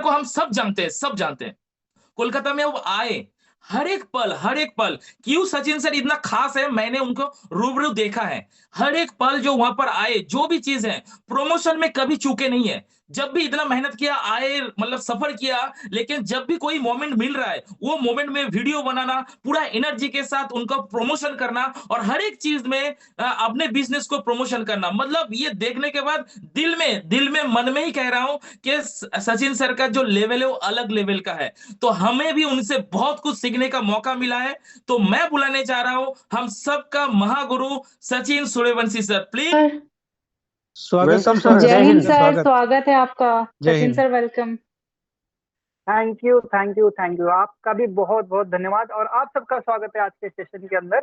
को हम सब जानते हैं, सब जानते हैं। कोलकाता में वो आए, हर एक पल क्यों सचिन सर इतना खास है, मैंने उनको रूबरू देखा है। हर एक पल जो वहां पर आए, जो भी चीज है, प्रमोशन में कभी चूके नहीं है। जब भी इतना मेहनत किया, आए, मतलब सफर किया, लेकिन जब भी कोई मोमेंट मिल रहा है, वो मोमेंट में वीडियो बनाना, पूरा एनर्जी के साथ उनका प्रमोशन करना, और हर एक चीज में अपने बिजनेस को प्रमोशन करना। मतलब ये देखने के बाद दिल में मन में ही कह रहा हूं कि सचिन सर का जो लेवल है वो अलग लेवल का है। तो हमें भी उनसे बहुत कुछ सीखने का मौका मिला है। तो मैं बुलाने जा रहा हूं हम सबका महागुरु Sachin Suryavanshi sir, please. Sir, welcome स्वागत सर, सर। जय जय हिंद हिंद। सर, स्वागत। स्वागत है आपका। जय Sachin Hind. Sir, welcome. Thank you, thank you, thank you. आपका भी बहुत बहुत धन्यवाद और आप सबका स्वागत है आज के सेशन के अंदर।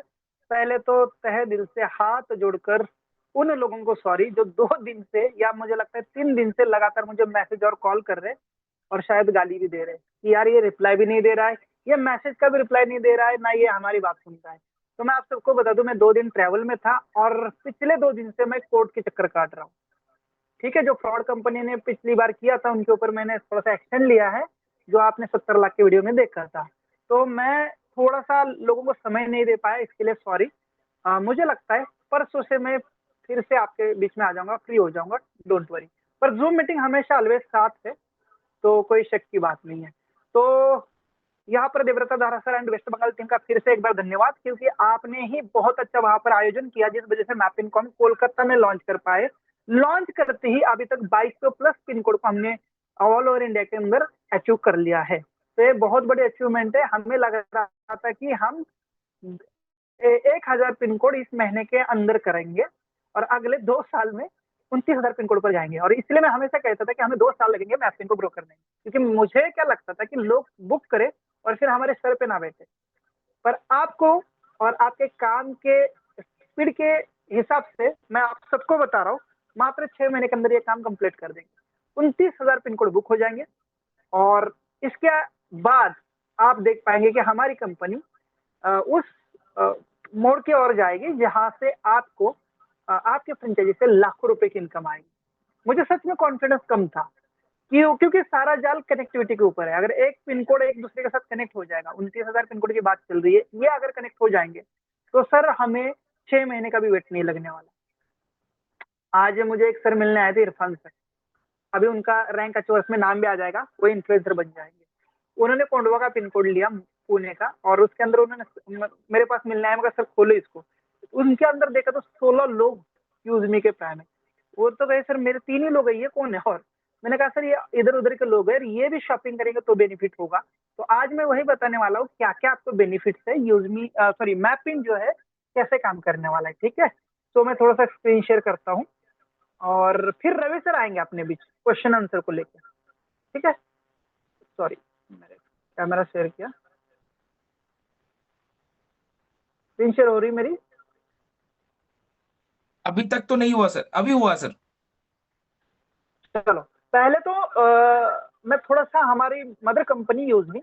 पहले तो तहे दिल से हाथ जोड़कर उन लोगों को सॉरी जो 2 दिन से या मुझे लगता है 3 दिन से लगातार मुझे मैसेज और कॉल कर रहे और शायद गाली भी दे रहे कि यार ये रिप्लाई भी नहीं दे रहा है, ये मैसेज का भी रिप्लाई नहीं दे रहा है, ना ये हमारी बात सुनता है। तो मैं आप सबको बता दूं, मैं 2 दिन ट्रैवल में था और पिछले 2 दिन से मैं कोर्ट के चक्कर काट रहा हूँ। ठीक है, जो फ्रॉड कंपनी ने पिछली बार किया था उनके ऊपर मैंने थोड़ा सा एक्शन लिया है, जो आपने 70 लाख के वीडियो में देखा था। तो मैं थोड़ा सा लोगों को समय नहीं दे पाया, इसके लिए सॉरी। मुझे लगता है परसों से मैं फिर से आपके बीच में आ जाऊंगा, फ्री हो जाऊंगा, डोंट वरी। पर जूम मीटिंग हमेशा ऑलवेज साथ है, तो कोई शक की बात नहीं है। तो यहाँ पर Debabrata Dara sir and West Bengal team का फिर से एक बार धन्यवाद, क्योंकि आपने ही बहुत अच्छा वहां पर आयोजन किया, जिस वजह से मैपिंग को हम कोलकाता में लॉन्च कर पाए। लॉन्च करते ही अभी तक 2200+ पिन कोड को हमने ऑल ओवर इंडिया के अंदर अचीव कर लिया है। तो ये बहुत बड़ी अचीवमेंट है। हमें लग रहा था कि हम 1000 पिन कोड इस महीने के अंदर करेंगे और अगले 2 साल में 29,000 पिन कोड पर जाएंगे। और इसलिए मैं हमेशा कहता था कि हमें 2 साल लगेंगे मैपिंग को ग्रो करने में, क्योंकि मुझे क्या लगता था कि लोग बुक करें और फिर हमारे सर पे ना बैठे। पर आपको और आपके काम के स्पीड के हिसाब से मैं आप सबको बता रहा हूँ, मात्र 6 महीने के अंदर ये काम कंप्लीट कर देंगे। 29,000 पिन कोड बुक हो जाएंगे और इसके बाद आप देख पाएंगे कि हमारी कंपनी उस मोड़ की ओर जाएगी जहां से आपको आपके फ्रेंचाइजी से लाखों रुपए की इनकम आएगी। मुझे सच में कॉन्फिडेंस कम था, क्योंकि सारा जाल कनेक्टिविटी के ऊपर है। अगर एक पिन कोड एक दूसरे के साथ कनेक्ट हो जाएगा, 29,000 पिन कोड की बात चल रही है, ये अगर कनेक्ट हो जाएंगे तो सर हमें 6 महीने का भी वेट नहीं लगने वाला। आज मुझे एक सर मिलने आए थे, इरफान सर। अभी उनका रैंक अच्छा में नाम भी आ जाएगा, वो इन्फ्लुएंसर बन जाएंगे। उन्होंने कोंडवा का पिन कोड लिया, पुणे का, और उसके अंदर उन्होंने मेरे पास मिलने आया, मगर सर खोलो इसको। उनके अंदर देखा तो 16 लोग यूजमी के फैन है। वो तो कहे सर मेरे 3 ही लोग है, ये कौन है? और मैंने कहा सर ये इधर उधर के लोग हैं, ये भी शॉपिंग करेंगे तो बेनिफिट होगा। तो आज मैं वही बताने वाला हूँ क्या क्या आपको बेनिफिट है, यूजमी सॉरी मैपिंग जो है कैसे काम करने वाला है। ठीक है, तो मैं थोड़ा सा स्क्रीन शेयर करता हूँ और फिर रवि सर आएंगे अपने बीच क्वेश्चन आंसर को लेकर। ठीक है, सॉरी मैंने कैमरा शेयर किया, स्क्रीन शेयर हो रही मेरी? अभी तक तो नहीं हुआ सर, अभी हुआ सर। चलो, पहले तो मैं थोड़ा सा हमारी मदर कंपनी यूजमी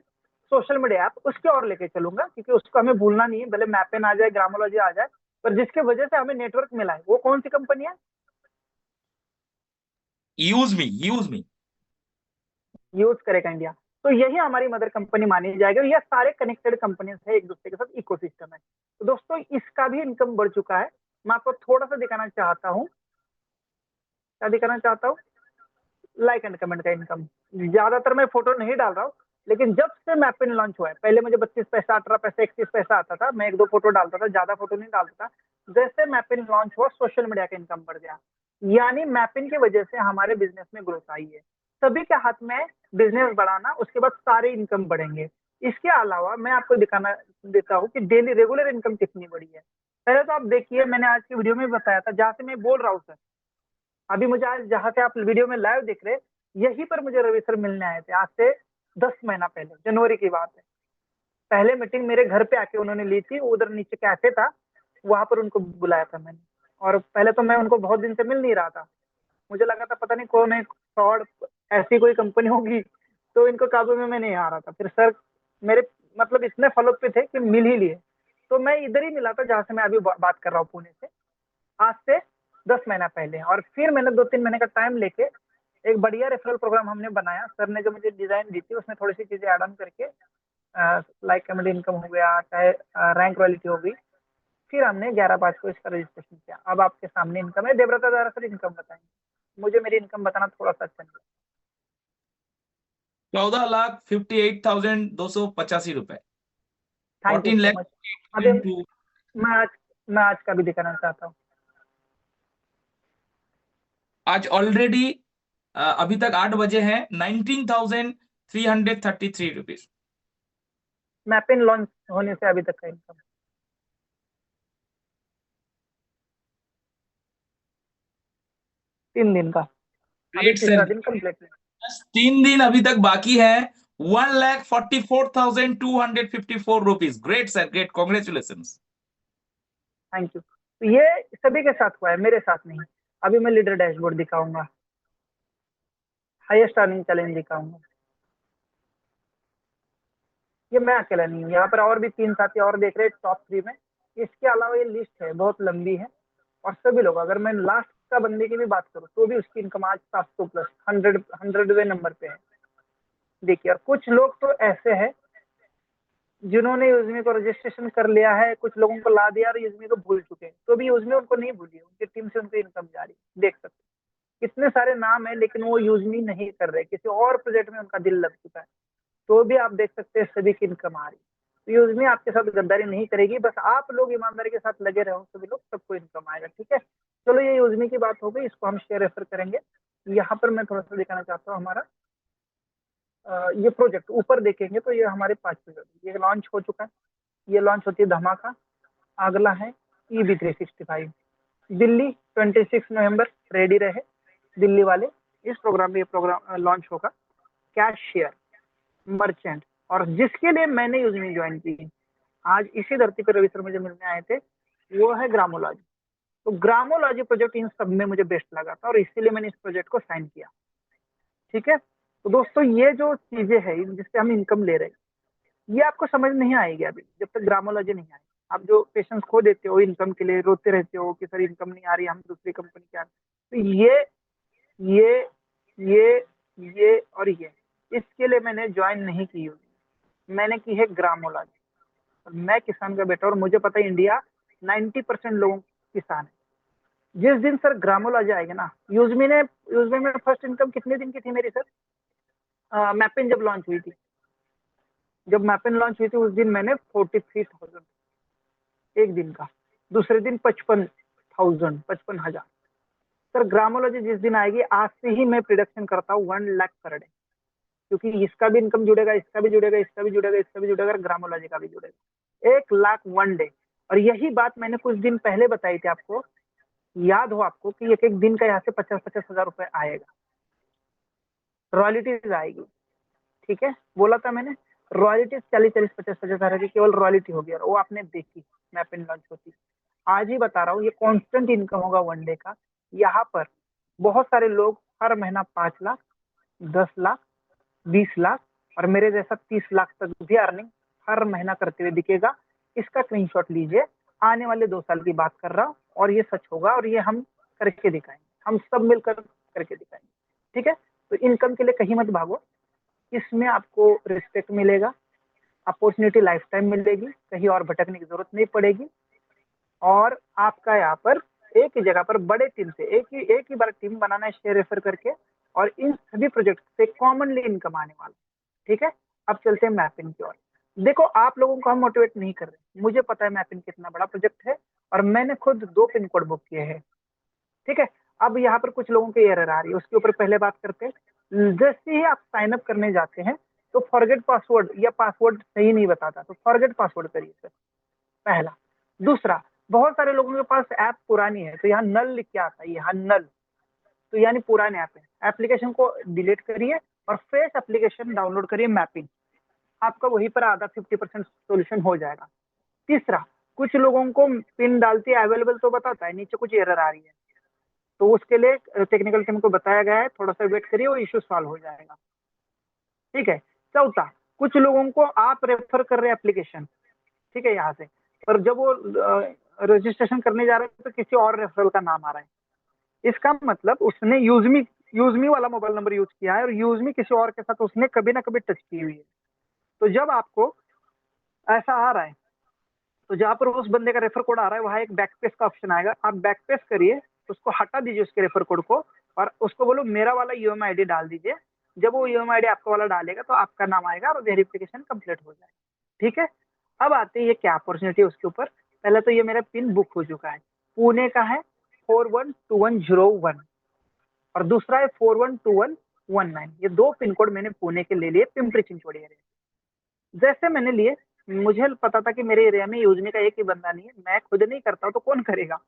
सोशल मीडिया ऐप उसके और लेके चलूंगा, क्योंकि उसको हमें भूलना नहीं है। भले मैपेन आ जाए, ग्रामोलॉजी आ जाए, पर जिसके वजह से हमें नेटवर्क मिला है वो कौन सी कंपनी है? Use me. यूज करेगा इंडिया। तो यही हमारी मदर कंपनी मानी जाएगी। यह सारे कनेक्टेड कंपनीज है एक दूसरे के साथ, इकोसिस्टम है। तो दोस्तों इसका भी इनकम बढ़ चुका है। मैं आपको थोड़ा सा दिखाना चाहता हूँ, क्या दिखाना चाहता हूँ, लाइक एंड कमेंट का इनकम। ज्यादातर मैं फोटो नहीं डाल रहा हूँ, लेकिन जब से मैपिन लॉन्च हुआ है, पहले मुझे 32 पैसा, 18 पैसा, 31 पैसा आता था, मैं 1-2 फोटो डालता था, ज्यादा फोटो नहीं डालता था। जैसे मैपिन लॉन्च हुआ, सोशल मीडिया का इनकम बढ़ गया। यानी मैपिन की वजह से हमारे बिजनेस में ग्रोथ आई है। सभी के हाथ में बिजनेस बढ़ाना, उसके बाद सारे इनकम बढ़ेंगे। इसके अलावा मैं आपको दिखाना देता हूँ कि डेली रेगुलर इनकम कितनी बड़ी है। पहले तो आप देखिए, मैंने आज की वीडियो में बताया था, जहां से मैं बोल रहा हूँ सर, अभी मुझे आज जहां से आप वीडियो में लाइव देख रहे हैं, यहीं पर मुझे रवि सर मिलने आए थे आज से 10 महीना पहले, जनवरी की बात है। पहले मीटिंग मेरे घर पे आके उन्होंने ली थी, उधर नीचे कैफे था, वहां पर उनको बुलाया था मैंने। और पहले तो मैं उनको बहुत दिन से मिल नहीं रहा था, मुझे लगा था पता नहीं कौन है, फ्रॉड ऐसी कोई कंपनी होगी, तो इनको काबू में मैं नहीं आ रहा था। फिर सर मेरे मतलब इतने फॉलो पे थे कि मिल ही लिए। तो मैं इधर ही मिला था जहां से मैं अभी बात कर रहा हूँ, पुणे से, आज से 10 महीना पहले। और फिर मैंने 2-3 महीने का टाइम लेके एक बढ़िया रेफरल प्रोग्राम हमने बनाया। सर ने जो मुझे डिजाइन दी थी उसमें थोड़ी सी चीजें ऐड ऑन करके, लाइक कमेडी इनकम हो गया, चाहे रैंक रॉयल्टी हो गई, फिर हमने 11/5 को इसका रजिस्ट्रेशन किया। अब आपके सामने इनकम है। देवव्रता द्वारा सर इनकम बताएंगे, मुझे मेरी इनकम बताना थोड़ा सा अच्छा नहीं। 14,58,285 रुपए। Thank you 14 so lakh much. अभी मैं आज मैं आज का भी दिखाना चाहता हूँ। आज ऑलरेडी अभी तक 8 बजे हैं, 19,333 रुपीज। मैपिन लॉन्च होने से अभी तक का इनकम 3 दिन का, अभी ग्रेट तीसरा सर, दिन कंप्लीट है। बस 3 दिन अभी तक बाकी है। 1,44,254 rupees. Great sir, great, congratulation. Thank you. तो ये सभी के साथ हुआ है, मेरे साथ नहीं। अभी मैं लीडर डैशबोर्ड दिखाऊंगा, हाईएस्ट अर्निंग चैलेंज दिखाऊंगा। ये मैं अकेला नहीं हूँ, यहाँ पर और भी 3 साथी और देख रहे हैं टॉप 3 में। इसके अलावा ये लिस्ट है, बहुत लंबी है। और सभी लोग, अगर मैं लास्ट का बंदे की भी बात करूँ तो भी उसकी इनकम आज 700 प्लस 100वें नंबर पे है। देखिए, और कुछ लोग तो ऐसे हैं जिन्होंने यूजमी को रजिस्ट्रेशन कर लिया है, कुछ लोगों को ला दिया और यूजमी को भूल चुके हैं, तो भी यूजमी उनको नहीं भूली, उनकी टीम से उनको इनकम जा रही है। देख सकते हैं कितने सारे नाम है, लेकिन वो यूजमी नहीं कर रहे, किसी और प्रोजेक्ट में उनका दिल लग चुका है, तो भी आप देख सकते हैं सभी की इनकम आ रही। तो यूजमी आपके साथ गद्दारी नहीं करेगी, बस आप लोग ईमानदारी के साथ लगे रहो, सभी लोग, सबको इनकम आएगा। ठीक है, चलो ये यूजमी की बात हो गई, इसको हम शेयर रेफर करेंगे। यहाँ पर मैं थोड़ा सा दिखाना चाहता हूँ हमारा ये प्रोजेक्ट। ऊपर देखेंगे तो ये हमारे 5 प्रोजेक्ट, ये लॉन्च हो चुका है। ये लॉन्च होती है धमाका। अगला है EB365 दिल्ली, 26 नवंबर, रेडी रहे दिल्ली वाले। इस प्रोग्राम में ये प्रोग्राम लॉन्च होगा। कैश शेयर, मर्चेंट, और जिसके लिए मैंने यूजमी ज्वाइन की, आज इसी धरती पर रवि सर मुझे मिलने आए थे, वो है ग्रामोलॉजी। तो ग्रामोलॉजी प्रोजेक्ट इन सब में मुझे बेस्ट लगा था और इसीलिए मैंने इस प्रोजेक्ट को साइन किया। ठीक है, तो दोस्तों ये जो चीजें हैं जिससे हम इनकम ले रहे हैं, ये आपको समझ नहीं आएगी अभी जब तक ग्रामोलॉजी नहीं आएगी। आप जो पेशेंस खो देते हो इनकम के लिए, रोते रहते हो कि सर इनकम नहीं आ रही, हम दूसरी कंपनी के आ रहे, तो ये ये और ये, इसके लिए मैंने ज्वाइन नहीं की होगी, मैंने की है ग्रामोलॉजी। और मैं किसान का बेटा और मुझे पता है इंडिया 90% लोगों किसान है। जिस दिन सर ग्रामोलॉजी आएगा ना, यूजमी में फर्स्ट इनकम कितने दिन की थी मेरी सर? मैपिन जब लॉन्च हुई थी, उस दिन मैंने 43,000 एक दिन का, दूसरे दिन 55,000। सर ग्रामोलॉजी जिस दिन आएगी, आज से ही मैं प्रिडिक्शन करता हूँ 1 लाख पर डे, क्योंकि इसका भी इनकम जुड़ेगा, इसका भी जुड़ेगा, इसका भी जुड़ेगा, इसका भी जुड़ेगा, ग्रामोलॉजी का भी जुड़ेगा। 1 लाख 1 डे। और यही बात मैंने कुछ दिन पहले बताई थी आपको, याद हो आपको कि एक एक दिन का यहाँ से 50-50 हजार रुपए आएगा, रॉयल्टीज आएगी। ठीक है, बोला था मैंने, रॉयल्टी 40-50 हजार की केवल रॉयल्टी होगी, और वो आपने देखी मैपिन लॉन्च होती। आज ही बता रहा हूँ, ये कांस्टेंट इनकम होगा 1 डे का। यहाँ पर बहुत सारे लोग हर महीना 5 लाख, 10 लाख, 20 लाख और मेरे जैसा 30 लाख तक भी अर्निंग हर महीना करते हुए दिखेगा। इसका स्क्रीनशॉट लीजिए, आने वाले 2 साल की बात कर रहा हूँ, और ये सच होगा, और ये हम करके दिखाएंगे, हम सब मिलकर करके दिखाएंगे। ठीक है, तो इनकम के लिए कहीं मत भागो, इसमें आपको रिस्पेक्ट मिलेगा, अपॉर्चुनिटी लाइफ टाइम मिलेगी, कहीं और भटकने की जरूरत नहीं पड़ेगी। और आपका यहाँ पर एक ही जगह पर बड़े टीम से एक ही बार टीम बनाना है, शेयर रेफर करके, और इन सभी प्रोजेक्ट से कॉमनली इनकम आने वाला। ठीक है, अब चलते हैं मैपिंग की ओर। देखो, आप लोगों को हम मोटिवेट नहीं कर रहे, मुझे पता है मैपिंग कितना बड़ा प्रोजेक्ट है, और मैंने खुद 2 पिन कोड बुक किए हैं। ठीक है, अब यहाँ पर कुछ लोगों की एरर आ रही है, उसके ऊपर पहले बात करते हैं। जैसे ही आप साइन अप करने जाते हैं तो फॉरगेट पासवर्ड या पासवर्ड सही नहीं बताता, तो फॉरगेट पासवर्ड करिए सर, पहला। दूसरा, बहुत सारे लोगों के पास ऐप पुरानी है, तो यहाँ नल लिख के आता है, यहाँ नल, तो यानी पुराने ऐप है। एप्लीकेशन को डिलीट करिए और फ्रेश एप्लीकेशन डाउनलोड करिए मैपिंग, आपका वहीं पर आधा 50% सोल्यूशन हो जाएगा। तीसरा, कुछ लोगों को पिन डालती है अवेलेबल तो बताता है, नीचे कुछ एरर आ रही है, तो उसके लिए टेक्निकल टीम को बताया गया है, थोड़ा सा वेट करिए, वो इश्यू सॉल्व हो जाएगा। ठीक है, चौथा, कुछ लोगों को आप रेफर कर रहे हैं एप्लीकेशन, ठीक है, यहाँ से, पर जब वो रजिस्ट्रेशन करने जा रहे हैं तो किसी और रेफरल का नाम आ रहा है। इसका मतलब उसने यूजमी यूजमी वाला मोबाइल नंबर यूज किया है और यूजमी किसी और के साथ उसने कभी ना कभी टच की हुई है। तो जब आपको ऐसा आ रहा है तो जहां पर उस बंदे का रेफर कोड आ रहा है वहां एक बैकपेस का ऑप्शन आएगा, आप बैकपेस करिए, उसको हटा दीजिए उसके रेफर कोड को और उसको बोलो मेरा वाला यूएमआई आईडी डाल दीजिए। जब वो यूएमआई आईडी आपका वाला डालेगा तो आपका नाम आएगा और वेरिफिकेशन कंप्लीट हो जाएगा। ठीक है, अब आते हैं ये क्या अपॉर्चुनिटी है उसके ऊपर। पहले तो ये मेरा पिन बुक हो चुका है, पुणे का है 412101 और दूसरा है 412119। ये दो पिन कोड मैंने पुणे के ले लिए, पिंपरी चिंचवड़ एरिया। जैसे मैंने लिए, मुझे पता था कि मेरे एरिया में यूजमी का एक ही बंदा नहीं है, मैं खुद नहीं करता हूँ तो कौन करेगा।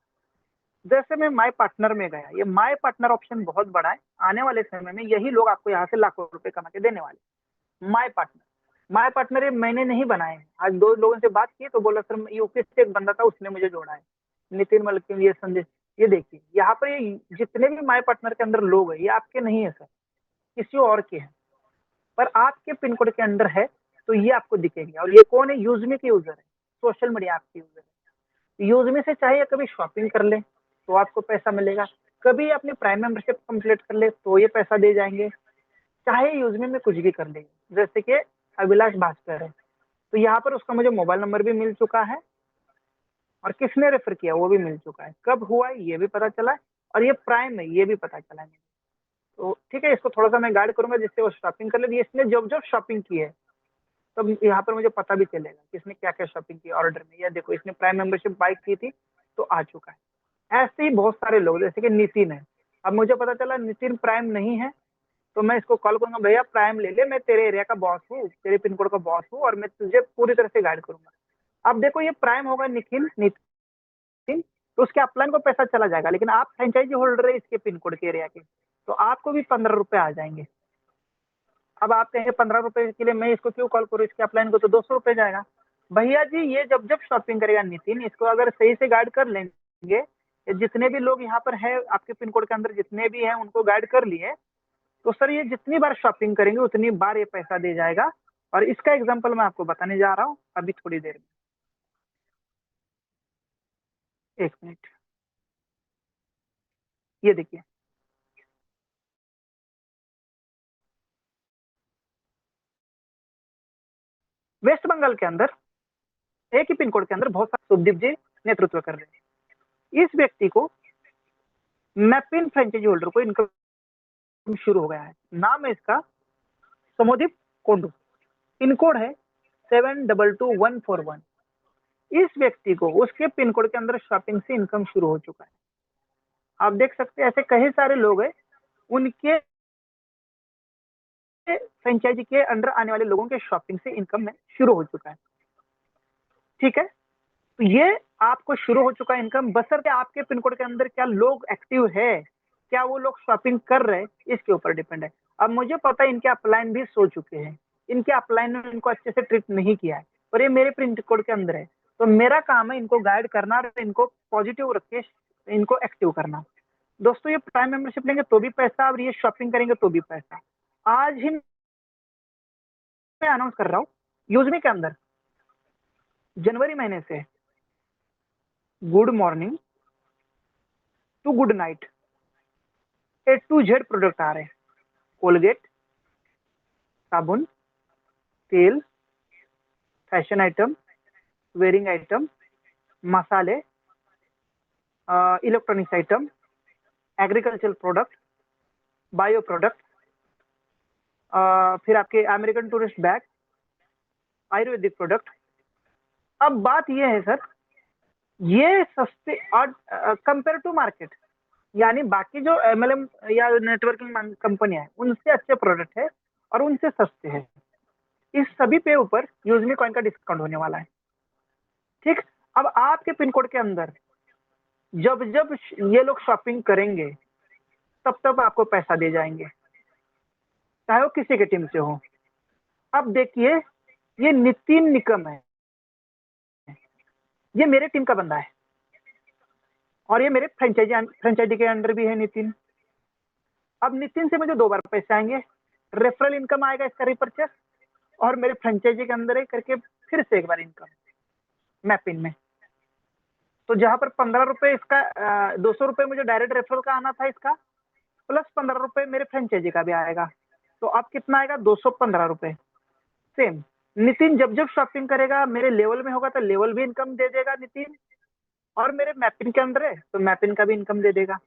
जैसे मैं माय पार्टनर में गया, ये माय पार्टनर ऑप्शन बहुत बड़ा है, आने वाले समय में यही लोग आपको यहाँ से लाखों रुपए कमा के देने वाले। माय पार्टनर ये मैंने नहीं बनाए हैं, आज दो लोगों से बात की तो बोला सर यूपी से एक बंदा था उसने मुझे जोड़ा है, नितिन मलकिन, ये संदेश। ये देखिए यहाँ पर ये जितने भी माय पार्टनर के अंदर लोग है ये आपके नहीं है सर, किसी और के हैं, पर आपके पिन कोड के अंदर है तो ये आपको दिखेंगे। और ये कौन है, यूजमी के यूजर है, सोशल मीडिया आपके यूजर है। यूजमी से चाहे कभी शॉपिंग कर ले तो आपको पैसा मिलेगा, कभी अपनी प्राइम मेंबरशिप कंप्लीट कर ले तो ये पैसा दे जाएंगे, चाहे यूजमी में कुछ भी कर ले। जैसे कि अभिलाष भास्कर है तो यहाँ पर उसका मुझे मोबाइल नंबर भी मिल चुका है और किसने रेफर किया वो भी मिल चुका है, कब हुआ है ये भी पता चला है और ये प्राइम है ये भी पता चला है। तो ठीक है, इसको थोड़ा सा मैं गाइड करूंगा जिससे वो शॉपिंग कर ले। इसने जब जब शॉपिंग की है तब यहाँ पर मुझे पता भी चलेगा किसने क्या क्या शॉपिंग की ऑर्डर में। या देखो इसने प्राइम मेंबरशिप बाय की थी तो आ चुका है। ऐसे ही बहुत सारे लोग, जैसे कि नितिन है, अब मुझे पता चला नितिन प्राइम नहीं है तो मैं इसको कॉल करूंगा, भैया प्राइम ले ले, मैं तेरे एरिया का बॉस हूँ, तेरे पिन कोड का बॉस हूँ और मैं तुझे पूरी तरह से गाइड करूंगा। अब देखो ये प्राइम होगा नितिन, तो उसके अपलाइन को पैसा चला जाएगा, लेकिन आप फ्रेंचाइजी होल्डर है इसके पिन कोड के एरिया के, तो आपको भी 15 रुपए आ जाएंगे। अब आप कहेंगे 15 रुपए के लिए मैं इसको क्यों कॉल करूँ, इसके अपलाइन को तो 200 रुपए जाएगा। भैया जी ये जब जब शॉपिंग करेगा नितिन, इसको अगर सही से गाइड कर लेंगे, जितने भी लोग यहाँ पर है आपके पिन कोड के अंदर जितने भी हैं उनको गाइड कर लिए, तो सर ये जितनी बार शॉपिंग करेंगे उतनी बार ये पैसा दे जाएगा। और इसका एग्जाम्पल मैं आपको बताने जा रहा हूँ अभी थोड़ी देर में, एक मिनट। ये देखिए वेस्ट बंगाल के अंदर एक ही पिन कोड के अंदर बहुत सारे सुखदीप जी नेतृत्व कर रहे हैं। इस व्यक्ति को मैपिन फ्रेंचाइजी होल्डर को इनकम शुरू हो गया है, नाम है इसका समोदीप कोंडू, पिन कोड है 722141। इस व्यक्ति को उसके पिन कोड के अंदर शॉपिंग से इनकम शुरू हो चुका है। आप देख सकते हैं ऐसे कई सारे लोग हैं, उनके फ्रेंचाइजी के अंडर आने वाले लोगों के शॉपिंग से इनकम में शुरू हो चुका है। ठीक है, तो ये आपको शुरू हो चुका है इनकम, बशर्ते आपके पिन कोड के अंदर क्या लोग एक्टिव है, क्या वो लोग शॉपिंग कर रहे हैं, इसके ऊपर डिपेंड है। अब मुझे पता है इनके अपलाइन भी सो चुके हैं, इनके अपलाइन ने इनको अच्छे से ट्रीट नहीं किया है, पर ये मेरे पिन कोड के अंदर है, तो मेरा काम है इनको गाइड करना और इनको पॉजिटिव रख के इनको एक्टिव करना। दोस्तों ये प्राइम मेंबरशिप लेंगे तो भी पैसा और ये शॉपिंग करेंगे तो भी पैसा। आज ही मैं अनाउंस कर रहा हूँ यूजमी के अंदर जनवरी महीने से good morning to good night A to Z product आ रहे हैं। कोलगेट, साबुन, तेल, फैशन आइटम, वेयरिंग आइटम, मसाले, electronics item, agriculture product, bio product, फिर आपके American tourist bag, Ayurvedic product. अब बात यह है सर, ये सस्ते और कंपेयर टू मार्केट, यानी बाकी जो MLM या नेटवर्किंग कंपनियां हैं उनसे अच्छे प्रोडक्ट है और उनसे सस्ते हैं। इस सभी पे ऊपर यूजमी कॉइन का डिस्काउंट होने वाला है। ठीक, अब आपके पिन कोड के अंदर जब जब ये लोग शॉपिंग करेंगे तब तब आपको पैसा दे जाएंगे, चाहे वो किसी के टीम से हो। अब देखिए ये नितिन निकम है, ये मेरे टीम का बंदा है और ये मेरे फ्रेंचाइजी के अंडर भी है नितिन। अब नितिन से मुझे 2 बार पैसे आएंगे, रेफरल इनकम आएगा इसका रिपर्चेस, और मेरे फ्रेंचाइजी के अंदर करके फिर से एक बार इनकम मैपिन में। तो जहां पर 15 रुपए इसका 200 रुपए मुझे डायरेक्ट रेफरल का आना था इसका, प्लस 15 रुपए मेरे फ्रेंचाइजी का भी आएगा, तो अब कितना आएगा, 215 रुपए। सेम नितिन जब जब शॉपिंग करेगा मेरे लेवल में होगा तो लेवल भी इनकम दे देगा नितिन, और मेरे मैपिन के अंदर है तो मैपिन का भी इनकम दे देगा।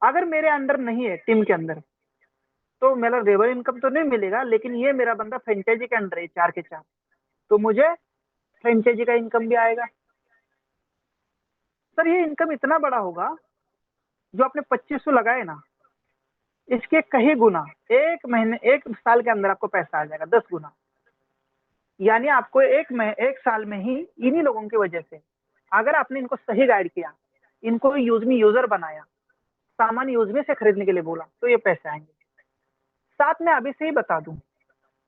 अगर मेरे अंडर नहीं है टीम के अंदर तो मेरा लेवल इनकम तो नहीं मिलेगा, लेकिन ये मेरा बंदा फ्रेंचाइजी के अंडर है 4 के 4, तो मुझे फ्रेंचाइजी का इनकम भी आएगा। सर ये इनकम इतना बड़ा होगा, जो आपने 2500 लगाए ना, इसके कहीं गुना एक महीने, एक साल के अंदर आपको पैसा आ जाएगा 10 गुना। यानी आपको एक साल में ही इन्हीं लोगों की वजह से, अगर आपने इनको सही गाइड किया, इनको यूजमी यूजर बनाया, सामान यूजमी से खरीदने के लिए बोला, तो ये पैसे आएंगे। साथ में अभी से ही बता दूं,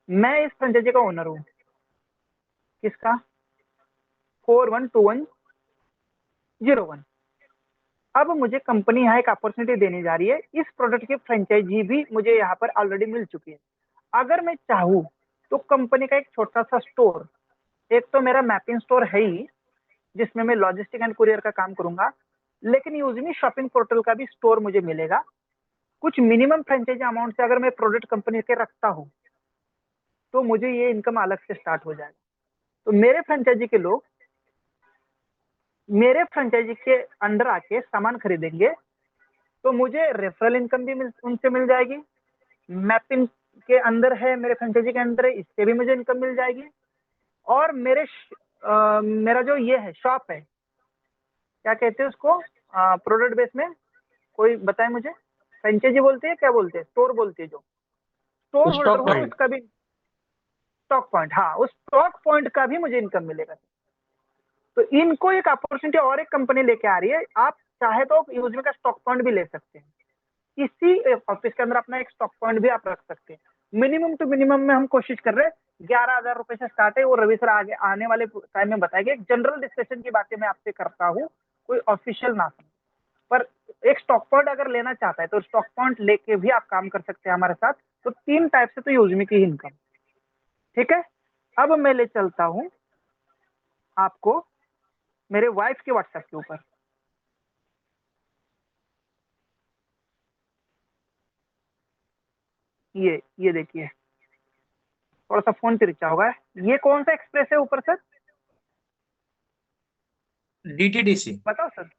मैं इस फ्रेंचाइजी का ओनर हूं। किसका? 412101। अब मुझे कंपनी यहाँ एक अपॉर्चुनिटी देने जा रही है, इस प्रोडक्ट की फ्रेंचाइजी भी मुझे यहाँ पर ऑलरेडी मिल चुकी है। अगर मैं चाहूँ तो कंपनी का एक छोटा सा स्टोर, एक तो मेरा मैपिंग स्टोर है ही जिसमें मैं लॉजिस्टिक एंड कुरियर का काम करूंगा, लेकिन यूजमी शॉपिंग पोर्टल का भी स्टोर मुझे मिलेगा। कुछ मिनिमम फ्रेंचाइजी अमाउंट से अगर मैं प्रोडक्ट कंपनी के रखता हूँ तो मुझे ये इनकम अलग से स्टार्ट हो जाएगा। तो मेरे फ्रेंचाइजी के लोग मेरे फ्रेंचाइजी के अंडर आके सामान खरीदेंगे तो मुझे रेफरल इनकम भी उनसे मिल जाएगी। मैपिंग के अंदर है, मेरे फ्रेंचाइजी के अंदर है, इससे भी मुझे इनकम मिल जाएगी। और मेरा जो ये है शॉप है, क्या कहते हैं उसको, प्रोडक्ट बेस में कोई बताए मुझे, फ्रेंचाइजी बोलते हैं क्या बोलते हैं, स्टोर बोलते हैं, जो स्टोर होल्डर स्टॉक हूँ पॉइंट। उसका भी स्टॉक पॉइंट, हाँ उस स्टॉक पॉइंट का भी मुझे इनकम मिलेगा। तो इनको एक अपॉर्चुनिटी और एक कंपनी लेके आ रही है, आप चाहे तो यूजमी का स्टॉक पॉइंट भी ले सकते हैं, इसी ऑफिस के अंदर अपना एक स्टॉक पॉइंट भी आप रख सकते हैं। मिनिमम टू मिनिमम में हम कोशिश कर रहे हैं 11,000 रुपए से स्टार्ट है। वो रवि सर आगे आने वाले टाइम में बताएंगे। एक जनरल डिस्कशन की बातें मैं आपसे करता हूँ, कोई ऑफिशियल ना समझ, पर एक स्टॉक पॉइंट अगर लेना चाहता है तो स्टॉक पॉइंट लेके भी आप काम कर सकते हैं हमारे साथ। तो 3 टाइप से तो यूजमी की इनकम, ठीक है। अब मैं ले चलता हूँ आपको मेरे वाइफ के व्हाट्सएप के ऊपर। ये देखिए, थोड़ा सा फोन तिरछा होगा, ये कौन सा एक्सप्रेस है ऊपर सर, डीटीडीसी। बताओ सर।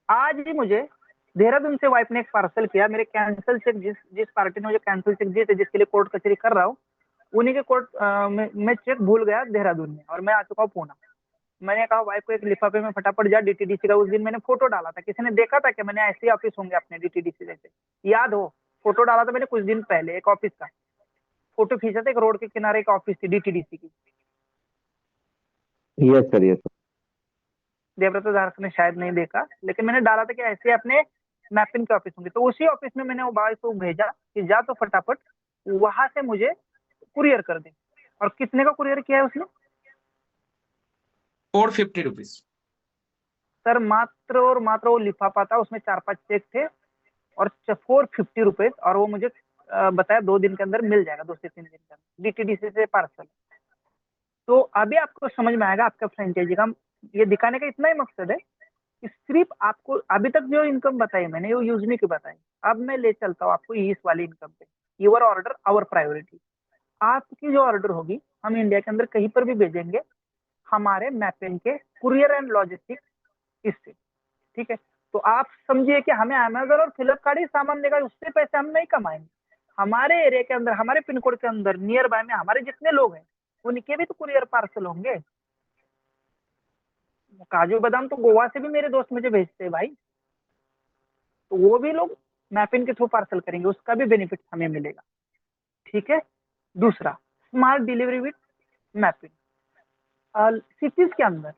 आज ही मुझे देहरादून से वाइफ ने एक पार्सल किया, मेरे कैंसिल चेक, जिस पार्टी ने मुझे कैंसिल चेक दिए थे, जिसके लिए कोर्ट कचहरी कर रहा हूँ, उन्हीं के कोर्ट मैं चेक भूल गया देहरादून में, और मैं आ चुका हूँ पूना। मैंने कहा वाइफ को एक लिफाफे में फटाफट जा डीटीडीसी का, उस दिन मैंने फोटो डाला था, किसी ने देखा था कि मैंने ऐसे ही ऑफिस होंगे अपने डीटीडीसी जैसे, याद हो, फोटो डाला था मैंने कुछ दिन पहले एक ऑफिस का, फोटो खींचा था, एक रोड के किनारे एक ऑफिस थी डीटीडीसी की। Yes sir, yes. Devvrat Das ने शायद नहीं देखा, लेकिन मैंने डाला था कि ऐसे अपने मैपिंग के ऑफिस होंगे, तो उसी ऑफिस में मैंने वो बाय को भेजा कि जा तो फटाफट वहां से मुझे कुरियर कर दे। और कितने का कुरियर किया है उसने? 450 रुपीज। सर मात्र और मात्र वो लिफाफा था, उसमें 4-5 चेक थे और 450 रुपए, और वो मुझे बताया 2 दिन के अंदर मिल जाएगा, 2 से 3 दिन के अंदर डीटीडीसी से पार्सल। तो अभी आपको समझ में आएगा, आपका फ्रेंचाइजी का ये दिखाने का इतना ही मकसद है कि सिर्फ आपको अभी तक जो इनकम बताई मैंने वो यूजमी की बताई, अब मैं ले चलता हूँ आपको इस वाली इनकम पे। Your order our priority. आपकी जो ऑर्डर होगी हम इंडिया के अंदर कहीं पर भी भेजेंगे हमारे मैपिंग के कुरियर एंड लॉजिस्टिक इससे, ठीक है। तो आप समझिए कि हमें अमेजोन और फ्लिपकार्ट ही सामान देगा, उससे पैसे हम नहीं कमाएंगे। हमारे एरिया के अंदर, हमारे पिन कोड के अंदर, नियर बाय में हमारे जितने लोग हैं उनके भी तो कुरियर पार्सल होंगे। काजू बादाम तो गोवा से भी मेरे दोस्त मुझे भेजते हैं भाई, तो वो भी लोग मैपिंग के थ्रू पार्सल करेंगे, उसका भी बेनिफिट हमें मिलेगा, ठीक है। दूसरा, smart delivery with mapping. Cities के अंदर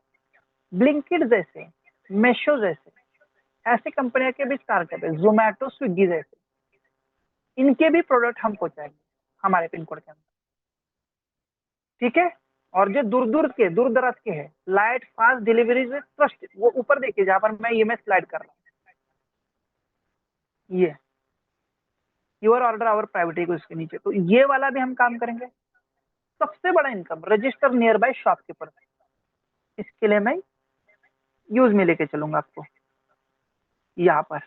ब्लिंकिट जैसे, मेशो जैसे ऐसी कंपनियों के भी स्टार्टअप है, जोमैटो, स्विगी जैसे, इनके भी प्रोडक्ट हम पहुंचाएंगे हमारे पिन कोड के अंदर, ठीक है। और जो दूर दूर के, दूर दराज के हैं, लाइट फास्ट डिलीवरी से ट्रस्ट, वो ऊपर देखिए जहां पर मैं ये में स्लाइड कर रहा हूँ, ये योर ऑर्डर आवर प्राइवेटी को इसके नीचे, तो ये वाला भी हम काम करेंगे। सबसे बड़ा income register near by shopkeeper, इसके लिए मैं यूज में लेके चलूंगा आपको यहाँ पर।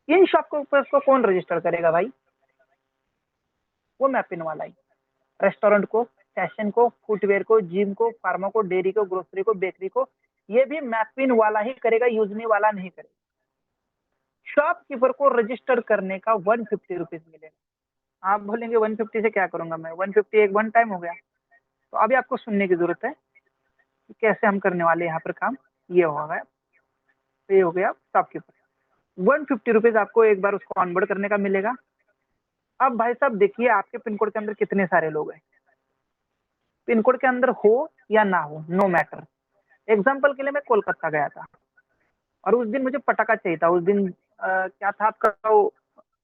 इन शॉप के ऊपर उसको कौन रजिस्टर करेगा भाई? वो मैपिन वाला ही। रेस्टोरेंट को, फैशन को, फुटवेयर को, जिम को, फार्मा को, डेयरी को, ग्रोसरी को, बेकरी को, ये भी मैपिन वाला ही करेगा, यूजमी वाला नहीं करेगा। शॉपकीपर को रजिस्टर करने का 150 रुपीज मिलेगा। आप बोलेंगे 150 से क्या करूंगा मैं, 150 एक वन टाइम हो गया। तो अभी आपको सुनने की जरूरत है कि कैसे हम करने वाले यहाँ पर काम। ये हो गया, ये हो गया शॉपकीपर। 150 रुपीज आपको एक बार उसको ऑनबोर्ड करने का मिलेगा। अब भाई साहब देखिए, आपके पिन कोड के अंदर कितने सारे लोग हैं। पिन कोड के अंदर हो या ना हो, नो मैटर। एग्जाम्पल के लिए मैं कोलकाता गया था और उस दिन मुझे पटाखा चाहिए था। उस दिन क्या था आपका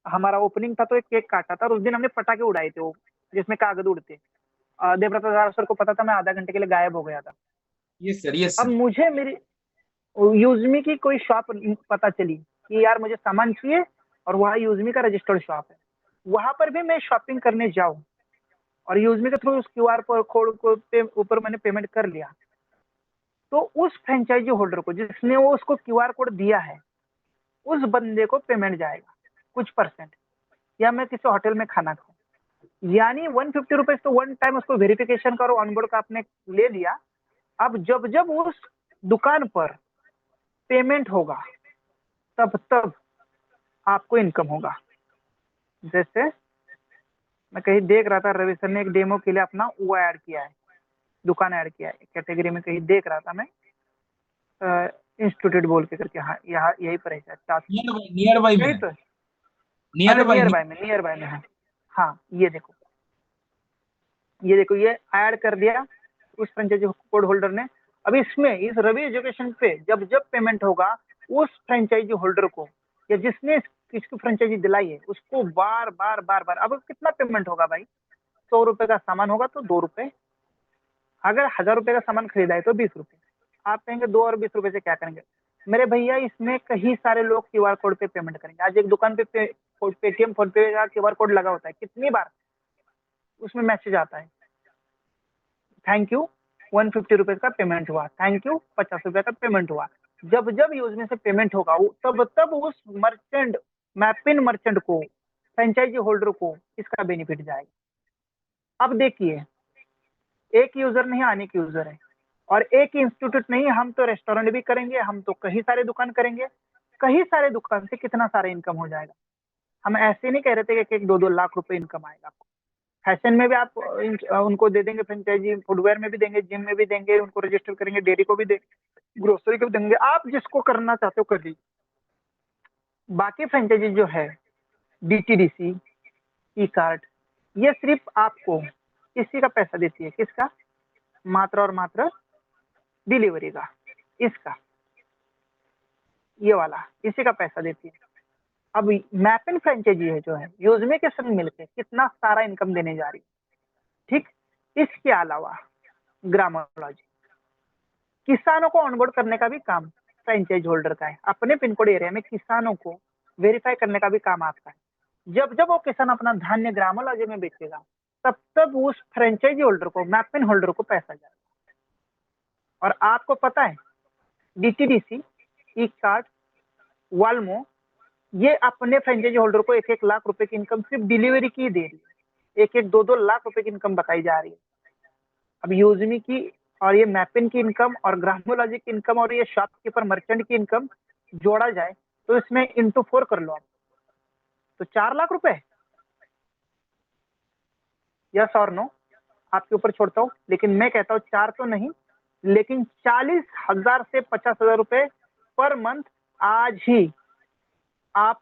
हमारा ओपनिंग था, तो एक केक काटा था और उस दिन हमने पटाखे उड़ाए थे, वो जिसमें कागज उड़ते। देवव्रत सर को पता था, मैं आधा घंटे के लिए गायब हो गया था। यस अब सर। मुझे मेरी यूजमी की कोई शॉप पता चली कि यार मुझे सामान चाहिए, और वहाँ यूजमी का रजिस्टर्ड शॉप है। वहां पर भी मैं शॉपिंग करने जाऊं और यूजमी के थ्रू उस क्यूआर कोड को ऊपर मैंने पेमेंट कर लिया, तो उस फ्रेंचाइजी होल्डर को, जिसने वो उसको क्यूआर कोड दिया है, उस बंदे को पेमेंट जाएगा कुछ परसेंट। या मैं किसी होटल में खाना खाऊं, यानी 150 रुपीज तो वन टाइम उसको वेरिफिकेशन का और ऑनबोर्ड का आपने ले लिया। अब जब जब उस दुकान पर पेमेंट होगा, तब तब आपको इनकम होगा। जैसे मैं कहीं देख रहा था, रवि सर ने एक डेमो के लिए अपना वो ऐड किया है, दुकान ऐड किया है कैटेगरी में, कहीं देख रहा था मैं, इंस्टीट्यूट बोल के करके। हाँ, यहाँ यही पर है शायद, नियर बाई में यही है। तो है। अच्छा, नियर बाई नियर बाय में है। हाँ, ये देखो, ये देखो, ये ऐड कर दिया उस फ्रेंचाइजी कोड होल्डर ने। अब इसमें, इस रवि एजुकेशन पे जब जब पेमेंट होगा, उस फ्रेंचाइजी होल्डर को या जिसने किसकी फ्रेंचाइजी दिलाई है, उसको बार बार बार बार, अब कितना पेमेंट होगा भाई? 100 रुपए का सामान होगा तो 2 रुपए, अगर 1000 रुपए का सामान खरीदा है तो 20 रुपए। आप कहेंगे 2 और 20 रुपए से क्या करेंगे? मेरे भैया, इसमें कई सारे लोग क्यूआर कोड पे पेमेंट करेंगे। आज एक दुकान पे पेटीएम फोन पे का क्यूआर कोड लगा होता है, कितनी बार उसमें मैसेज आता है, थैंक यू 150 रुपीज का पेमेंट हुआ, थैंक यू 50 रुपए का पेमेंट हुआ। जब जब यूज में से पेमेंट होगा, तब तब उस मर्चेंट, मैपिन मर्चेंट को, फ्रेंचाइजी होल्डर को इसका बेनिफिट जाएगा। अब देखिए, एक यूजर नहीं, अनेक यूजर है, और एक इंस्टीट्यूट नहीं, हम तो रेस्टोरेंट भी करेंगे, हम तो कई सारे दुकान करेंगे। कई सारे दुकान से कितना सारा इनकम हो जाएगा। हम ऐसे नहीं कह रहे थे कि 1-2 लाख रुपए इनकम आएगा आपको। फैशन में भी आप उनको दे देंगे फ्रेंचाइजी, फुटवेयर में भी देंगे, जिम में भी देंगे, उनको रजिस्टर करेंगे, डेयरी को भी देंगे, ग्रोसरी को भी देंगे, आप जिसको करना चाहते हो कर लीजिए। बाकी फ्रेंचाइजी जो है, डीटीडीसी, ई कार्ड, ये सिर्फ आपको इसी का पैसा देती है। किसका? मात्र और मात्र डिलीवरी का, इसका, ये वाला, इसी का पैसा देती है। अब मैपिन फ्रेंचाइजी है जो है, यूजमे के संग मिलकर कितना सारा इनकम देने जा रही है। ठीक, इसके अलावा ग्रामोलॉजी, किसानों को ऑनबोर्ड करने का भी काम फ्रेंचाइज होल्डर का है। अपने पिन कोड एरिया में किसानों को वेरीफाई करने का भी काम आपका है। जब जब वो किसान अपना धान्य ग्रामोलॉजी में बेचेगा, तब तब उस फ्रेंचाइजी होल्डर को, मैपिन होल्डर को पैसा जाएगा। और आपको पता है, डीटीडीसी, ई कार्ड, वाल्मो, ये अपने फ्रेंचाइजी होल्डर को 1-1 लाख रुपए की इनकम सिर्फ डिलीवरी की दे रही है। 1-1, 2-2 लाख रुपए की इनकम बताई जा रही है। अब यूजमी की और ये मैपिन की इनकम और ग्रामोलॉजी की इनकम और ये शॉपकीपर मर्चेंट की इनकम जोड़ा जाए, तो इसमें इंटू 4 कर लो आप, तो 4 लाख रुपए। यस और नो, आपके ऊपर छोड़ता हूँ, लेकिन मैं कहता हूँ 4 तो नहीं, लेकिन 40,000 से 50,000 रुपए पर मंथ आज ही आप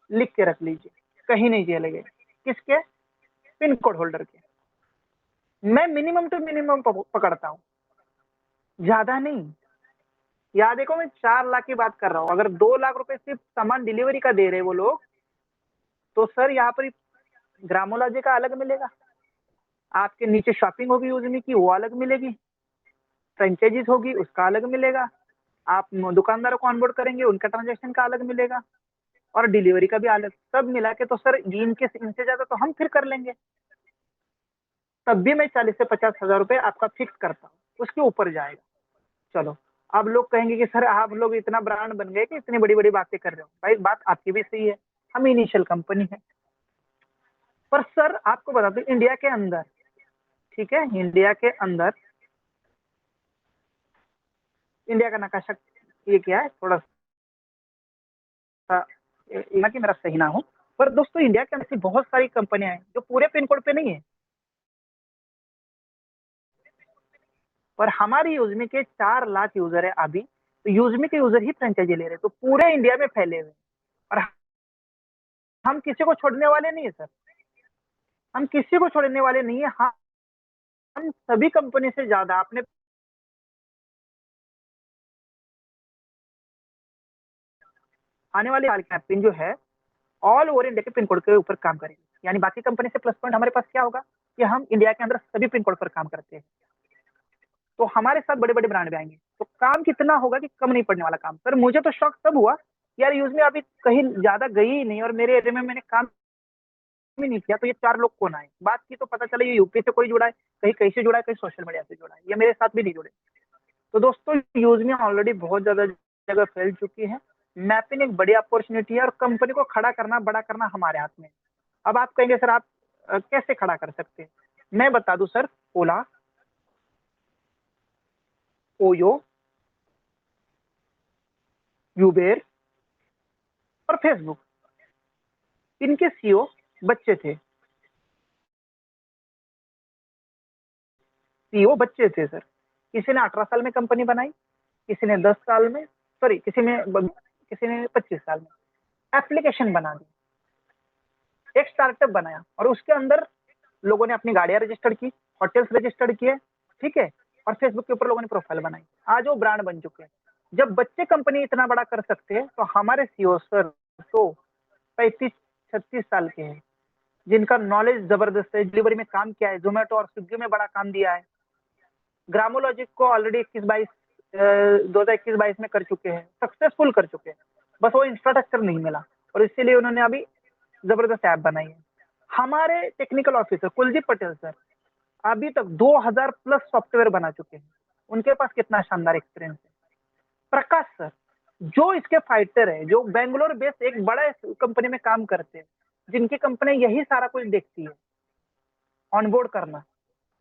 लिख के रख लीजिए, कहीं नहीं चलेंगे। किसके? पिन कोड होल्डर के। मैं मिनिमम टू मिनिमम पकड़ता हूँ, ज्यादा नहीं। या देखो, मैं 4 लाख की बात कर रहा हूँ। अगर 2 लाख रुपए सिर्फ सामान डिलीवरी का दे रहे वो लोग, तो सर यहाँ पर ग्रामोलॉजी का अलग मिलेगा, आपके नीचे शॉपिंग होगी यूजमी की, वो अलग मिलेगी, फ्रेंचाइजीज होगी उसका अलग मिलेगा, आप दुकानदारों को ऑनबोर्ड करेंगे उनका ट्रांजेक्शन का अलग मिलेगा, और डिलीवरी का भी अलग। सब मिला के तो सर इनसे ज्यादा तो हम फिर कर लेंगे। तब भी मैं 40 से 50,000 रुपए आपका फिक्स करता हूँ, उसके ऊपर जाएगा। चलो, अब लोग कहेंगे कि सर आप लोग इतना ब्रांड बन गए कि इतनी बड़ी बड़ी बातें कर रहे हो। भाई बात आपकी भी सही है, हम इनिशियल कंपनी है। पर सर आपको बता दूं, इंडिया के अंदर, ठीक है, इंडिया के अंदर, इंडिया का नक्शा ये क्या है, थोड़ा सा ना कि मेरा सही ना हो, पर दोस्तों इंडिया के अंदर ऐसी बहुत सारी कंपनियां हैं जो पूरे पिन कोड पे नहीं है, पर हमारी यूजमी के 4 लाख यूजर है अभी, तो यूजमी के यूजर ही फ्रेंचाइजी ले रहे हैं, तो पूरे इंडिया में फैले हुए हैं। और हम किसी को छोड़ने वाले नहीं है सर, हम किसी को छोड़ने वाले नहीं है। हम सभी कंपनी से ज्यादा अपने आने वाले साल का पिन जो है ऑल ओवर इंडिया के पिन कोड के ऊपर काम करेंगे। यानी बाकी कंपनी से प्लस पॉइंट हमारे पास क्या होगा कि हम इंडिया के अंदर सभी पिन कोड पर काम करते हैं, तो हमारे साथ बड़े बड़े ब्रांड भी आएंगे, तो काम कितना होगा कि कम नहीं पड़ने वाला काम। सर मुझे तो शौक तब हुआ यार, यूज में अभी कहीं ज्यादा गई ही नहीं और मेरे एरिया में मैंने काम भी नहीं किया, तो ये 4 लोग कौन आए। बात की तो पता चला ये यूपी से कोई जुड़ा है, कहीं कहीं से जुड़ा है, कहीं सोशल मीडिया से जुड़ा है, ये मेरे साथ भी नहीं जुड़े। तो दोस्तों यूज में ऑलरेडी बहुत ज्यादा जगह फैल चुकी है। मैपिंग एक बड़ी अपॉर्चुनिटी है और कंपनी को खड़ा करना, बड़ा करना हमारे हाथ में है। अब आप कहेंगे सर आप कैसे खड़ा कर सकते हैं, मैं बता दूं सर, ओला, ओयो, यूबेर और फेसबुक, इनके सीईओ बच्चे थे, सीईओ बच्चे थे सर। किसी ने 18 साल में कंपनी बनाई, किसी ने 10 साल में, सॉरी किसी ने 25 साल में एप्लीकेशन बना दी, एक स्टार्टअप बनाया और उसके अंदर लोगों ने अपनी गाड़ियां रजिस्टर्ड की, होटल्स रजिस्टर्ड किए, ठीक है, और फेसबुक के ऊपर लोगों ने प्रोफाइल बनाई, आज वो ब्रांड बन चुके हैं। जब बच्चे कंपनी इतना बड़ा कर सकते हैं तो हमारे सीईओ सर तो 35-36 साल के हैं, जिनका नॉलेज जबरदस्त है, डिलीवरी में काम किया है, जोमेटो और स्विगी में बड़ा काम दिया है, ग्रामोलॉजिक को ऑलरेडी 2021-22 में कर चुके हैं, सक्सेसफुल कर चुके हैं, बस वो इंफ्रास्ट्रक्चर नहीं मिला और इसीलिए उन्होंने अभी जबरदस्त ऐप बनाई है। हमारे technical officer Kuldeep Patel sir अभी तक 2000 प्लस सॉफ्टवेयर बना चुके हैं, उनके पास कितना शानदार एक्सपीरियंस है। प्रकाश सर जो इसके फाइटर है, जो बेंगलोर बेस्ड एक बड़ा कंपनी में काम करते हैं, जिनकी कंपनी यही सारा कुछ देखती है, ऑनबोर्ड करना,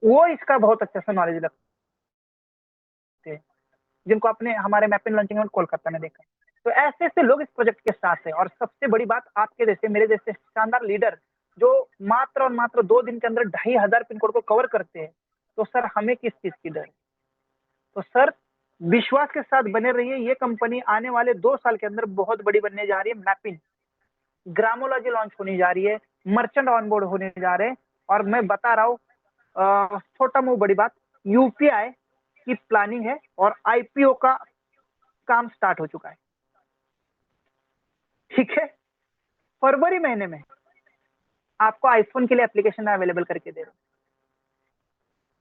वो इसका बहुत अच्छा सा नॉलेज रखते हैं, जिनको आपने हमारे मैपिंग लॉन्चिंग में कोलकाता में देखा। तो ऐसे ऐसे लोग इस प्रोजेक्ट के साथ है और सबसे बड़ी बात आपके जैसे मेरे जैसे शानदार लीडर जो मात्र और मात्र 2 दिन के अंदर 2500 पिन कोड को कवर करते हैं, तो सर हमें किस चीज की डर है। तो सर विश्वास के साथ बने रहिए, ये कंपनी आने वाले 2 साल के अंदर बहुत बड़ी बनने जा रही है। मैपिंग, ग्रामोलॉजी लॉन्च होने जा रही है, मर्चेंट ऑनबोर्ड होने जा रहे हैं, और मैं बता रहा हूँ छोटा मुंह बड़ी बात, यूपीआई की प्लानिंग है और आईपीओ का काम स्टार्ट हो चुका है, ठीक है। फरवरी महीने में आपको आईफोन के लिए एप्लीकेशन अवेलेबल करके दे रहे हैं।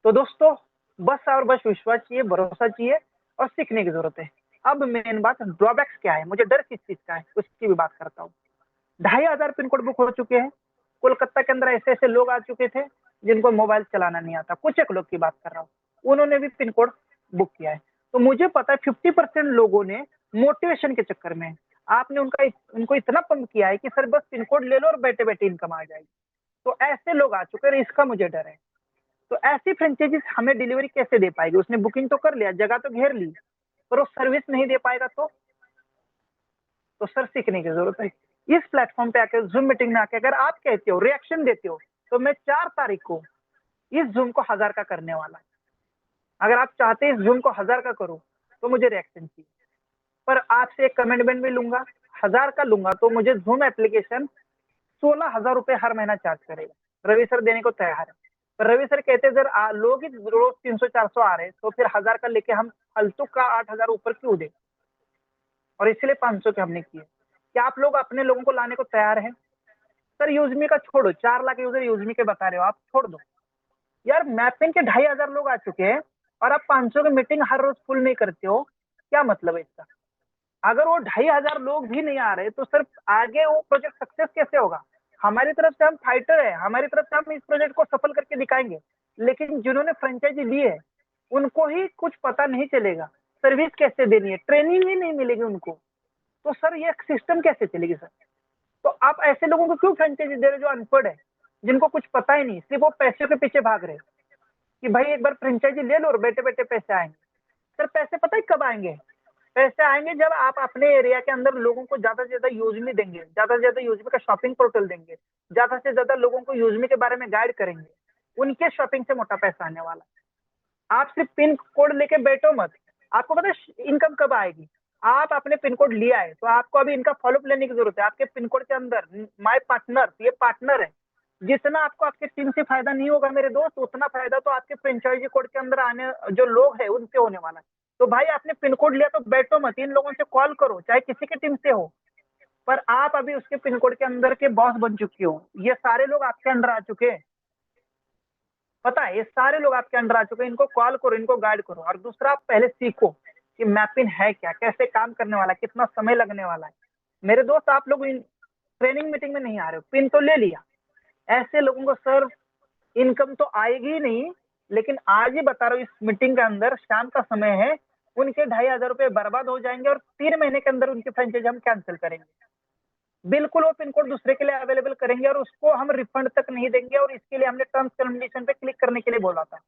तो दोस्तों बस और बस विश्वास चाहिए, भरोसा चाहिए और सीखने की जरूरत है। अब मेन बात ड्रॉबैक्स क्या है, मुझे डर किस चीज का है उसकी भी बात करता हूँ। 2500 पिन कोड बुक हो चुके हैं, कोलकाता के अंदर ऐसे ऐसे लोग आ चुके थे जिनको मोबाइल चलाना नहीं आता, कुछ एक लोग की बात कर रहा हूँ, उन्होंने भी पिन कोड बुक किया है। तो मुझे पता है 50% लोगों ने मोटिवेशन के चक्कर में आपने उनको इतना पंप किया है कि सर बस पिन कोड ले लो और बैठे बैठे इनकम आ जाएगी। तो ऐसे लोग आ चुके हैं, इसका मुझे डर है। तो ऐसी फ्रेंचाइजीज हमें डिलीवरी कैसे दे पाएगी, उसने बुकिंग तो कर लिया, जगह तो घेर ली, पर वो सर्विस नहीं दे पाएगा तो सर सीखने की जरूरत है। इस प्लेटफॉर्म पे आकर जूम मीटिंग में आके अगर आप कहते हो, रिएक्शन देते हो, तो मैं 4 तारीख को इस जूम को 1000 का करने वाला है। अगर आप चाहते हैं इस जूम को 1000 का करूं तो मुझे रिएक्शन चाहिए, पर आपसे एक कमेंटमेंट भी लूंगा, 1000 का लूंगा तो मुझे जूम एप्लीकेशन 16,000 रुपए हर महीना चार्ज करेगा। रवि सर देने को तैयार है, पर रवि सर कहते हैं सर लोग ही रोज 300-400 आ रहे हैं, तो फिर 1000 का लेके हम फालतू का 8000 ऊपर क्यों दे, और इसलिए 500 के हमने किए। क्या आप लोग अपने लोगों को लाने को तैयार हैं? सर यूजमी का छोड़ो, 4 लाख यूजर यूजमी के बता रहे हो, आप छोड़ दो यार। मैपिंग के 2500 लोग आ चुके हैं और आप 500 की मीटिंग हर रोज फुल नहीं करते हो, क्या मतलब है इसका? अगर वो 2500 लोग भी नहीं आ रहे तो सर आगे वो प्रोजेक्ट सक्सेस कैसे होगा? हमारी तरफ से हम फाइटर है, हमारी तरफ से हम इस प्रोजेक्ट को सफल करके दिखाएंगे, लेकिन जिन्होंने फ्रेंचाइजी ली है उनको ही कुछ पता नहीं चलेगा। सर्विस कैसे देनी है, ट्रेनिंग ही नहीं मिलेगी उनको, तो सर ये सिस्टम कैसे चलेगी सर? तो आप ऐसे लोगों को क्यों फ्रेंचाइजी दे रहे जो अनपढ़ है, जिनको कुछ पता ही नहीं, सिर्फ वो पैसे के पीछे भाग रहे कि भाई एक बार फ्रेंचाइजी ले लो और बैठे बैठे पैसे आएंगे। सर पैसे पता है कब आएंगे? पैसे आएंगे जब आप अपने एरिया के अंदर लोगों को ज्यादा से ज्यादा यूजमी देंगे, ज्यादा से ज्यादा यूजमी का शॉपिंग पोर्टल देंगे, ज्यादा से ज्यादा लोगों को यूजमी के बारे में गाइड करेंगे, उनके शॉपिंग से मोटा पैसा आने वाला है। आप सिर्फ पिन कोड लेके बैठो मत, आपको पता है इनकम कब आएगी? आप अपने पिन कोड लिया है तो आपको अभी इनका फॉलोअप लेने की जरूरत है। आपके पिन कोड के अंदर माय पार्टनर, ये पार्टनर है, जितना आपको आपके टीम से फायदा नहीं होगा मेरे दोस्त, उतना फायदा तो आपके फ्रेंचाइजी कोड के अंदर आने जो लोग हैं उनसे होने वाला है। तो भाई आपने पिन कोड लिया तो बैठो मत, इन लोगों से कॉल करो, चाहे किसी की टीम से हो, पर आप अभी उसके पिन कोड के अंदर के बॉस बन चुके हो। ये सारे लोग आपके अंडर आ चुके हैं, पता है, ये सारे लोग आपके अंडर आ चुके हैं। इनको कॉल करो, इनको गाइड करो। और दूसरा, आप पहले सीखो कि मैपिंग है क्या, कैसे काम करने वाला है, कितना समय लगने वाला है। मेरे दोस्त, आप लोग ट्रेनिंग मीटिंग में नहीं आ रहे हो, पिन तो ले लिया, ऐसे लोगों को सर इनकम तो आएगी ही नहीं। लेकिन आज ही बता रहा हूँ, इस मीटिंग के अंदर शाम का समय है, उनके 2,500 रुपए बर्बाद हो जाएंगे और 3 महीने के अंदर उनकी फ्रेंचाइजी हम कैंसिल करेंगे। बिल्कुल वो पिन कोड दूसरे के लिए अवेलेबल करेंगे और उसको हम रिफंड तक नहीं देंगे। और इसके लिए हमने टर्म्स कंडीशन पे क्लिक करने के लिए बोला था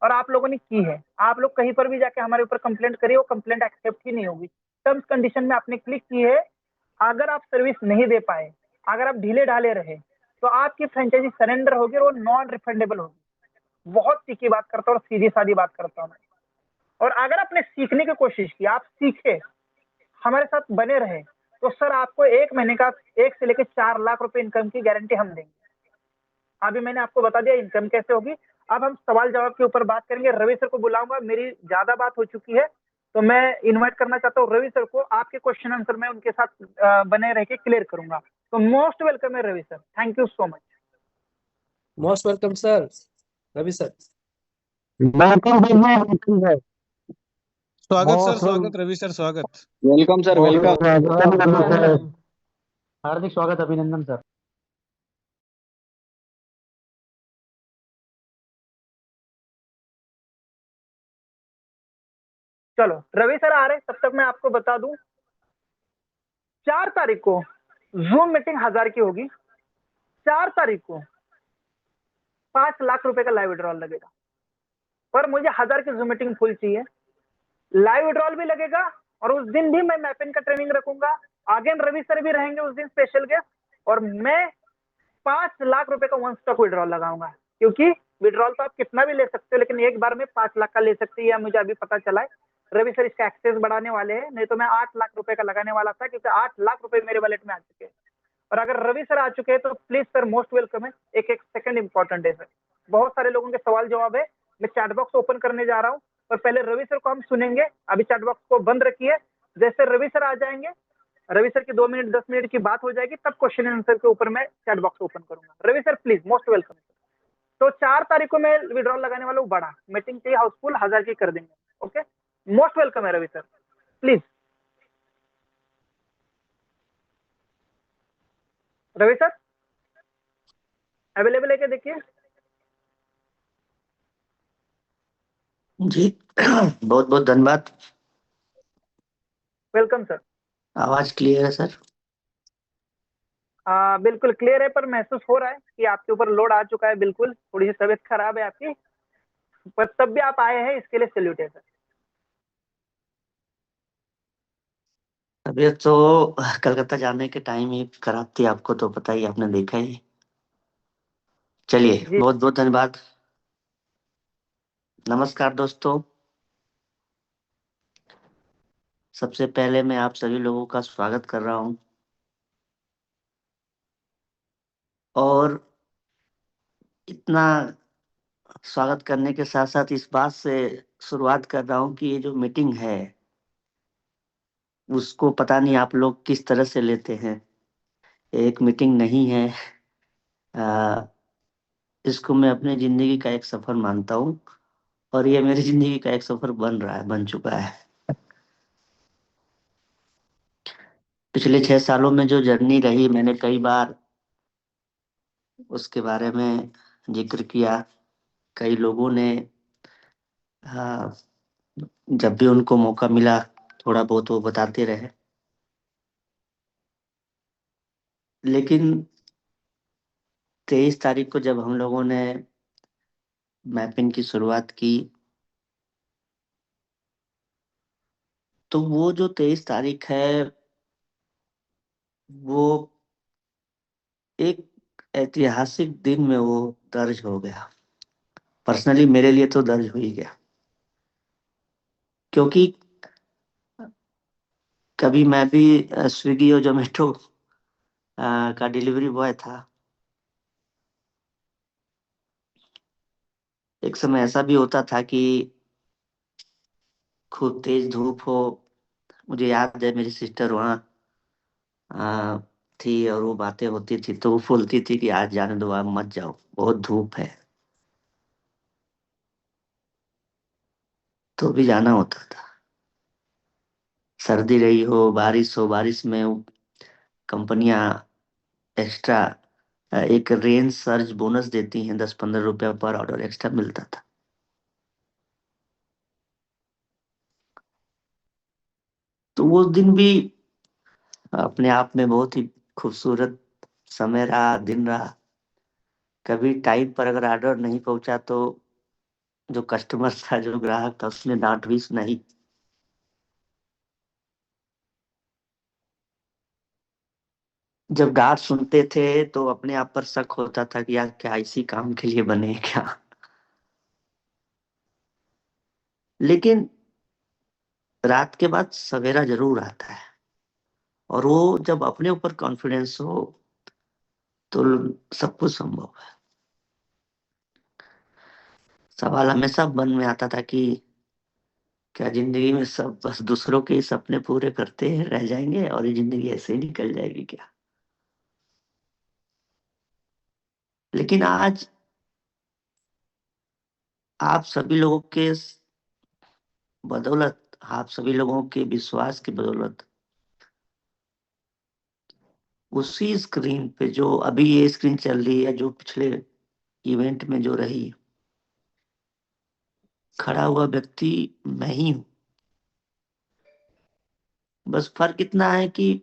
और आप लोगों ने की है। आप लोग कहीं पर भी जाके हमारे ऊपर कंप्लेंट करिए, वो कंप्लेंट एक्सेप्ट ही नहीं होगी। टर्म्स कंडीशन में आपने क्लिक की है, अगर आप सर्विस नहीं दे पाए, अगर आप ढीले ढाले रहे, तो आपकी फ्रेंचाइजी सरेंडर होगी और वो नॉन रिफंडेबल होगी। बहुत सीखी बात करता हूँ और सीधी सादी बात करता हूँ। और अगर आपने सीखने की कोशिश की, आप सीखे, हमारे साथ बने रहे, तो सर आपको 1 महीने का 1 से लेकर 4 लाख रुपए इनकम की गारंटी हम देंगे। अभी मैंने आपको बता दिया इनकम कैसे होगी। अब हम सवाल जवाब के ऊपर बात करेंगे। रवि सर को बुलाऊंगा, मेरी ज्यादा बात हो चुकी है, तो मैं इनवाइट करना चाहता हूँ रवि सर को। आपके क्वेश्चन आंसर मैं उनके साथ बने रह के क्लियर करूंगा। तो मोस्ट वेलकम है Ravi sir, thank you so much. Most welcome sir, Ravi sir. स्वागत सर, स्वागत रवि सर, स्वागत। Welcome sir, welcome. हार्दिक स्वागत, अभिनंदन सर। चलो रवि सर आ रहे, तब तक मैं आपको बता दूं, 4 तारीख को जूम मीटिंग 1000 की होगी। 4 तारीख को 5 लाख रुपए का लाइव विड्रॉल लगेगा, पर मुझे 1000 की जूम मीटिंग फुल चाहिए। लाइव विड्रॉल भी लगेगा और उस दिन भी मैं मैपिंग का ट्रेनिंग रखूंगा। अगेन रवि सर भी रहेंगे उस दिन स्पेशल गेस्ट, और मैं 5 लाख रुपए का वन स्टॉक विड्रॉल लगाऊंगा। क्योंकि विड्रॉल तो आप कितना भी ले सकते हो, लेकिन एक बार में 5 लाख का ले सकते हैं, मुझे अभी पता चला है। रवि सर इसका एक्सेस बढ़ाने वाले हैं, नहीं तो मैं 8 लाख रुपए का लगाने वाला था, क्योंकि 8 लाख रुपए मेरे वॉलेट में आ चुके हैं। और अगर रवि सर आ चुके हैं तो प्लीज सर मोस्ट वेलकम है। एक एक सेकंड इंपॉर्टेंट है सर, बहुत सारे लोगों के सवाल जवाब है। मैं चैट बॉक्स ओपन करने जा रहा हूँ, पर पहले रवि सर को हम सुनेंगे। अभी चैट बॉक्स को बंद रखिए, जैसे रवि सर आ जाएंगे, रवि सर की 2 मिनट 10 मिनट की बात हो जाएगी, तब क्वेश्चन आंसर के ऊपर मैं चैट बॉक्स ओपन करूंगा। Ravi sir please most welcome. तो 4 तारीख को मैं विड्रॉल लगाने वाला हूँ, बड़ा मीटिंग चाहिए, हाउसफुल 1000 की कर देंगे। ओके, मोस्ट वेलकम है Ravi sir, please. Ravi sir available है क्या, देखिए। जी बहुत बहुत धन्यवाद। Welcome sir. आवाज क्लियर है सर? बिल्कुल क्लियर है, पर महसूस हो रहा है कि आपके ऊपर लोड आ चुका है। बिल्कुल थोड़ी सी तबीयत खराब है आपकी, पर तब भी आप आए हैं, इसके लिए सैल्यूट है सर। तबीयत तो कलकत्ता जाने के टाइम ही खराब थी, आपको तो पता ही, आपने देखा ही। चलिए, जी बहुत बहुत धन्यवाद। नमस्कार दोस्तों, सबसे पहले मैं आप सभी लोगों का स्वागत कर रहा हूं और इतना स्वागत करने के साथ साथ इस बात से शुरुआत कर रहा हूं कि ये जो मीटिंग है उसको पता नहीं आप लोग किस तरह से लेते हैं। एक मीटिंग नहीं है, इसको मैं अपनी जिंदगी का एक सफर मानता हूँ और ये मेरी जिंदगी का एक सफर बन रहा है, बन चुका है। पिछले 6 सालों में जो जर्नी रही, मैंने कई बार उसके बारे में जिक्र किया। कई लोगों ने जब भी उनको मौका मिला थोड़ा बहुत वो बताते रहे। लेकिन 23 तारीख को जब हम लोगों ने मैपिंग की शुरुआत की, तो वो जो 23 तारीख है वो एक ऐतिहासिक दिन में वो दर्ज हो गया। पर्सनली मेरे लिए तो दर्ज हो ही गया, क्योंकि कभी मैं भी स्विगी और जोमेटो का डिलीवरी बॉय था। एक समय ऐसा भी होता था कि खूब तेज धूप हो। मुझे याद है मेरी सिस्टर वहाँ आ, थी और वो बातें होती थी तो वो बोलती थी कि आज जाने दो, आप मत जाओ, बहुत धूप है। तो भी जाना होता था, सर्दी रही हो बारिश हो। बारिश में कंपनियां एक्स्ट्रा एक रेन सर्ज बोनस देती हैं, 10-15 रुपया पर ऑर्डर एक्स्ट्रा मिलता था। तो वो दिन भी अपने आप में बहुत ही खूबसूरत समय रहा, दिन रहा। कभी टाइम पर अगर ऑर्डर नहीं पहुंचा तो जो कस्टमर था, जो ग्राहक था, उसने डांट भी सुनाई। जब डांट सुनते थे तो अपने आप पर शक होता था कि यार क्या इसी काम के लिए बने हैं क्या। लेकिन रात के बाद सवेरा जरूर आता है, और वो जब अपने ऊपर कॉन्फिडेंस हो तो सब कुछ संभव है। सवाल हमेशा मन में आता था कि क्या जिंदगी में सब बस दूसरों के ही सपने पूरे करते हैं रह जाएंगे और ये जिंदगी ऐसे ही निकल जाएगी क्या। लेकिन आज आप सभी लोगों के बदौलत, आप सभी लोगों के विश्वास की बदौलत, उसी स्क्रीन पे जो अभी ये स्क्रीन चल रही है, जो पिछले इवेंट में जो रही, खड़ा हुआ व्यक्ति मैं ही हूं। बस फर्क इतना है कि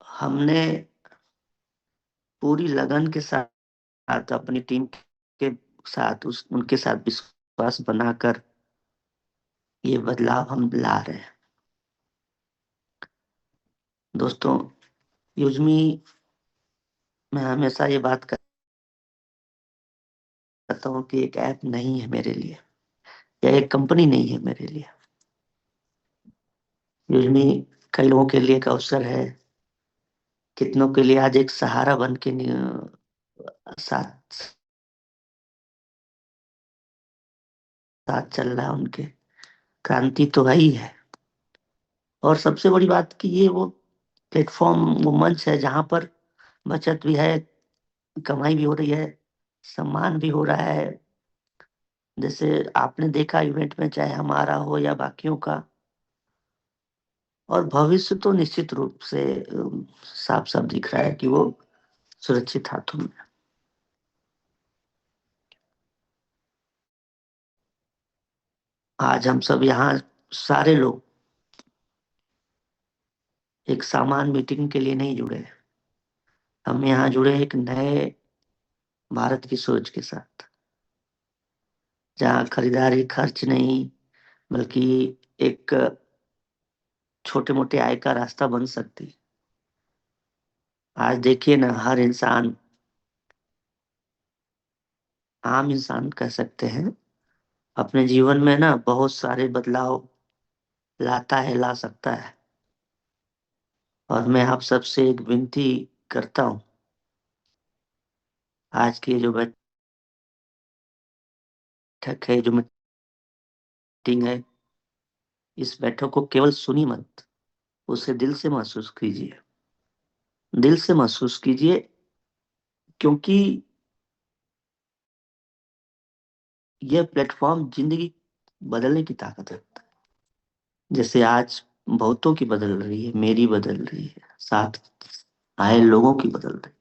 हमने पूरी लगन के साथ अपनी टीम के साथ उस उनके साथ विश्वास बनाकर ये बदलाव हम ला रहे हैं। दोस्तों, यूजमी मैं हमेशा ये बात करता हूँ कि एक ऐप नहीं है मेरे लिए, या एक कंपनी नहीं है मेरे लिए। यूजमी कई लोगों के लिए एक अवसर है, कितनों के लिए आज एक सहारा बन के साथ साथ चल रहा है। उनके क्रांति तो है ही है। और सबसे बड़ी बात कि ये वो प्लेटफॉर्म, वो मंच है जहां पर बचत भी है, कमाई भी हो रही है, सम्मान भी हो रहा है। जैसे आपने देखा इवेंट में, चाहे हमारा हो या बाकियों का। और भविष्य तो निश्चित रूप से साफ साफ दिख रहा है कि वो सुरक्षित हाथों में। आज हम सब यहाँ सारे लोग एक सामान्य मीटिंग के लिए नहीं जुड़े। हम यहाँ जुड़े एक नए भारत की सोच के साथ, जहाँ खरीदारी खर्च नहीं, बल्कि एक छोटे मोटे आय का रास्ता बन सकती। आज देखिए ना, हर इंसान, आम इंसान कह सकते हैं, अपने जीवन में ना बहुत सारे बदलाव लाता है, ला सकता है। और मैं आप सबसे एक विनती करता हूँ, आज की जो बैठक है, जो मीटिंग है, इस बैठक को केवल सुनी मत, उसे दिल से महसूस कीजिए। दिल से महसूस कीजिए, क्योंकि यह प्लेटफॉर्म जिंदगी बदलने की ताकत रखता है। जैसे आज बहुतों की बदल रही है, मेरी बदल रही है, साथ आए लोगों की बदल रही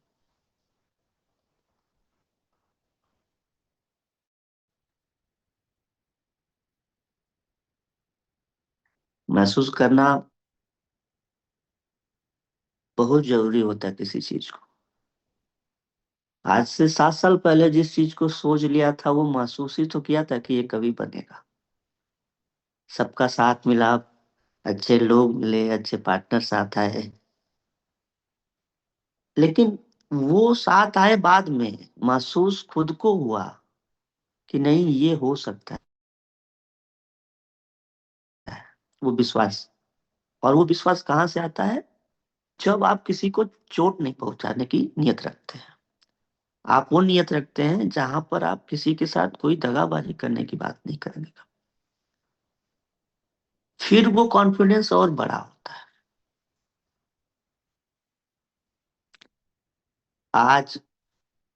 महसूस करना बहुत जरूरी होता है किसी चीज को। आज से 7 साल पहले जिस चीज को सोच लिया था वो महसूस ही तो किया था कि ये कभी बनेगा। सबका साथ मिला, अच्छे लोग मिले, अच्छे पार्टनर साथ आए, लेकिन वो साथ आए बाद में महसूस खुद को हुआ कि नहीं ये हो सकता है। वो विश्वास, और वो विश्वास कहाँ से आता है? जब आप किसी को चोट नहीं पहुंचाने की नियत रखते हैं, आप वो नियत रखते हैं जहां पर आप किसी के साथ कोई दगाबाजी करने की बात नहीं करेंगे, फिर वो कॉन्फिडेंस और बड़ा होता है। आज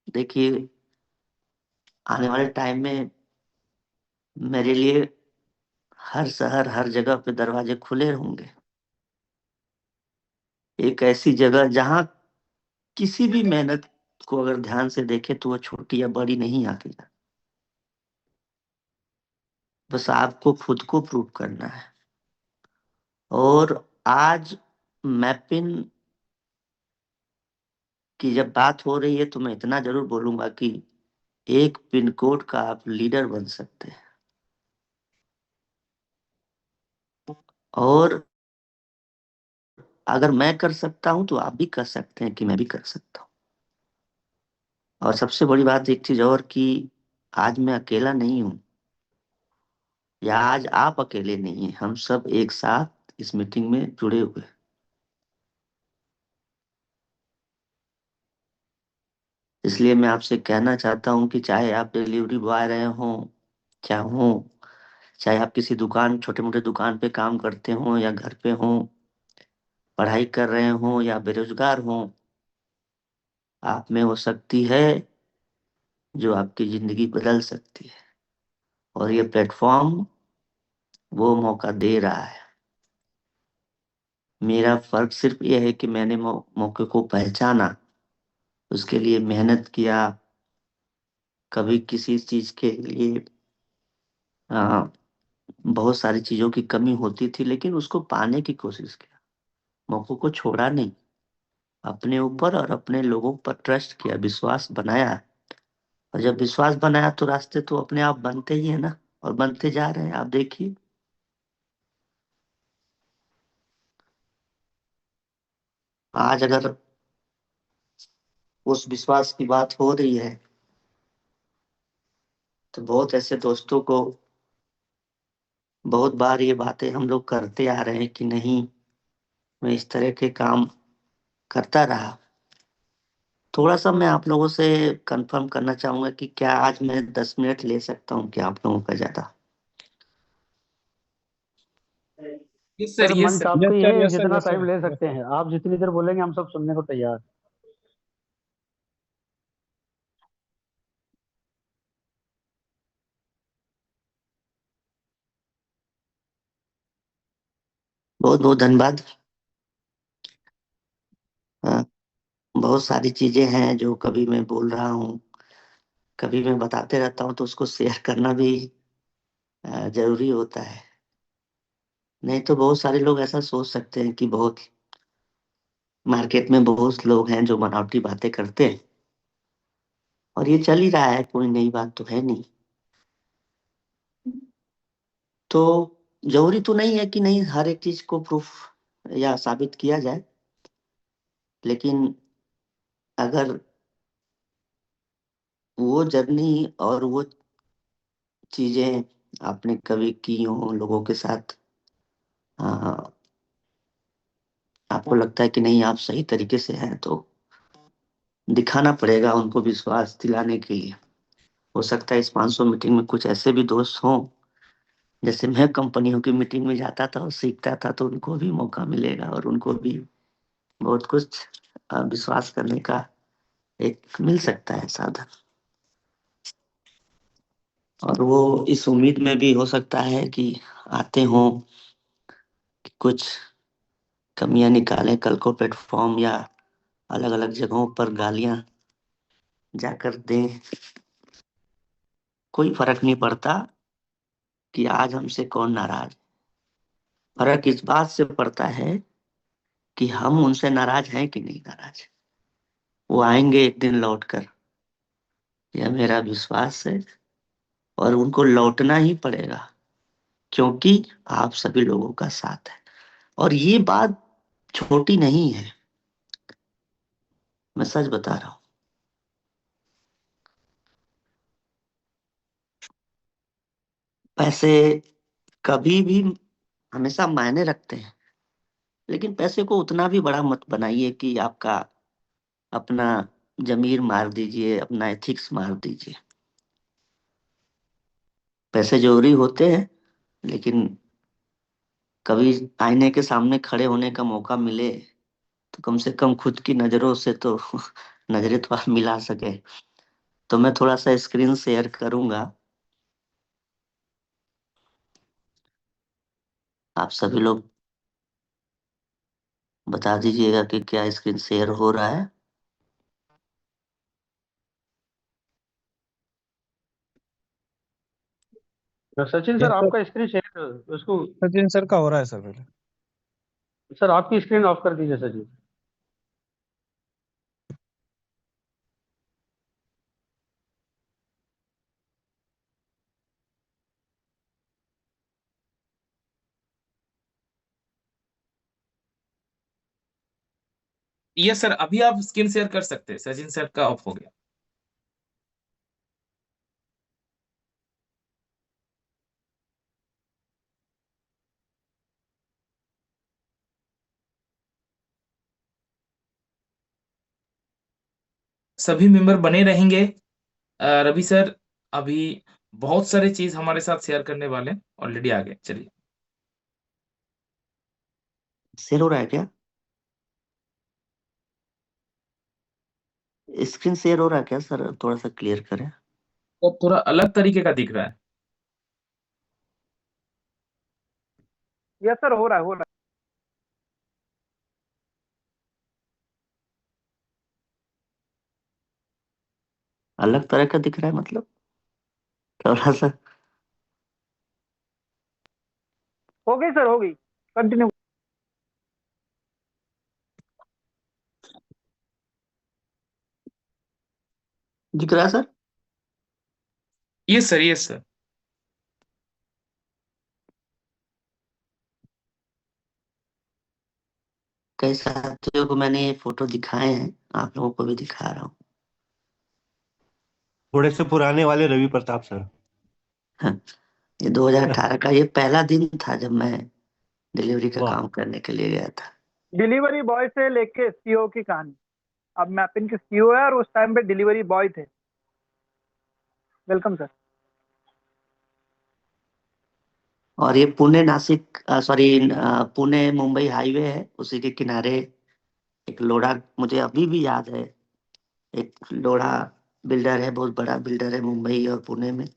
देखिए, आने वाले टाइम में मेरे लिए हर शहर, हर जगह पे दरवाजे खुले होंगे। एक ऐसी जगह जहां किसी भी मेहनत को अगर ध्यान से देखे तो वो छोटी या बड़ी नहीं आती है। बस आपको खुद को प्रूव करना है। और आज मैपिन की जब बात हो रही है तो मैं इतना जरूर बोलूंगा कि एक पिन कोड का आप लीडर बन सकते हैं। और अगर मैं कर सकता हूं तो आप भी कर सकते हैं कि मैं भी कर सकता हूं। और सबसे बड़ी बात एक चीज और कि आज मैं अकेला नहीं हूं, या आज आप अकेले नहीं हैं, हम सब एक साथ इस मीटिंग में जुड़े हुए हैं। इसलिए मैं आपसे कहना चाहता हूं कि चाहे आप डिलीवरी बॉय रहे हों, चाहे आप किसी दुकान, छोटे मोटे दुकान पे काम करते हों, या घर पे हों, पढ़ाई कर रहे हों, या बेरोजगार हों, आप में हो सकती है जो आपकी जिंदगी बदल सकती है। और ये प्लेटफॉर्म वो मौका दे रहा है। मेरा फर्क सिर्फ ये है कि मैंने मौके को पहचाना, उसके लिए मेहनत किया। कभी किसी चीज के लिए बहुत सारी चीजों की कमी होती थी, लेकिन उसको पाने की कोशिश किया, मौकों को छोड़ा नहीं, अपने ऊपर और अपने लोगों पर ट्रस्ट किया, विश्वास बनाया। और जब विश्वास बनाया तो रास्ते तो अपने आप बनते ही है ना, और बनते जा रहे हैं, आप देखिए। आज अगर उस विश्वास की बात हो रही है तो बहुत ऐसे दोस्तों को, बहुत बार ये बातें हम लोग करते आ रहे हैं कि नहीं, मैं इस तरह के काम करता रहा। थोड़ा सा मैं आप लोगों से कंफर्म करना चाहूंगा कि क्या आज मैं 10 मिनट ले सकता हूँ क्या आप लोगों का ज्यादा? यस सर सर, यस मंच सर। आपका यस ही सर, है, यस सर, जितना यस टाइम सर, ले यस सकते सर। हैं आप, जितनी देर बोलेंगे हम सब सुनने को तैयार। बहुत बहुत धन्यवाद। हाँ, बहुत सारी चीजें हैं जो कभी मैं बोल रहा हूँ, कभी मैं बताते रहता हूँ, तो उसको शेयर करना भी जरूरी होता है। नहीं तो बहुत सारे लोग ऐसा सोच सकते हैं कि बहुत, मार्केट में बहुत लोग हैं जो बनावटी बातें करते हैं, और ये चल ही रहा है, कोई नई बात तो है नहीं। तो जरूरी तो नहीं है कि नहीं हर एक चीज को प्रूफ या साबित किया जाए, लेकिन अगर वो जर्नी और वो चीजें आपने कभी की हो लोगों के साथ, आ, आपको लगता है कि नहीं आप सही तरीके से हैं, तो दिखाना पड़ेगा उनको विश्वास दिलाने के लिए। हो सकता है इस 500 मीटिंग में कुछ ऐसे भी दोस्त हों, जैसे मैं कंपनियों की मीटिंग में जाता था और सीखता था, तो उनको भी मौका मिलेगा और उनको भी बहुत कुछ विश्वास करने का एक मिल सकता है साधन। और वो इस उम्मीद में भी हो सकता है कि आते हों कि कुछ कमियां निकालें, कल को प्लेटफॉर्म या अलग अलग जगहों पर गालियां जाकर दें। कोई फर्क नहीं पड़ता कि आज हमसे कौन नाराज। फर्क इस बात से पड़ता है कि हम उनसे नाराज हैं कि नहीं नाराज। वो आएंगे एक दिन लौट कर, यह मेरा विश्वास है, और उनको लौटना ही पड़ेगा, क्योंकि आप सभी लोगों का साथ है। और ये बात छोटी नहीं है, मैं सच बता रहा हूं। पैसे कभी भी हमेशा मायने रखते हैं, लेकिन पैसे को उतना भी बड़ा मत बनाइए कि आपका अपना जमीर मार दीजिए, अपना एथिक्स मार दीजिए। पैसे जरूरी होते हैं, लेकिन कभी आईने के सामने खड़े होने का मौका मिले तो कम से कम खुद की नजरों से तो नजरें तो आप मिला सके। तो मैं थोड़ा सा स्क्रीन शेयर करूंगा, आप सभी लोग बता दीजिएगा कि क्या स्क्रीन शेयर हो रहा है। Sachin yes sir, sir. आपका स्क्रीन शेयर उसको। सचिन सर का हो रहा है सर पहले। सर आपकी स्क्रीन ऑफ कर दीजिए सचिन। ये सर अभी आप स्क्रीन शेयर कर सकते हैं, सचिन सर का ऑफ हो गया। सभी मेंबर बने रहेंगे। रवि सर अभी बहुत सारे चीज हमारे साथ शेयर करने वाले हैं, ऑलरेडी आ गए। चलिए। शेयर हो रहा है क्या? स्क्रीन शेयर हो रहा है क्या सर? थोड़ा सा क्लियर करें। तो थोड़ा अलग तरीके का दिख रहा है। यस सर, हो रहा है, हो रहा अलग तरह का दिख रहा है मतलब थोड़ा सा। है। हो गई सर, हो गई। कंटिन्यू। दिख रहा है सर? ये सर, ये सर। कई साथियों को मैंने ये फोटो दिखाए हैं, आप लोगों को भी दिखा रहा हूँ। थोड़े से पुराने वाले रवि प्रताप सर। ये 2018 का ये पहला दिन था जब मैं डिलीवरी का वाह। काम करने के लिए गया था। डिलीवरी बॉय से लेके सीओ की कहानी। अब मैपिन के सीओ है और उस टाइम पे डिलीवरी बॉय थे। Welcome sir. और ये पुणे नासिक सॉरी पुणे मुंबई हाईवे है, उसी के किनारे एक लोढ़ा, मुझे अभी भी याद है, एक लोढ़ा बिल्डर है, बहुत बड़ा बिल्डर है मुंबई और पुणे में।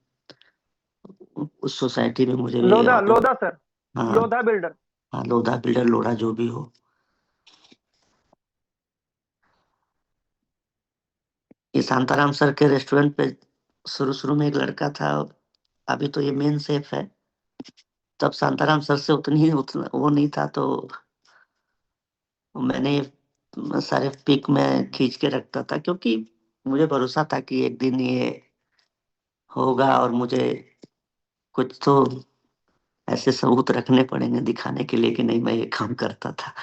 उस सोसाइटी में मुझे भी लोधा, ऑर्डर। लोधा सर। हाँ। लोधा बिल्डर। हाँ, लोधा बिल्डर, लोढ़ा जो भी हो। ये शांताराम सर के रेस्टोरेंट पे शुरू शुरू में एक लड़का था, अभी तो ये मेन शेफ है। तब शांताराम सर से उतना वो नहीं था, तो मैंने ये सारे पिक में खींच के रखता था, क्योंकि मुझे भरोसा था कि एक दिन ये होगा और मुझे कुछ तो ऐसे सबूत रखने पड़ेंगे दिखाने के लिए कि नहीं मैं ये काम करता था।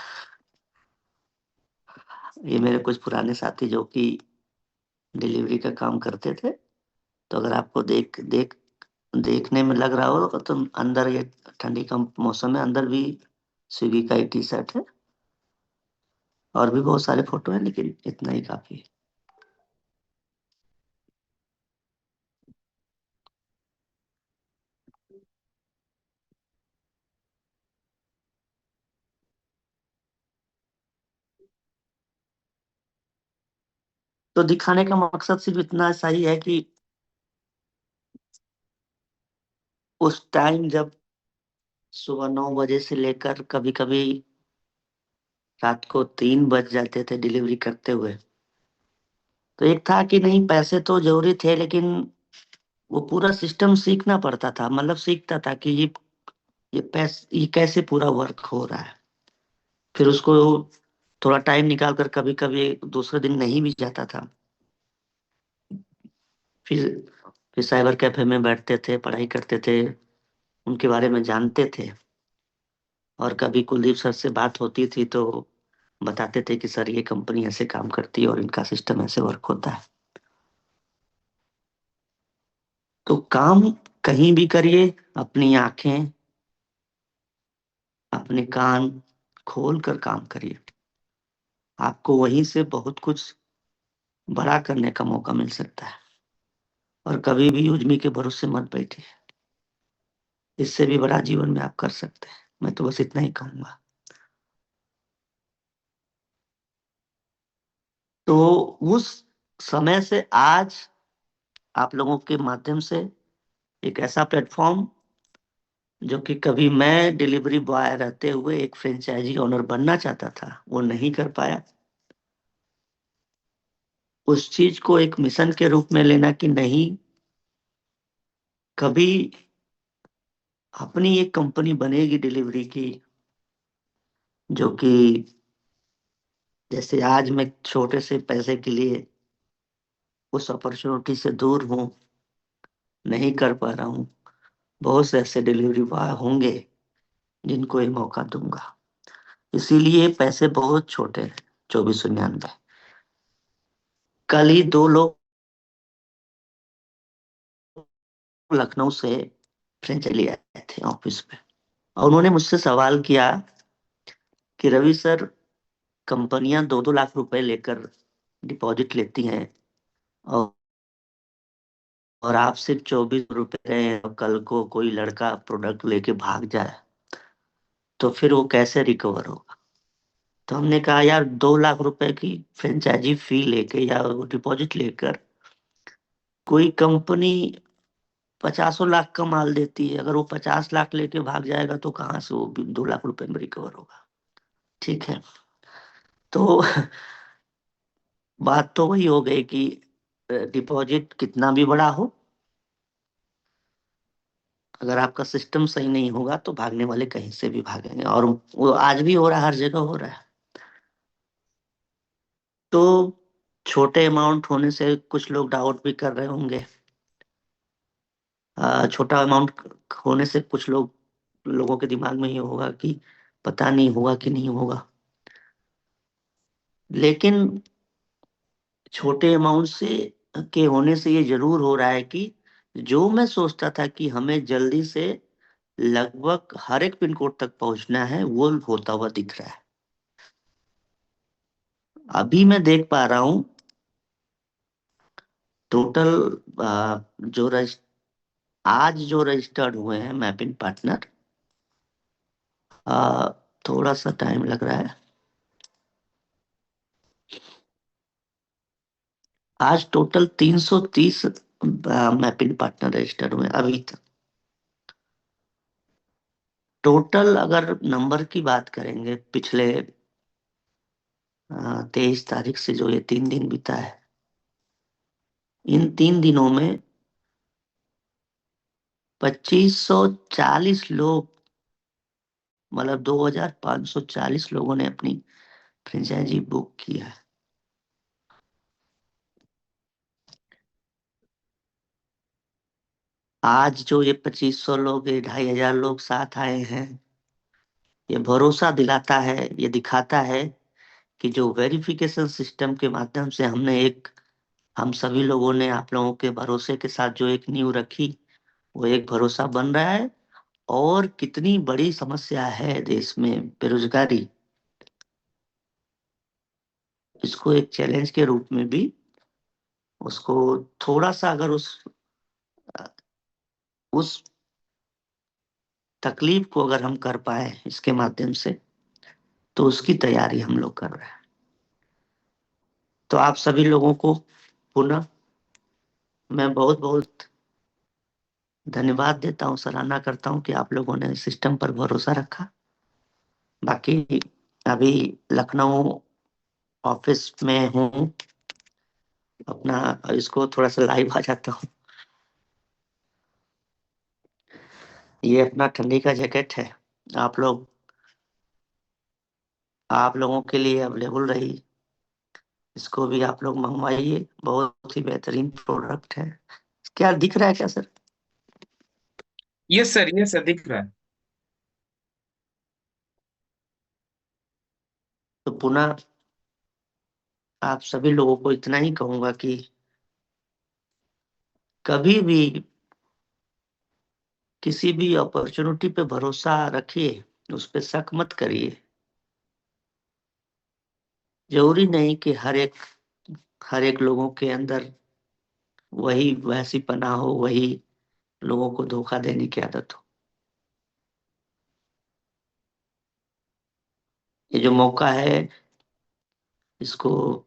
ये मेरे कुछ पुराने साथी जो कि डिलीवरी का काम करते थे, तो अगर आपको देखने में लग रहा हो तो अंदर, ये ठंडी का मौसम है, अंदर भी स्विगी का ही टी शर्ट है। और भी बहुत सारे फोटो हैं, लेकिन इतना ही काफी है। तो दिखाने का मकसद सिर्फ इतना सही है कि उस टाइम जब सुबह 9 बजे से लेकर कभी कभी रात को 3 बज जाते थे डिलीवरी करते हुए, तो एक था कि नहीं पैसे तो जरूरी थे, लेकिन वो पूरा सिस्टम सीखना पड़ता था। मतलब सीखता था कि ये ये कैसे पूरा वर्क हो रहा है। फिर उसको थोड़ा टाइम निकाल कर कभी कभी दूसरे दिन नहीं भी जाता था। फिर फिर साइबर कैफे में बैठते थे, पढ़ाई करते थे, उनके बारे में जानते थे। और कभी कुलदीप सर से बात होती थी तो बताते थे कि सर ये कंपनी ऐसे काम करती है और इनका सिस्टम ऐसे वर्क होता है। तो काम कहीं भी करिए, अपनी आंखें अपने कान खोल कर काम करिए, आपको वहीं से बहुत कुछ बड़ा करने का मौका मिल सकता है। और कभी भी उद्यमी के भरोसे मत बैठिए, इससे भी बड़ा जीवन में आप कर सकते हैं। मैं तो बस इतना ही कहूंगा। तो उस समय से आज आप लोगों के माध्यम से एक ऐसा प्लेटफॉर्म, जो कि कभी मैं डिलीवरी बॉय रहते हुए एक फ्रेंचाइजी ओनर बनना चाहता था, वो नहीं कर पाया। उस चीज को एक मिशन के रूप में लेना कि नहीं, कभी अपनी एक कंपनी बनेगी डिलीवरी की, जो कि जैसे आज मैं छोटे से पैसे के लिए उस अपॉर्चुनिटी से दूर हूं, नहीं कर पा रहा हूं। बहुत से ऐसे डिलीवरी बॉय होंगे जिनको ये मौका दूंगा। इसीलिए पैसे बहुत छोटे हैं। 2499 कल ही 2 लोग लखनऊ से फ्रेंचाइजी आए थे ऑफिस में, और उन्होंने मुझसे सवाल किया कि रवि सर, कंपनियां 2-2 लाख रुपए लेकर डिपॉजिट लेती हैं, और आप सिर्फ 24 रुपए रहे हैं, और कल को कोई लड़का प्रोडक्ट लेके भाग जाए तो फिर वो कैसे रिकवर होगा। तो हमने कहा यार, 2 लाख रुपए की फ्रेंचाइजी फी लेके या डिपॉजिट लेकर कोई कंपनी 50 लाख का माल देती है, अगर वो 50 लाख लेके भाग जाएगा तो कहाँ से वो 2 लाख रुपए में रिकवर होगा। ठीक है। तो बात तो वही हो गई कि डिपॉजिट कितना भी बड़ा हो, अगर आपका सिस्टम सही नहीं होगा तो भागने वाले कहीं से भी भागेंगे, और वो आज भी हो रहा है, हर जगह हो रहा है। तो छोटे अमाउंट होने से कुछ लोग डाउट भी कर रहे होंगे, छोटा अमाउंट होने से कुछ लोगों के दिमाग में ये होगा कि पता नहीं होगा कि नहीं होगा। लेकिन छोटे अमाउंट से के होने से ये जरूर हो रहा है कि जो मैं सोचता था कि हमें जल्दी से लगभग हर एक पिन कोड तक पहुंचना है, वो होता हुआ दिख रहा है। अभी मैं देख पा रहा हूं टोटल जो आज जो रजिस्टर्ड हुए हैं मैपिंग पार्टनर, थोड़ा सा टाइम लग रहा है। आज टोटल 330 मैपिंग पार्टनर रजिस्टर्ड हुए हैं अभी तक। टोटल अगर नंबर की बात करेंगे, पिछले 23 तारीख से जो ये 3 दिन बीता है, इन 3 दिनों में 2540 लोग, मतलब 2540 लोगों ने अपनी फ्रेंचाइजी बुक किया है। आज जो ये 2500 लोग, ये 2500 लोग साथ आए हैं, ये भरोसा दिलाता है, ये दिखाता है कि जो वेरिफिकेशन सिस्टम के माध्यम से हम सभी लोगों ने आप लोगों के भरोसे के साथ जो एक नींव रखी, वो एक भरोसा बन रहा है। और कितनी बड़ी समस्या है देश में बेरोजगारी, इसको एक चैलेंज के रूप में भी उसको थोड़ा सा अगर उस तकलीफ को अगर हम कर पाए इसके माध्यम से, तो उसकी तैयारी हम लोग कर रहे हैं। तो आप सभी लोगों को पुनः मैं बहुत बहुत धन्यवाद देता हूँ, सराहना करता हूँ कि आप लोगों ने सिस्टम पर भरोसा रखा। बाकी अभी लखनऊ ऑफिस में हूँ, अपना इसको थोड़ा सा लाइव आ जाता हूँ। ये अपना ठंडी का जैकेट है, आप लोगों के लिए अवेलेबल रही। इसको भी आप लोग मंगवाइए, बहुत ही बेहतरीन प्रोडक्ट है। क्या दिख रहा है क्या सर? यस सर दिख रहा है। तो पुनः आप सभी लोगों को इतना ही कहूंगा कि कभी भी किसी भी अपॉर्चुनिटी पे भरोसा रखिए, उस पे शक मत करिए। जरूरी नहीं कि हर एक लोगों के अंदर वही वैसी पना हो, वही लोगों को धोखा देने की आदत हो। ये जो मौका है, इसको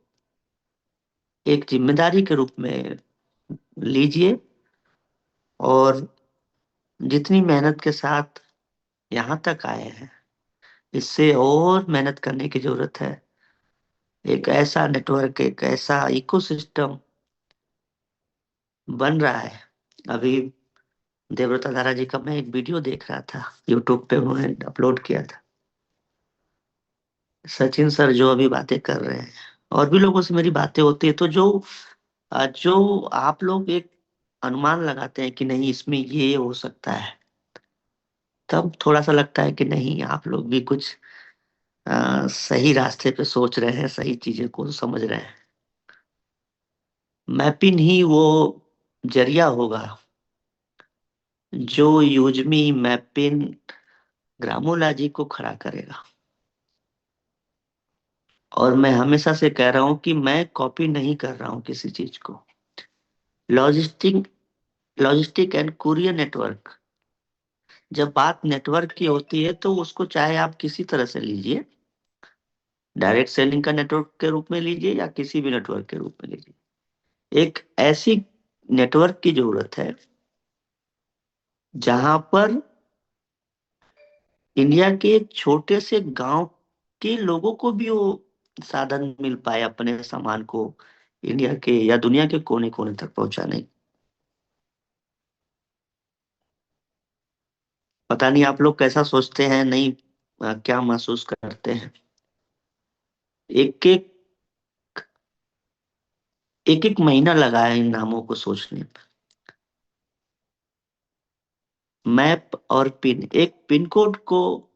एक जिम्मेदारी के रूप में लीजिए, और जितनी मेहनत के साथ यहाँ तक आए हैं, इससे और मेहनत करने की जरूरत है। एक ऐसा नेटवर्क, एक ऐसा इकोसिस्टम बन रहा है। अभी देवव्रता धारा जी का मैं एक वीडियो देख रहा था, यूट्यूब पे उन्होंने अपलोड किया था। सचिन सर जो अभी बातें कर रहे हैं, और भी लोगों से मेरी बातें होती है, तो जो आप लोग एक अनुमान लगाते हैं कि नहीं इसमें ये हो सकता है, तब थोड़ा सा लगता है कि नहीं आप लोग भी कुछ सही रास्ते पे सोच रहे हैं, सही चीजें को समझ रहे हैं। मैपिंग ही वो जरिया होगा जो यूजमी मैपिंग ग्रामोलॉजी को खड़ा करेगा। और मैं हमेशा से कह रहा हूं कि मैं कॉपी नहीं कर रहा हूं किसी चीज को। Logistic logistic and courier network, जब बात नेटवर्क की होती है तो उसको चाहे आप किसी तरह से लीजिए, डायरेक्ट सेलिंग का नेटवर्क के रूप में लीजिए या किसी भी नेटवर्क के रूप में लीजिए। एक ऐसी नेटवर्क की जरूरत है जहां पर इंडिया के एक छोटे से गांव के लोगों को भी वो साधन मिल पाए अपने सामान को इंडिया के या दुनिया के कोने कोने तक पहुंचाने। पता नहीं आप लोग कैसा सोचते हैं, नहीं क्या महसूस करते हैं। एक एक एक एक महीना लगा है इन नामों को सोचने पर। मैप और पिन, एक पिन कोड को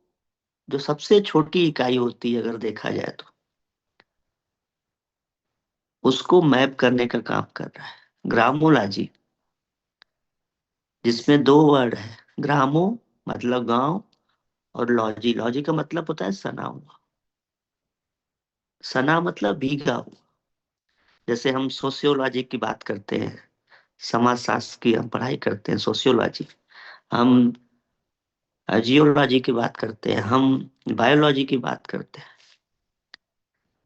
जो सबसे छोटी इकाई होती है अगर देखा जाए तो, उसको मैप करने का काम कर रहा है ग्रामोलॉजी, जिसमें दो वर्ड है। ग्रामो मतलब गांव, और लॉजी, लॉजी का मतलब होता है सना हुआ। सना मतलब भीगा हुआ। जैसे हम सोशियोलॉजी की बात करते हैं, समाज शास्त्र की हम पढ़ाई करते हैं सोशियोलॉजी, हम जियोलॉजी की बात करते हैं, हम बायोलॉजी की बात करते हैं,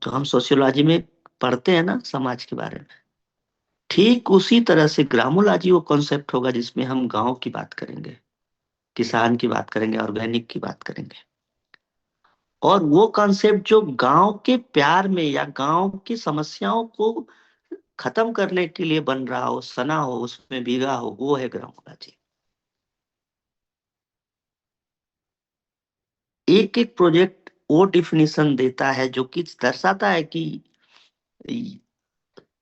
तो हम सोशियोलॉजी में पढ़ते हैं ना समाज के बारे में। ठीक उसी तरह से ग्रामोलॉजी वो कॉन्सेप्ट होगा जिसमें हम गांव की बात करेंगे, किसान की बात करेंगे, ऑर्गेनिक की बात करेंगे। और वो कॉन्सेप्ट जो गांव के प्यार में या गांव की समस्याओं को खत्म करने के लिए बन रहा हो, सना हो, उसमें भीगा हो, वो है ग्रामोलॉजी। एक एक प्रोजेक्ट वो डिफिनीशन देता है जो कि दर्शाता है कि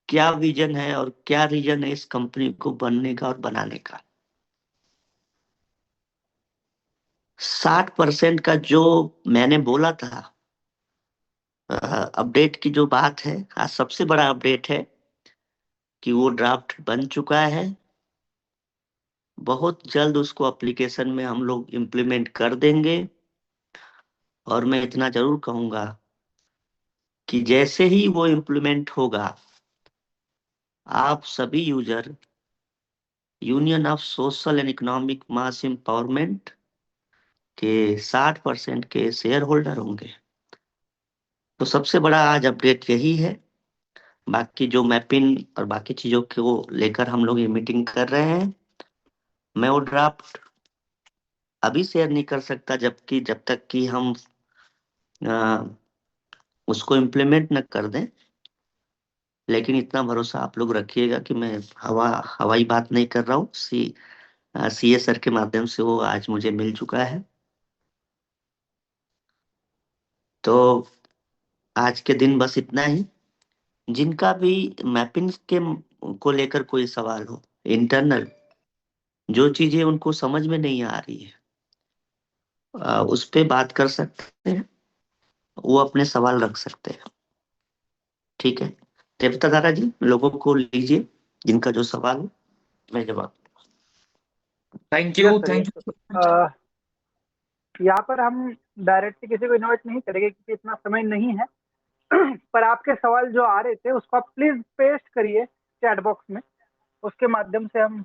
क्या विजन है और क्या रीजन है इस कंपनी को बनने का और बनाने का। 60% का जो मैंने बोला था, अपडेट की जो बात है, आज सबसे बड़ा अपडेट है कि वो ड्राफ्ट बन चुका है। बहुत जल्द उसको एप्लीकेशन में हम लोग इम्प्लीमेंट कर देंगे। और मैं इतना जरूर कहूंगा कि जैसे ही वो इम्प्लीमेंट होगा, आप सभी user union of social and economic mass empowerment के 60% के शेयर होल्डर होंगे। तो सबसे बड़ा आज अपडेट यही है। बाकी जो मैपिंग और बाकी चीजों को लेकर हम लोग ये मीटिंग कर रहे हैं, मैं वो ड्राफ्ट अभी शेयर नहीं कर सकता जब तक कि हम अ, उसको इम्प्लीमेंट न कर दें। लेकिन इतना भरोसा आप लोग रखिएगा कि मैं हवाई बात नहीं कर रहा हूँ। सी सीए सर के माध्यम से वो आज मुझे मिल चुका है। तो आज के दिन बस इतना ही। जिनका भी मैपिंग के को लेकर कोई सवाल हो, इंटरनल जो चीजें उनको समझ में नहीं आ रही है, उस पे बात कर सकते हैं, वो अपने सवाल रख सकते हैं। ठीक है, देवता दादा जी, लोगों को लीजिए जिनका जो सवाल हो, मैं जवाब। Thank yes you, sir, thank yes you. Sir. यहाँ पर हम डायरेक्टली किसी को इन्वाइट नहीं करेंगे क्योंकि इतना समय नहीं है। पर आपके सवाल जो आ रहे थे उसको आप प्लीज पेस्ट करिए चैट बॉक्स में, उसके माध्यम से हम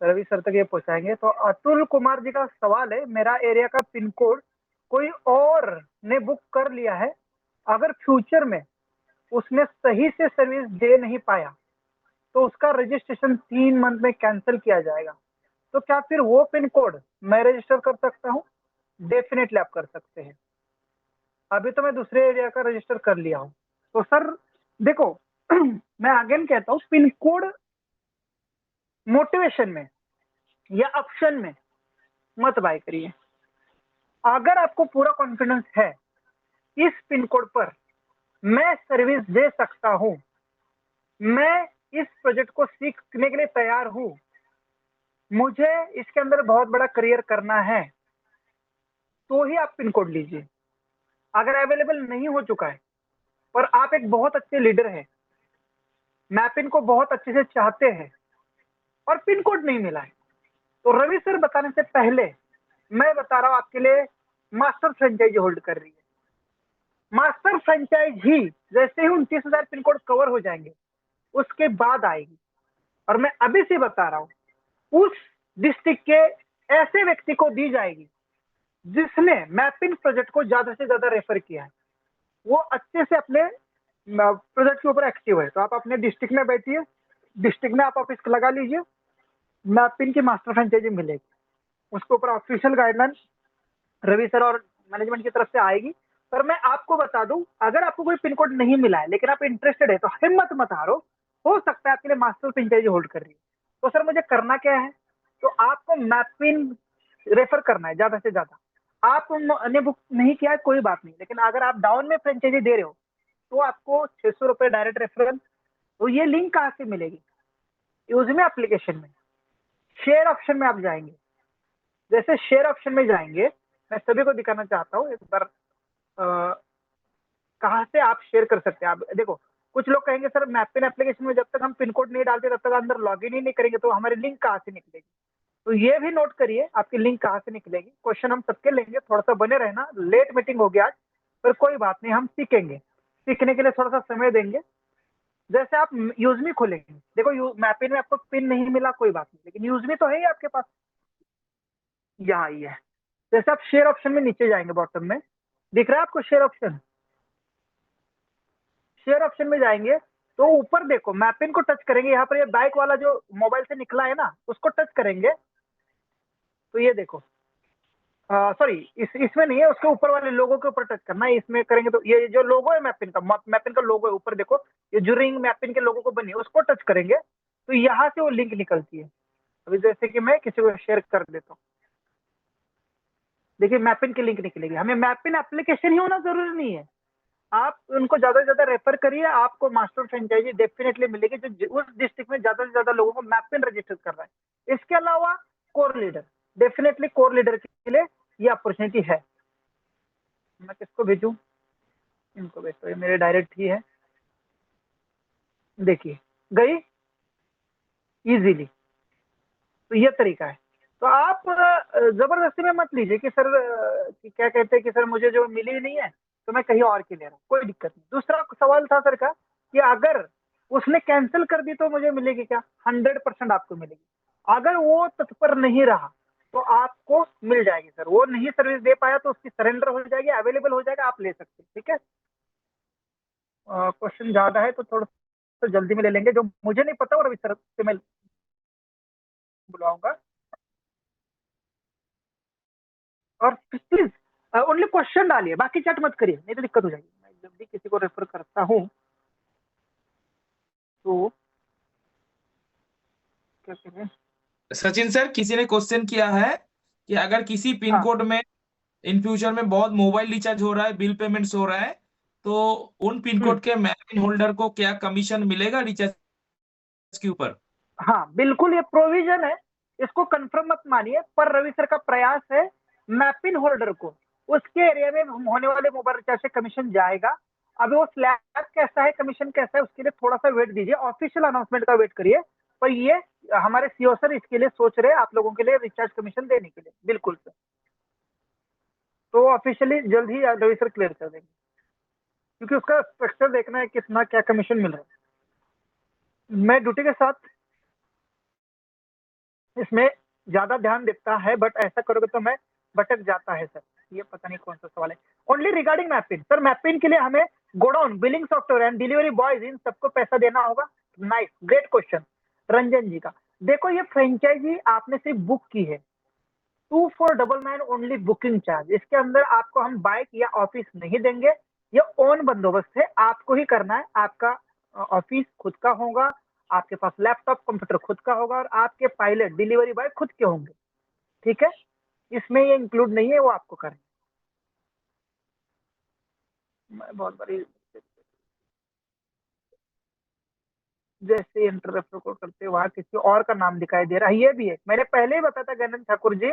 रवि सर तक ये पहुंचाएंगे। तो अतुल कुमार जी का सवाल है, मेरा एरिया का पिन कोड कोई और ने बुक कर लिया है, अगर फ्यूचर में उसने सही से सर्विस दे नहीं पाया तो उसका रजिस्ट्रेशन 3 मंथ में कैंसिल किया जाएगा, तो क्या फिर वो पिन कोड मैं रजिस्टर कर सकता हूँ? डेफिनेटली आप कर सकते हैं। अभी तो मैं दूसरे एरिया का रजिस्टर कर लिया हूँ। तो सर देखो, मैं अगेन कहता हूँ, पिन कोड मोटिवेशन में या ऑप्शन में मत बाय करिए। अगर आपको पूरा कॉन्फिडेंस है इस पिन कोड पर मैं सर्विस दे सकता हूं, मैं इस प्रोजेक्ट को सीखने के लिए तैयार हूं, मुझे इसके अंदर बहुत बड़ा करियर करना है, तो ही आप पिन कोड लीजिए। अगर अवेलेबल नहीं हो चुका है और आप एक बहुत अच्छे लीडर हैं, मैपिन को बहुत अच्छे से चाहते हैं और पिन कोड नहीं मिला है, तो रवि सर बताने से पहले मैं बता रहा हूं आपके लिए, मास्टर फ्रेंचाइजी होल्ड कर रही है। मास्टर फ्रेंचाइज ही जैसे ही 29,000 पिन कोड कवर हो जाएंगे उसके बाद आएगी। और मैं अभी से बता रहा हूं उस डिस्ट्रिक्ट के ऐसे व्यक्ति को दी जाएगी जिसने मैपिंग प्रोजेक्ट को ज्यादा से ज्यादा रेफर किया है, वो अच्छे से अपने प्रोजेक्ट के ऊपर एक्टिव है। तो आप अपने डिस्ट्रिक्ट में बैठिए, डिस्ट्रिक्ट में आप ऑफिस लगा लीजिए, मैपिंग की मास्टर फ्रेंचाइजी मिलेगी, उसके ऊपर ऑफिशियल गाइडलाइन रवि सर और मैनेजमेंट की तरफ से आएगी। पर मैं आपको बता दूं, अगर आपको कोई पिन कोड नहीं मिला है लेकिन आप इंटरेस्टेड है तो हिम्मत मत हारो, हो सकता है आपके लिए मास्टर फ्रेंचाइजी होल्ड कर रही है। तो सर मुझे करना क्या है? तो आपको मैपिंग रेफर करना है ज्यादा से ज्यादा। आपने बुक नहीं किया है कोई बात नहीं, लेकिन अगर आप डाउन में फ्रेंचाइजी दे रहे हो तो आपको 600 रुपए डायरेक्ट रेफरल। तो ये लिंक कहाँ से मिलेगी? यूज में एप्लीकेशन में शेयर ऑप्शन में आप जाएंगे। जैसे शेयर ऑप्शन में जाएंगे, मैं सभी को दिखाना चाहता हूँ एक बार कहाँ से आप शेयर कर सकते हैं। आप देखो, कुछ लोग कहेंगे सर मैपिन एप्लीकेशन में जब तक हम पिन कोड नहीं डालते तब तक अंदर लॉगिन ही नहीं करेंगे तो हमारी लिंक कहाँ से निकलेगी। तो ये भी नोट करिए आपकी लिंक कहाँ से निकलेगी। क्वेश्चन हम सबके लेंगे, थोड़ा सा बने रहना। लेट मीटिंग होगी आज, पर कोई बात नहीं, हम सीखेंगे। सीखने के लिए थोड़ा सा समय देंगे। जैसे आप यूजमी खोलेंगे, देखो मैपिन में आपको पिन नहीं मिला कोई बात नहीं, लेकिन यूजमी तो है ही आपके पास, यहाँ ही है। जैसे आप शेयर ऑप्शन में नीचे जाएंगे, बॉटम में दिख रहा है आपको शेयर ऑप्शन। शेयर ऑप्शन में जाएंगे तो ऊपर देखो मैपिन को टच करेंगे, यहाँ पर ये बाइक वाला जो मोबाइल से निकला है ना उसको टच करेंगे तो ये देखो, सॉरी इसमें नहीं है, उसके ऊपर वाले लोगो के ऊपर टच करना है। इसमें करेंगे तो ये जो लोगो है मैपिन का लोगो है ऊपर देखो, ये जो रिंग मैपिन के लोगो को बनी है उसको टच करेंगे तो यहाँ से वो लिंक निकलती है। अभी जैसे कि मैं किसी को शेयर कर देता हूँ, देखिए मैपिन की लिंक निकलेगी। हमें मैपिन एप्लीकेशन ही होना जरूरी नहीं है, आप उनको ज्यादा से ज्यादा रेफर करिए, आपको मास्टर फ्रेंचाइजी डेफिनेटली मिलेगी जो उस डिस्ट्रिक्ट में ज्यादा से ज्यादा लोगों को मैपिन रजिस्टर कर रहा है। इसके अलावा core leader, definitely core leader के लिए ये अपॉर्चुनिटी है। मैं किसको भेजूं? इनको भेजता हूं, ये मेरे डायरेक्ट ही है। देखिए गई इजीली। तो ये तरीका है। तो आप जबरदस्ती में मत लीजिए कि सर कि क्या कहते हैं कि सर मुझे जो मिली नहीं है तो मैं कहीं और की ले रहा हूँ, कोई दिक्कत नहीं। दूसरा सवाल था सर का कि अगर उसने कैंसिल कर दी तो मुझे मिलेगी क्या? 100% आपको मिलेगी। अगर वो तत्पर नहीं रहा तो आपको मिल जाएगी सर। वो नहीं सर्विस दे पाया तो उसकी सरेंडर हो जाएगी, अवेलेबल हो जाएगा, आप ले सकते हैं। ठीक है, क्वेश्चन ज्यादा है तो थोड़ा सा जल्दी में ले लेंगे। जो मुझे नहीं पता और अभी सर से मैं बुलाऊंगा। और प्लीज ओनली क्वेश्चन डालिए, बाकी चैट मत करिए नहीं तो दिक्कत हो जाएगी। मैं जब भी किसी को रेफर करता हूँ तो क्या करें, सचिन सर, किसी ने क्वेश्चन किया है कि अगर किसी पिन हाँ कोड में इन फ्यूचर में बहुत मोबाइल रिचार्ज हो रहा है, बिल पेमेंट्स हो रहा है, तो उन पिन हम्म, कोड के मैपिन होल्डर को क्या कमीशन मिलेगा रिचार्ज के ऊपर? हाँ बिल्कुल ये प्रोविजन है, इसको कंफर्म मत मानिए, पर रवि सर का प्रयास है मैपिन होल्डर को उसके एरिया में होने वाले मोबाइल रिचार्ज से कमीशन जाएगा। अभी वो स्लैब कैसा है, कमीशन कैसा है, उसके लिए थोड़ा सा वेट दीजिए, ऑफिशियल अनाउंसमेंट का वेट करिए। पर ये हमारे सीओ सर इसके लिए सोच रहे हैं आप लोगों के लिए रिचार्ज कमीशन देने के लिए, बिल्कुल सर। तो ऑफिशियली जल्द ही रवि सर क्लियर कर देंगे, क्योंकि उसका स्ट्रक्चर देखना है कितना क्या कमीशन मिल रहा है। मैं ड्यूटी के साथ इसमें ज्यादा ध्यान देता है, बट ऐसा करोगे तो मैं भटक जाता है सर। ये पता नहीं कौन सा सवाल है। Only regarding mapping sir, mapping के लिए हमें godown, billing software and delivery boys in सबको पैसा देना होगा। नाइस, ग्रेट क्वेश्चन रंजन जी का। देखो ये फ्रेंचाइजी आपने सिर्फ बुक की है, 2499 ओनली बुकिंग चार्ज, इसके अंदर आपको हम बाइक या ऑफिस नहीं देंगे। ये ओन बंदोबस्त है, आपको ही करना है। आपका ऑफिस खुद का होगा, आपके पास लैपटॉप कंप्यूटर खुद का होगा, और आपके पायलट डिलीवरी बॉय खुद के होंगे। ठीक है, इसमें ये इंक्लूड नहीं है, वो आपको करें। मैं बहुत बड़ी जैसे इंटर रेफर को करते वहां किसी और का नाम दिखाई दे रहा है, ये भी है। मैंने पहले ही बताया था गणेश ठाकुर जी,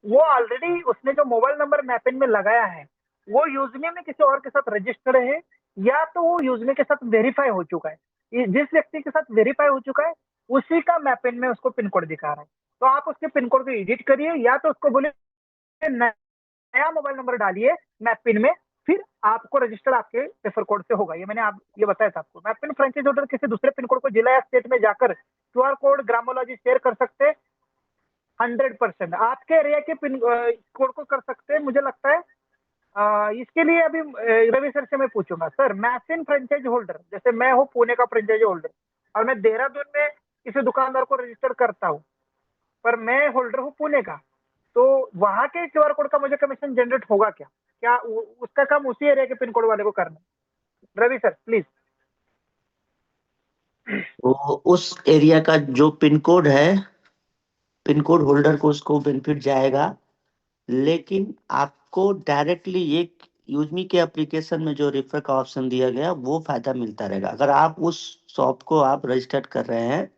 वो ऑलरेडी उसने जो मोबाइल नंबर मैपिन में लगाया है वो यूजमी में किसी और के साथ रजिस्टर्ड है, या तो वो यूजमी के साथ वेरीफाई हो चुका है। जिस व्यक्ति के साथ वेरीफाई हो चुका है उसी का मैपिन में उसको पिन कोड दिखा रहा है। तो आप उसके पिन कोड को एडिट करिए, या तो उसको बोलिए नया मोबाइल नंबर डालिए मैपिन में, फिर आपको रजिस्टर आपके रेफर कोड से होगा। ये मैंने आप ये बताया था आपको। मैपिन फ्रेंचाइज होल्डर किसी दूसरे पिन कोड को जिला या स्टेट में जाकर क्यूआर कोड ग्रामोलॉजी शेयर कर सकते हैं 100%। आपके एरिया के पिन कोड को कर सकते हैं, मुझे लगता है इसके लिए अभी रवि सर से मैं पूछूंगा। सर मैपिन फ्रेंचाइज होल्डर, जैसे मैं हूँ पुणे का फ्रेंचाइज होल्डर और मैं देहरादून में किसी दुकानदार को रजिस्टर करता हूँ, पर मैं होल्डर हूँ पुणे का, तो वहां के क्यूआर कोड का मुझे कमीशन जनरेट होगा क्या? क्या उसका काम उसी एरिया के पिन कोड वाले को करना है? Ravi sir please. वो उस एरिया का जो पिन कोड है, पिन कोड होल्डर को उसको बेनिफिट जाएगा, लेकिन आपको डायरेक्टली एक यूजमी के एप्लीकेशन में जो रेफर का ऑप्शन दिया गया वो फायदा मिलता रहेगा। अगर आप उस शॉप को आप रजिस्टर्ड कर रहे हैं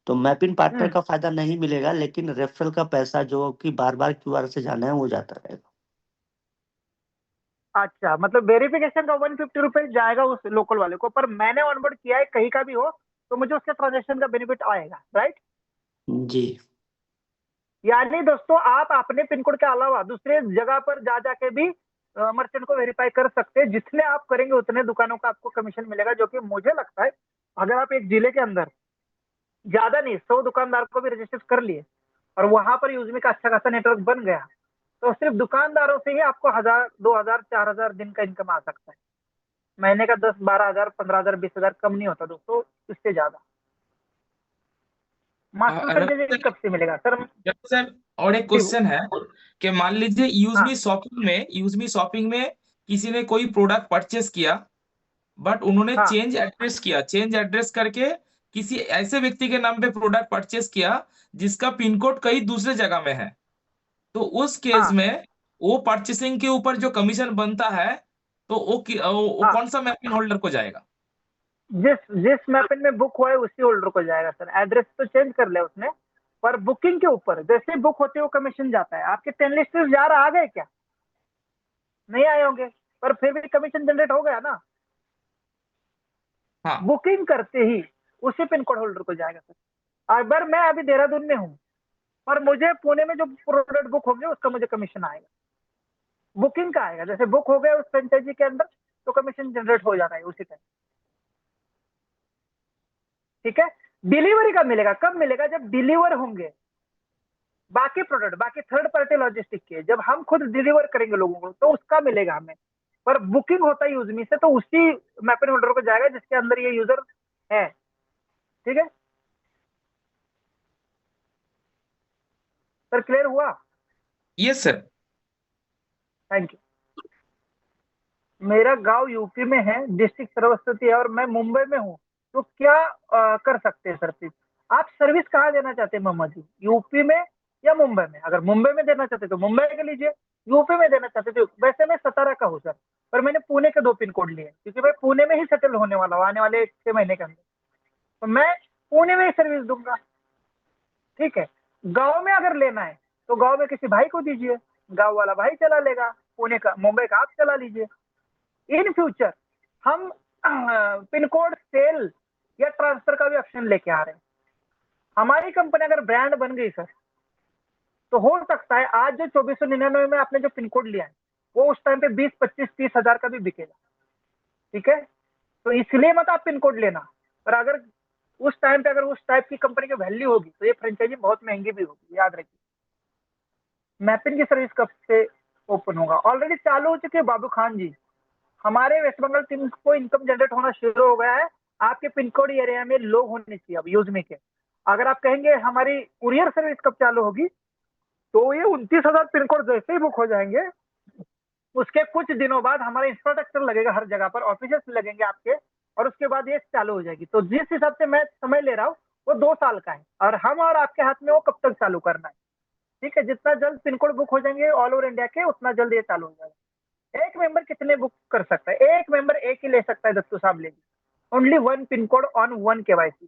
तो मैपिंग पार्टनर का फायदा नहीं मिलेगा, लेकिन रेफरल का पैसा जो कि बार बार क्यूआर से जाना है वो जाता रहेगा। अच्छा, मतलब वेरिफिकेशन का 150 रुपीज जाएगा उस लोकल वाले को, पर मैंने ऑनबोर्ड किया है कहीं का भी हो तो मुझे उसके ट्रांजेक्शन का बेनिफिट आएगा, राइट? जी यानी दोस्तों आप अपने पिन कोड के अलावा दूसरे जगह पर जा जाके भी मर्चेंट को वेरीफाई कर सकते हैं। जितने आप करेंगे उतने दुकानों का आपको कमीशन मिलेगा, जो कि मुझे लगता है अगर आप एक जिले के अंदर ज्यादा नहीं 100 दुकानदार को भी रजिस्टर कर लिए और वहां पर यूजमी का अच्छा खासा नेटवर्क बन गया, तो सिर्फ दुकानदारों से ही आपको 1000, 2000, 4000 दिन का इनकम आ सकता है। महीने का 10, 12,000, 15,000, 20,000 कम नहीं होता दोस्तों, इससे ज्यादा। मास्टर रवि फ्रेंचाइजी सर, कब से मिलेगा सर? सर और एक ठीक, क्वेश्चन है कि मान लीजिए हाँ यूजमी शॉपिंग में किसी ने कोई प्रोडक्ट परचेस किया, बट उन्होंने हाँ चेंज एड्रेस करके किसी ऐसे व्यक्ति के नाम पे प्रोडक्ट परचेस किया जिसका पिन कोड कहीं दूसरे जगह में है, तो उस केस हाँ में वो परचेसिंग के ऊपर जो कमीशन बनता है, तो वो हाँ, कौन सा मैपिंग होल्डर को जाएगा? जिस जिस मैपिन में बुक हुआ है उसी होल्डर को जाएगा सर। एड्रेस तो चेंज कर लिया उसने, पर बुकिंग के ऊपर जैसे बुक होती है वो कमीशन जाता है। आपके 10 लिस्ट जा रहा आ गए क्या? नहीं आए होंगे, पर फिर भी कमीशन जनरेट हो गया ना। हाँ। बुकिंग करते ही उसी पिन कोड होल्डर को जाएगा सर। अगर मैं अभी देहरादून में हूँ और मुझे पुणे में जो प्रोडक्ट बुक होंगे उसका मुझे कमीशन आएगा, बुकिंग का आएगा। जैसे बुक हो गया उस फ्रेंचाइजी के अंदर तो कमीशन जनरेट हो जाता है उसी टाइम। ठीक है, डिलीवरी का मिलेगा कब मिलेगा? जब डिलीवर होंगे बाकी प्रोडक्ट, बाकी थर्ड पार्टी लॉजिस्टिक के, जब हम खुद डिलीवर करेंगे लोगों को तो उसका मिलेगा हमें। पर बुकिंग होता है यूजमी से, तो उसी मैपिंग होल्डर को जाएगा जिसके अंदर ये यूजर है। ठीक है सर, क्लियर हुआ? Yes sir. Thank you. मेरा गांव यूपी में है, डिस्ट्रिक्ट सरस्वती है और मैं मुंबई में हूँ, तो क्या कर सकते हैं सर प्लीज? आप सर्विस कहाँ देना चाहते हैं मोहम्मद जी, यूपी में या मुंबई में? अगर मुंबई में देना चाहते तो मुंबई के लीजिए, यूपी में देना चाहते तो वैसे मैं सतारा का हूँ सर, पर मैंने पुणे के 2 पिन कोड लिए क्योंकि मैं पुणे में ही सेटल होने वाला हूँ आने वाले 6 महीने के अंदर, तो मैं पुणे में ही सर्विस दूंगा। ठीक है, गांव में अगर लेना है तो गांव में किसी भाई को दीजिए, गांव वाला भाई चला लेगा, पुणे का मुंबई का आप चला लीजिए। इन फ्यूचर हम पिन कोड सेल या ट्रांसफर का भी ऑप्शन लेके आ रहे हैं। हमारी कंपनी अगर ब्रांड बन गई सर, तो हो सकता है आज जो 2499 में आपने जो पिन कोड लिया है वो उस टाइम पे 20, 25, 30 हजार का भी बिकेगा। ठीक है, तो इसलिए मत आप पिन कोड लेना, पर अगर उस टाइम पे अगर उस टाइप की कंपनी की वैल्यू होगी तो ये फ्रेंचाइजी बहुत महंगी भी होगी, याद रखिए। मैपिन की सर्विस कब से ओपन होगा? ऑलरेडी चालू हो चुकी है बाबू खान जी, हमारे वेस्ट बंगाल टीम को इनकम जनरेट होना शुरू हो गया है। आपके पिन कोड एरिया में लोग होने चाहिए अब यूज में के। अगर आप कहेंगे हमारी कुरियर सर्विस कब चालू होगी, तो ये 29,000 पिन कोड जैसे ही बुक हो जाएंगे उसके कुछ दिनों बाद हमारा इंफ्रास्ट्रक्चर लगेगा हर जगह पर, ऑफिसेस लगेंगे आपके, और उसके बाद ये चालू हो जाएगी। तो जिस हिसाब से मैं समय ले रहा हूँ वो 2 साल का है, और हम और आपके हाथ में वो कब तक चालू करना है। ठीक है, जितना जल्द पिन कोड बुक हो जाएंगे ऑल ओवर इंडिया के, उतना जल्द ये चालू हो जाएगा। एक मेंबर कितने बुक कर सकता है? एक मेंबर एक ही ले सकता है दत्तू साहब, लेगी only 1 pin code on 1 KYC।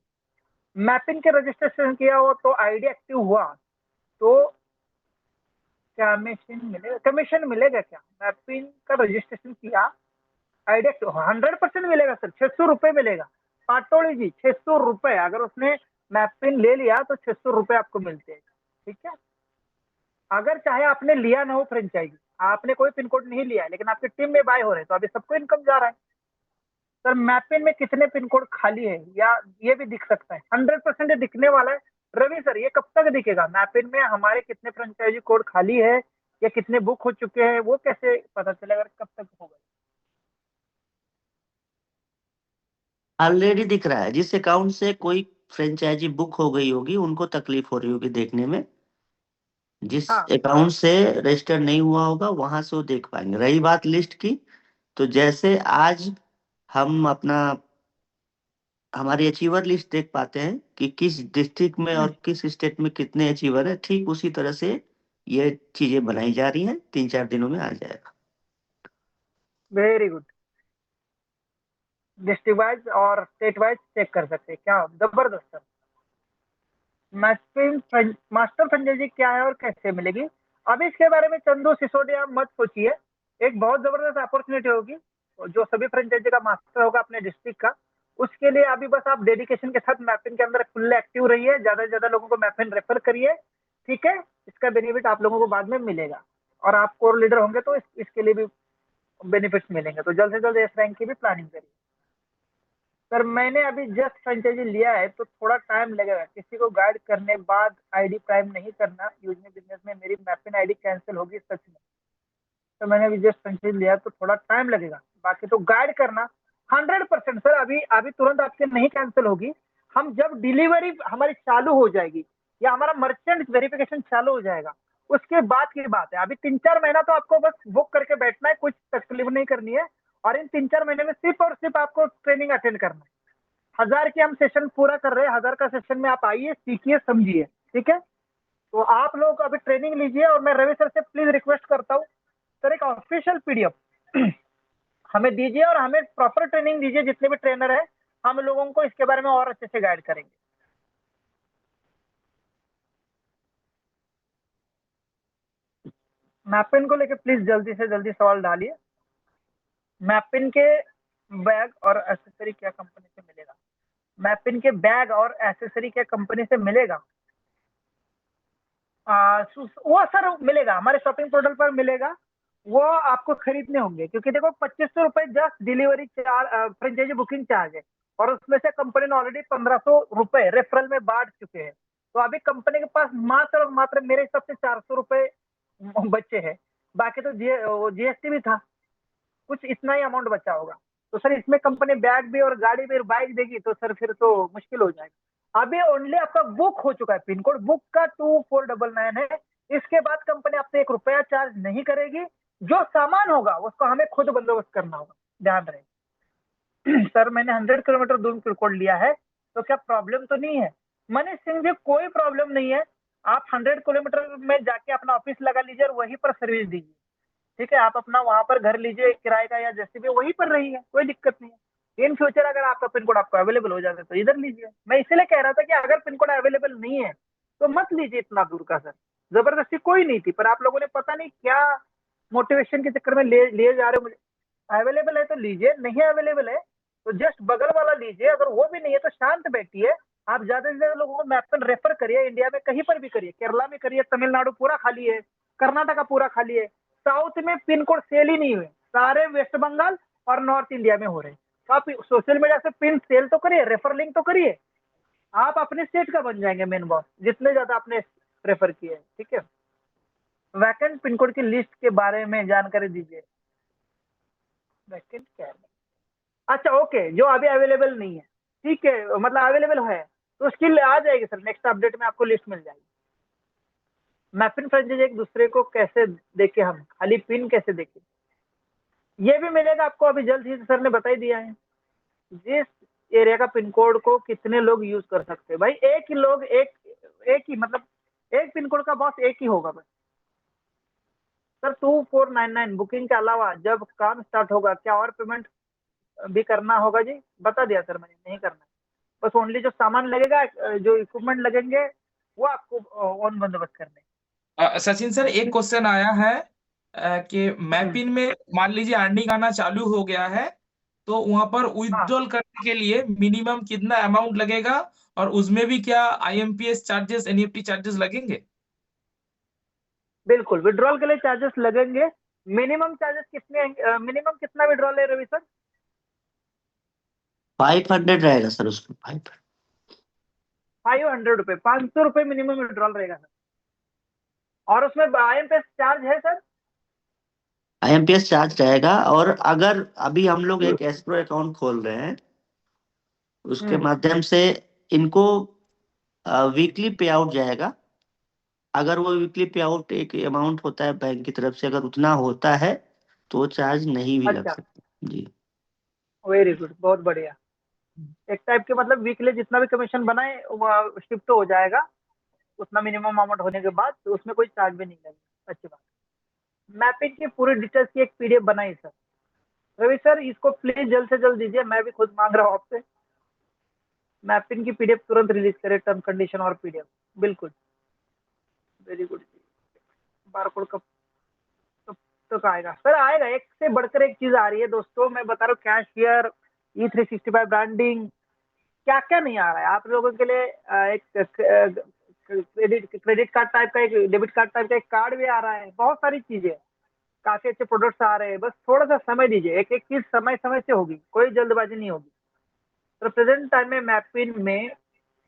Mapping के रजिस्ट्रेशन किया हो तो आईडी एक्टिव हुआ तो कमीशन मिलेगा क्या? मैपिंग का रजिस्ट्रेशन किया, आईडी एक्टिव 100% मिलेगा सर, 600 रुपए मिलेगा। पाटोड़ी जी 600 रुपए, अगर उसने मैपिंग ले लिया तो 600 रुपए आपको मिलते हैं। ठीक है, अगर चाहे आपने लिया ना हो फ्रेंचाइजी, आपने कोई पिन कोड नहीं लिया है लेकिन आपकी टीम में बाय हो रहे हैं, तो अभी सबको इनकम जा रहा है। सर मैपिन में कितने पिन कोड खाली है या ये भी दिख सकता है? 100% दिखने वाला है। रवि सर ये कब तक दिखेगा? मैपिन में हमारे कितने फ्रेंचाइजी कोड खाली है या कितने बुक हो चुके हैं, वो कैसे पता चलेगा, कब तक होगा? ऑलरेडी दिख रहा है, जिस अकाउंट से कोई फ्रेंचाइजी बुक हो गई होगी उनको तकलीफ हो रही होगी देखने में, जिस हाँ अकाउंट से रजिस्टर नहीं हुआ होगा वहां से वो देख पाएंगे। रही बात लिस्ट की, तो जैसे आज हम अपना हमारी अचीवर लिस्ट देख पाते हैं कि किस डिस्ट्रिक्ट में और किस स्टेट में कितने अचीवर है, ठीक उसी तरह से ये चीजें बनाई जा रही हैं। 3-4 दिनों में आ जाएगा। वेरी गुड, डिस्ट्रिक्ट वाइज और स्टेट वाइज चेक कर सकते हैं, क्या जबरदस्त सर। मास्टर फ्रेंचाइजी क्या है और कैसे मिलेगी? अब इसके बारे में चंदू सिसोदिया मत सोचिए, एक बहुत जबरदस्त अपॉर्चुनिटी होगी। जो सभी फ्रेंचाइजी का मास्टर होगा अपने डिस्ट्रिक्ट का, उसके लिए अभी बस आप डेडिकेशन के साथ मैपिंग के अंदर फुल एक्टिव रहिए, ज्यादा से ज्यादा लोगों को मैपिंग रेफर करिए। ठीक है, इसका बेनिफिट आप लोगों को बाद में मिलेगा, और आप कोर लीडर होंगे तो इसके लिए भी बेनिफिट्स मिलेंगे। तो जल्द से जल्द एस रैंक की भी प्लानिंग करिए। सर मैंने अभी जस्ट फ्रेंचाइजी लिया है तो थोड़ा टाइम लगेगा, किसी को गाइड करने बाद आईडी प्राइम नहीं करना। यूजमी बिजनेस में मेरी मैपिन आईडी कैंसिल होगी सच में, तो मैंने अभी जस्ट फ्रेंचाइजी लिया तो थोड़ा टाइम लगेगा। बाकी तो गाइड करना 100% सर, अभी अभी तुरंत आपके नहीं कैंसिल होगी। हम जब डिलीवरी हमारी चालू हो जाएगी या हमारा मर्चेंट वेरिफिकेशन चालू हो जाएगा उसके बाद की बात है। अभी 3-4 महीना तो आपको बस बुक करके बैठना है, कुछ तकलीफ नहीं करनी है, और इन 3-4 महीने में सिर्फ और सिर्फ आपको ट्रेनिंग अटेंड करना है। 1000 के हम सेशन पूरा कर रहे हैं, 1000 का सेशन में आप आइए, सीखिए, समझिए। ठीक है, तो आप लोग अभी ट्रेनिंग लीजिए, और मैं रवि सर से प्लीज रिक्वेस्ट करता हूँ सर एक ऑफिशियल पीडीएफ हमें दीजिए और हमें प्रॉपर ट्रेनिंग दीजिए। जितने भी ट्रेनर है हम लोगों को इसके बारे में और अच्छे से गाइड करेंगे। मैपिन को लेके प्लीज जल्दी से जल्दी सवाल डालिए। मैपिन के बैग और एसेसरी क्या कंपनी से मिलेगा? मैपिन के बैग और एसेसरी क्या कंपनी से मिलेगा? वो सर मिलेगा, हमारे शॉपिंग पोर्टल पर मिलेगा, वो आपको खरीदने होंगे। क्योंकि देखो 2500 रुपए just delivery charge, franchisee booking charge है, और उसमें से कंपनी ने ऑलरेडी 1500 रुपए रेफरल में बांट चुके हैं। तो अभी कंपनी के पास मात्र और मात्र मेरे हिसाब से 400 रुपए बचे हैं। बाकी तो जीएसटी भी था, कुछ इतना ही अमाउंट बचा होगा। तो सर इसमें कंपनी बैग भी और गाड़ी भी और बाइक देगी तो सर फिर तो मुश्किल हो जाएगा। अभी ओनली आपका बुक हो चुका है, पिन कोड बुक का 2499 है। इसके बाद कंपनी आपसे 1 रुपया चार्ज नहीं करेगी। जो सामान होगा उसको हमें खुद बंदोबस्त करना होगा, ध्यान रहे। सर मैंने 100 किलोमीटर दूर पिन कोड लिया है तो क्या प्रॉब्लम तो नहीं है? मनीष सिंह जी कोई प्रॉब्लम नहीं है, आप 100 किलोमीटर में जाके अपना ऑफिस लगा लीजिए और वहीं पर सर्विस दीजिए, ठीक है। आप अपना वहां पर घर लीजिए किराए का या जैसे भी, वहीं पर रहिए, कोई दिक्कत नहीं है। इन फ्यूचर अगर आपका पिन कोड आपको अवेलेबल हो जाता है तो इधर लीजिए। मैं इसलिए कह रहा था कि अगर पिन कोड अवेलेबल नहीं है तो मत लीजिए इतना दूर का सर। जबरदस्ती कोई नहीं थी, पर आप लोगों ने पता नहीं क्या मोटिवेशन के चक्कर में ले जा रहे हो मुझे। अवेलेबल है तो लीजिए, नहीं अवेलेबल है तो जस्ट बगल वाला लीजिए, अगर वो भी नहीं है तो शांत बैठिए। आप ज्यादा से ज्यादा लोगों को मैप पर रेफर करिए, इंडिया में कहीं पर भी करिए, केरला में करिए, तमिलनाडु पूरा खाली है, कर्नाटका पूरा खाली है, साउथ में पिन कोड सेल ही नहीं हुए, सारे वेस्ट बंगाल और नॉर्थ इंडिया में हो रहे हैं। तो आप सोशल मीडिया से पिन सेल तो करिए, रेफर लिंक तो करिए, आप अपने स्टेट का बन जाएंगे मेन बॉस, जितने ज्यादा आपने रेफर किए हैं, ठीक है। वैकेंट पिन कोड की लिस्ट के बारे में जानकारी दीजिए। वैकेंट क्या है? अच्छा ओके, जो अभी अवेलेबल नहीं है, ठीक है, मतलब अवेलेबल है तो उसकी आ जाएगी सर, नेक्स्ट अपडेट में आपको लिस्ट मिल जाएगी। मैपिंग फ्रेंचाइज एक दूसरे को कैसे देखे, हम खाली पिन कैसे देखे, ये भी मिलेगा आपको, अभी जल्द ही सर ने बता ही दिया है। जिस एरिया का पिन कोड को कितने लोग यूज कर सकते हैं, भाई एक ही लोग, एक ही, मतलब एक पिन कोड का बॉस एक ही होगा बस। सर 2499 बुकिंग के अलावा जब काम स्टार्ट होगा क्या और पेमेंट भी करना होगा जी? बता दिया सर मैंने, नहीं करना है, बस ओनली जो सामान लगेगा, जो इक्विपमेंट लगेंगे वो आपको ऑन बंदोबस्त करने। सचिन सर एक क्वेश्चन आया है कि मैपिन में मान लीजिए अर्निंग आना चालू हो गया है तो वहां पर विथड्रॉल करने के लिए मिनिमम कितना अमाउंट लगेगा और उसमें भी क्या IMPS चार्जेस, NEFT चार्जेस लगेंगे? बिल्कुल, विड्रॉल के लिए चार्जेस लगेंगे। मिनिमम चार्जेस कितने, मिनिमम कितना विड्रॉल है रवि सर? 500 रहेगा सर उसमें, 500 रुपए, 500 रुपए मिनिमम विड्रॉल रहेगा सर। और उसमें IMPS चार्ज है सर? IMPS चार्ज रहेगा। और अगर अभी हम लोग एक एस्क्रो अकाउंट खोल रहे हैं, उसके माध्यम से इनको वीकली पे आउट जाएगा। अगर वो वीकली पे आउट एक अमाउंट होता है बैंक की तरफ से, अगर उतना होता है तो चार्ज नहीं भी लग अच्छा, सकता जी। वेरी गुड, बहुत बढ़िया। एक टाइप के मतलब वीकली जितना भी कमीशन बनाए वो शिफ्ट हो जाएगा उतना मिनिमम अमाउंट होने के बाद, तो उसमें कोई चार्ज भी नहीं लगेगा। अच्छी बात। मैपिंग की पूरी डिटेल्स की एक PDF बनाई सर। रवि सर इसको प्लीज जल्द से जल्द दीजिए, मैं भी खुद मांग रहा हूँ आपसे। मैपिंग की PDF तुरंत रिलीज करें, टर्म कंडीशन और PDF। बिल्कुल, वेरी गुड। बारकोड कब तक आएगा सर? आएगा, एक से बढ़कर एक चीज आ रही है दोस्तों, मैं बता रहा हूँ। कैशियर, E365 ब्रांडिंग, क्या क्या नहीं आ रहा है आप लोगों के लिए। एक क्रेडिट कार्ड टाइप का, एक डेबिट कार्ड टाइप का एक कार्ड भी आ रहा है, बहुत सारी चीजें, काफी अच्छे प्रोडक्ट्स आ रहे हैं। बस थोड़ा सा समय दीजिए, एक एक चीज समय समय से होगी, कोई जल्दबाजी नहीं होगी। तो प्रेजेंट टाइम में मैपिन में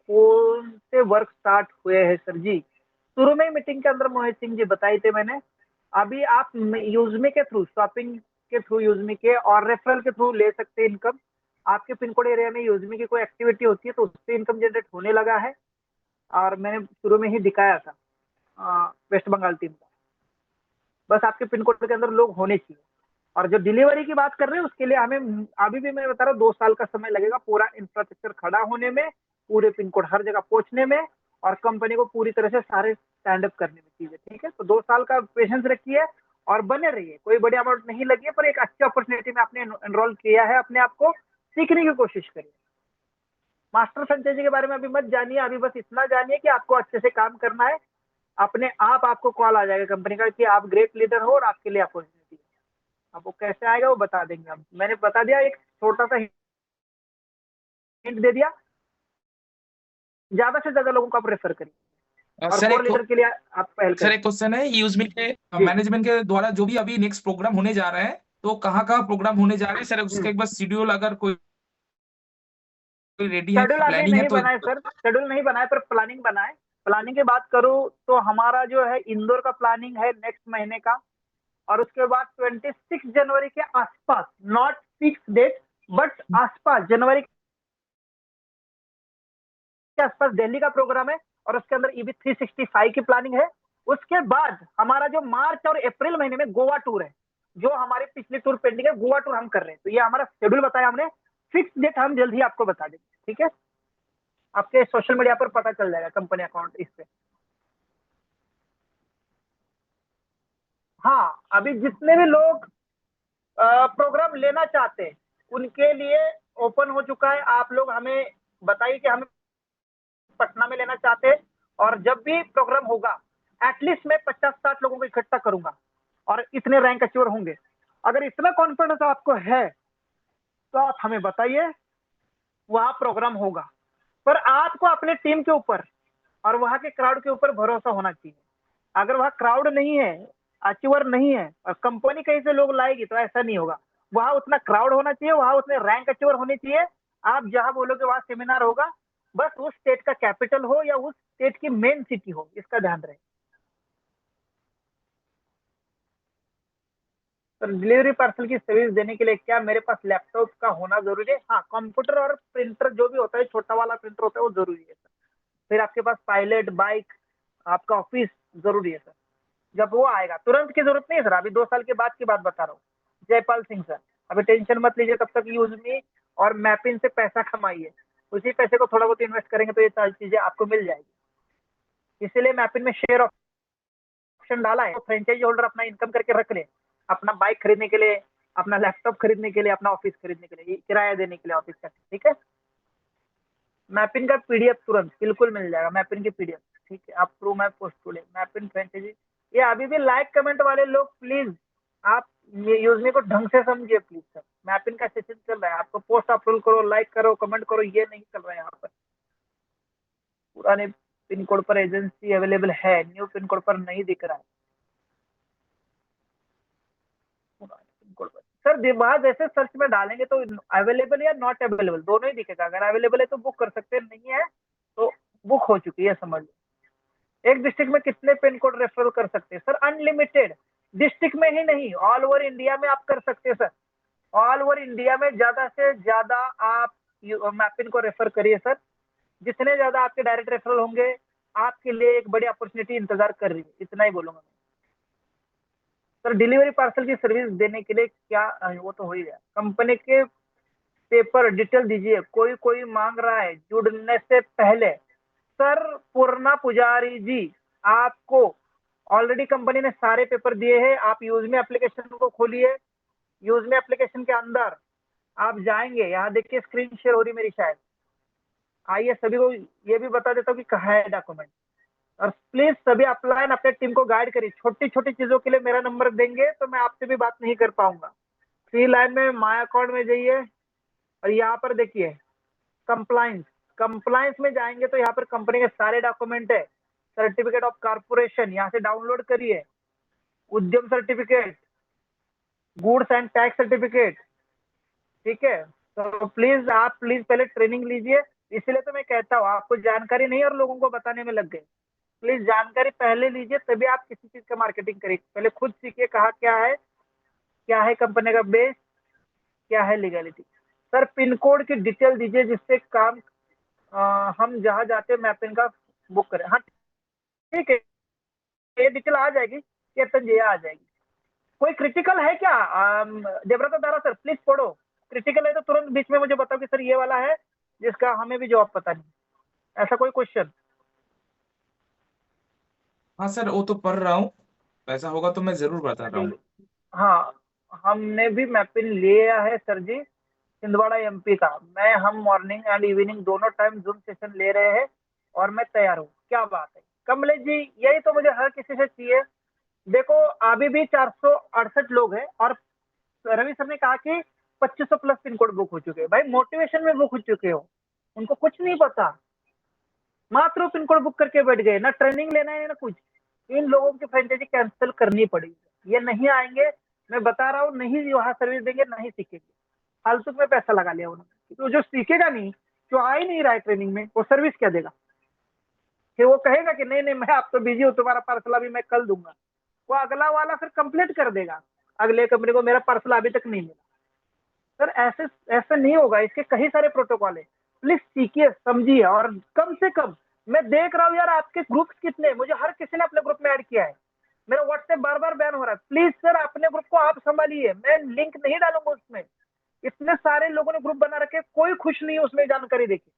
कौन से वर्क स्टार्ट हुए हैं सर जी? शुरू में मीटिंग के अंदर मोहित सिंह जी बताए थे मैंने। अभी आप यूजमी के थ्रू, शॉपिंग के थ्रू यूजमी के और रेफरल के थ्रू ले सकते हैं इनकम। आपके पिन कोड एरिया में यूजमी की कोई एक्टिविटी होती है तो उससे इनकम जनरेट होने लगा है, और मैंने शुरू में ही दिखाया था वेस्ट बंगाल टीम का। बस आपके पिन कोड के अंदर लोग होने चाहिए। और जो डिलीवरी की बात कर रहे हैं उसके लिए हमें अभी भी मैं बता रहा हूँ 2 साल का समय लगेगा, पूरा इंफ्रास्ट्रक्चर खड़ा होने में, पूरे पिन कोड हर जगह पहुंचने में, और कंपनी को पूरी तरह से सारे स्टैंड अप करने में चीजें, ठीक है। तो 2 साल का पेशेंस रखिए और बने रहिए। कोई बड़ी अमाउंट नहीं लगी है, पर एक अच्छी अपॉर्चुनिटी में आपने एनरोल किया है, अपने आप को सीखने की कोशिश करिए। मास्टर फ्रेंचाइजी के बारे में अभी मत जानिए, अभी बस इतना जानिए कि आपको अच्छे से काम करना है। अपने आप आपको कॉल आ जाएगा कंपनी का कि आप ग्रेट लीडर हो और आपके लिए अपॉर्चुनिटी है। अब वो कैसे आएगा वो बता देंगे हम। मैंने बता दिया, एक छोटा सा हिंट दे दिया। ज्यादा से ज्यादा लोगों को आप रेफर करिए और सर कोर लीडर के लिए आप पहल सर करिए। एक क्वेश्चन है, यूजमी के जी। मैनेजमेंट के द्वारा जो भी अभी नेक्स्ट प्रोग्राम होने जा रहे हैं तो कहाँ कहाँ प्रोग्राम होने जा रहे हैं सर, उसका एक बार शेड्यूल अगर कोई रेडी है, शेड्यूल अभी प्लानिंग है नहीं तो। बनाए सर, शेड्यूल नहीं बनाए, पर प्लानिंग बनाए। प्लानिंग की बात करूं तो हमारा जो है इंदौर का प्लानिंग है नेक्स्ट महीने का, और उसके बाद 26 जनवरी के आसपास, नॉट फिक्स डेट बट आसपास, जनवरी के आसपास दिल्ली का प्रोग्राम है, और उसके अंदर EV 365 की प्लानिंग है। उसके बाद हमारा जो मार्च और अप्रैल महीने में गोवा टूर है, जो हमारे पिछले टूर पेंडिंग है, गोवा टूर हम कर रहे हैं। तो ये हमारा शेड्यूल बताया हमने, फिक्स डेट हम जल्द ही आपको बता देंगे, ठीक है। आपके सोशल मीडिया पर पता चल जाएगा कंपनी अकाउंट इस पे। हाँ, अभी जितने भी लोग प्रोग्राम लेना चाहते हैं उनके लिए ओपन हो चुका है। आप लोग हमें बताइए कि हमें पटना में लेना चाहते हैं, और जब भी प्रोग्राम होगा एटलीस्ट मैं 50-60 लोगों को इकट्ठा करूंगा और इतने रैंक अचीवर होंगे। अगर इतना कॉन्फिडेंस आपको है तो आप हमें बताइए, वहां प्रोग्राम होगा। पर आपको अपने टीम के ऊपर और वहां के क्राउड के ऊपर भरोसा होना चाहिए। अगर वहां क्राउड नहीं है, अचीवर नहीं है, और कंपनी कहीं से लोग लाएगी तो ऐसा नहीं होगा। वहां उतना क्राउड होना चाहिए, वहां उतने रैंक अचीवर होने चाहिए। आप जहां बोलोगे वहां सेमिनार होगा, बस उस स्टेट का कैपिटल हो या उस स्टेट की मेन सिटी हो, इसका ध्यान रहे। तो डिलीवरी पार्सल की सर्विस देने के लिए क्या मेरे पास लैपटॉप का होना जरूरी है? हाँ, कंप्यूटर और प्रिंटर जो भी होता है, छोटा वाला प्रिंटर होता है, वो जरूरी है सर। फिर आपके पास पायलट, बाइक, आपका ऑफिस जरूरी है सर। जब वो आएगा, तुरंत की जरूरत नहीं है सर, अभी 2 साल के बाद की बात बता रहा हूँ। जयपाल सिंह सर, अभी टेंशन मत लीजिए, तब तक यूजमी और मैपिन से पैसा कमाइए। उसी पैसे को थोड़ा बहुत इन्वेस्ट करेंगे तो ये सारी चीजें आपको मिल जाएगी। इसीलिए मैपिन में शेयर ऑप्शन डाला है, तो फ्रेंचाइजी होल्डर अपना इनकम करके रख ले, अपना बाइक खरीदने के लिए, अपना लैपटॉप खरीदने के लिए, अपना ऑफिस खरीदने के लिए, किराया देने के लिए ऑफिस का। ठीक है, मैपिन का पीडीएफ तुरंत बिल्कुल मिल जाएगा, मैपिन की पीडीएफ। ठीक है, आप प्रू मैप पोस्ट टूले मैपिन फ्रेंचाइजी। ये अभी भी लाइक कमेंट वाले लोग प्लीज आप ये यूजमी को ढंग से समझिए प्लीज सर। मैपिन का सेशन चल रहा है, आपको पोस्ट अप्रूव करो, लाइक करो, कमेंट करो, ये नहीं चल रहा है यहाँ पर। पुराने पिन कोड पर एजेंसी अवेलेबल है, न्यू पिन कोड पर नहीं दिख रहा है। पिन कोड पर सर वहां जैसे सर्च में डालेंगे तो अवेलेबल या नॉट अवेलेबल दोनों ही दिखेगा। अगर अवेलेबल है तो बुक कर सकते हैं, नहीं है तो बुक हो चुकी है, समझ लो। एक डिस्ट्रिक्ट में कितने पिन कोड रेफर कर सकते हैं सर? अनलिमिटेड। डिस्ट्रिक्ट में ही नहीं, ऑल ओवर इंडिया में आप कर सकते हैं सर। ऑल ओवर इंडिया में ज्यादा से ज्यादा आप मैपिन को रेफर करिए सर। जितने ज्यादा आपके डायरेक्ट रेफरल होंगे, आपके लिए एक बड़ी अपॉर्चुनिटी इंतजार कर रही है, इतना ही बोलूंगा मैं सर। डिलीवरी पार्सल की सर्विस देने के लिए क्या, वो तो हो ही गया। कंपनी के पेपर डिटेल दीजिए, कोई कोई मांग रहा है जुड़ने से पहले। सर पूर्णा पुजारी जी, आपको ऑलरेडी कंपनी ने सारे पेपर दिए हैं। आप यूजमी एप्लीकेशन को खोलिए, यूजमी एप्लीकेशन के अंदर आप जाएंगे, यहाँ देखिए स्क्रीन शेयर हो रही मेरी शायद। आइए सभी को ये भी बता देता हूँ कि कहाँ है डॉक्यूमेंट। और प्लीज सभी अप्लाई अपने टीम को गाइड करिए। छोटी छोटी चीजों के लिए मेरा नंबर देंगे तो मैं आपसे भी बात नहीं कर पाऊंगा। 3 लाइन में माय अकाउंट में जाइए और यहाँ पर देखिए कंप्लाइंस। कंप्लाइंस में जाएंगे तो यहाँ पर कंपनी के सारे डॉक्यूमेंट है। सर्टिफिकेट ऑफ कॉर्पोरेशन यहाँ से डाउनलोड करिए, उद्यम certificate, goods and tax certificate. ठीक है, तो प्लीज आप पहले ट्रेनिंग लीजिए। इसलिए तो मैं कहता हूँ, आपको जानकारी नहीं और लोगों को बताने में लग गए। प्लीज जानकारी पहले लीजिए, तभी आप किसी चीज का मार्केटिंग करिए। पहले खुद सीखिए कहा क्या है कंपनी का बेस, क्या है लीगलिटी। सर पिन कोड की डिटेल दीजिए जिससे काम हम जहां जाते हैं मैपिंग का बुक करें। हाँ ठीक है, ये डिटेल आ जाएगी, ये आ जाएगी। कोई क्रिटिकल है क्या देवव्रत दारा सर? प्लीज पढ़ो, क्रिटिकल है तो तुरंत बीच में मुझे बताओ कि सर ये वाला है जिसका हमें भी जवाब पता नहीं। ऐसा कोई क्वेश्चन? हाँ सर, वो तो पढ़ रहा हूँ, ऐसा होगा तो मैं जरूर बता रहा हूँ। हाँ, हमने भी मैपिन लिया है सर जी, छिंदवाड़ा एमपी का। हम मॉर्निंग एंड इवनिंग दोनों टाइम जूम सेशन ले रहे हैं और मैं तैयार हूँ। क्या बात है कमलेश जी, यही तो मुझे हर किसी से चाहिए। देखो अभी भी 468 लोग हैं और रवि सर ने कहा कि 2500 प्लस पिन कोड बुक हो चुके हैं। भाई मोटिवेशन में बुक हो चुके हो, उनको कुछ नहीं पता, मात्र पिन कोड बुक करके बैठ गए, ना ट्रेनिंग लेना है ना कुछ। इन लोगों की फ्रेंचाइजी कैंसिल करनी पड़ेगी। ये नहीं आएंगे, मैं बता रहा हूँ, नहीं वहां सर्विस देंगे, नहीं सीखेंगे। फालतू में पैसा लगा लिया उन्होंने। तो जो सीखेगा नहीं, जो आ ही नहीं रहा है ट्रेनिंग में, वो सर्विस क्या देगा? कि वो कहेगा कि नहीं मैं आप तो बिजी हूँ, तुम्हारा पार्सल अभी मैं कल दूंगा। वो अगला वाला फिर कंप्लीट कर देगा, अगले कंपनी को मेरा पार्सल अभी तक नहीं मिला। सर ऐसे नहीं होगा, इसके कई सारे प्रोटोकॉल है। प्लीज सीखिए, समझिए। और कम से कम मैं देख रहा हूँ यार आपके ग्रुप्स कितने, मुझे हर किसी ने अपने ग्रुप में ऐड किया है। मेरा व्हाट्सएप बार बार बैन हो रहा है। प्लीज सर अपने ग्रुप को आप संभालिए, मैं लिंक नहीं डालूंगा उसमें। इतने सारे लोगों ने ग्रुप बना रखे, कोई खुश नहीं है उसमें जानकारी देखिए।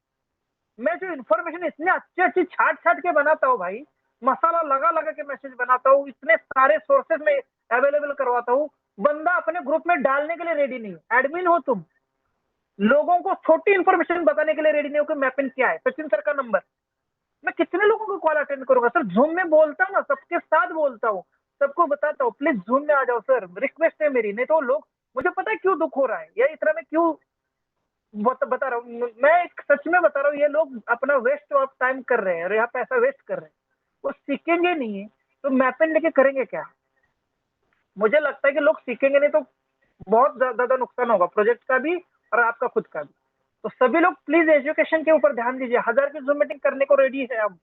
मैं जो इन्फॉर्मेशन इतने अच्छी छाट के बनाता हूँ भाई, मसाला लगा के मैसेज बनाता हूँ, इतने सारे सोर्सेज में अवेलेबल करवाता हूँ, बंदा अपने ग्रुप में डालने के लिए रेडी नहीं है। एडमिन हो तुम, लोगों को छोटी इन्फॉर्मेशन बताने के लिए रेडी नहीं हो कि मैपिन क्या है, सचिन सर का नंबर। मैं कितने लोगों को कॉल अटेंड करूंगा सर? जूम में बोलता हूँ ना, सबके साथ बोलता हूँ, सबको बताता हूँ, प्लीज जूम में आ जाओ सर, रिक्वेस्ट है मेरी। नहीं तो लोग, मुझे पता है क्यों दुख हो रहा है, या इतना मैं क्यों बता रहा हूँ, मैं एक सच में बता रहा हूँ, ये लोग अपना वेस्ट ऑफ टाइम कर रहे हैं और यहाँ पैसा वेस्ट कर रहे हैं, वो सीखेंगे नहीं है तो मैपिन लेके करेंगे क्या? मुझे लगता है कि लोग सीखेंगे नहीं तो बहुत ज्यादा नुकसान होगा, प्रोजेक्ट का भी और आपका खुद का भी। तो सभी लोग प्लीज एजुकेशन के ऊपर ध्यान दीजिए। 1000 की जूम मीटिंग करने को रेडी है हम,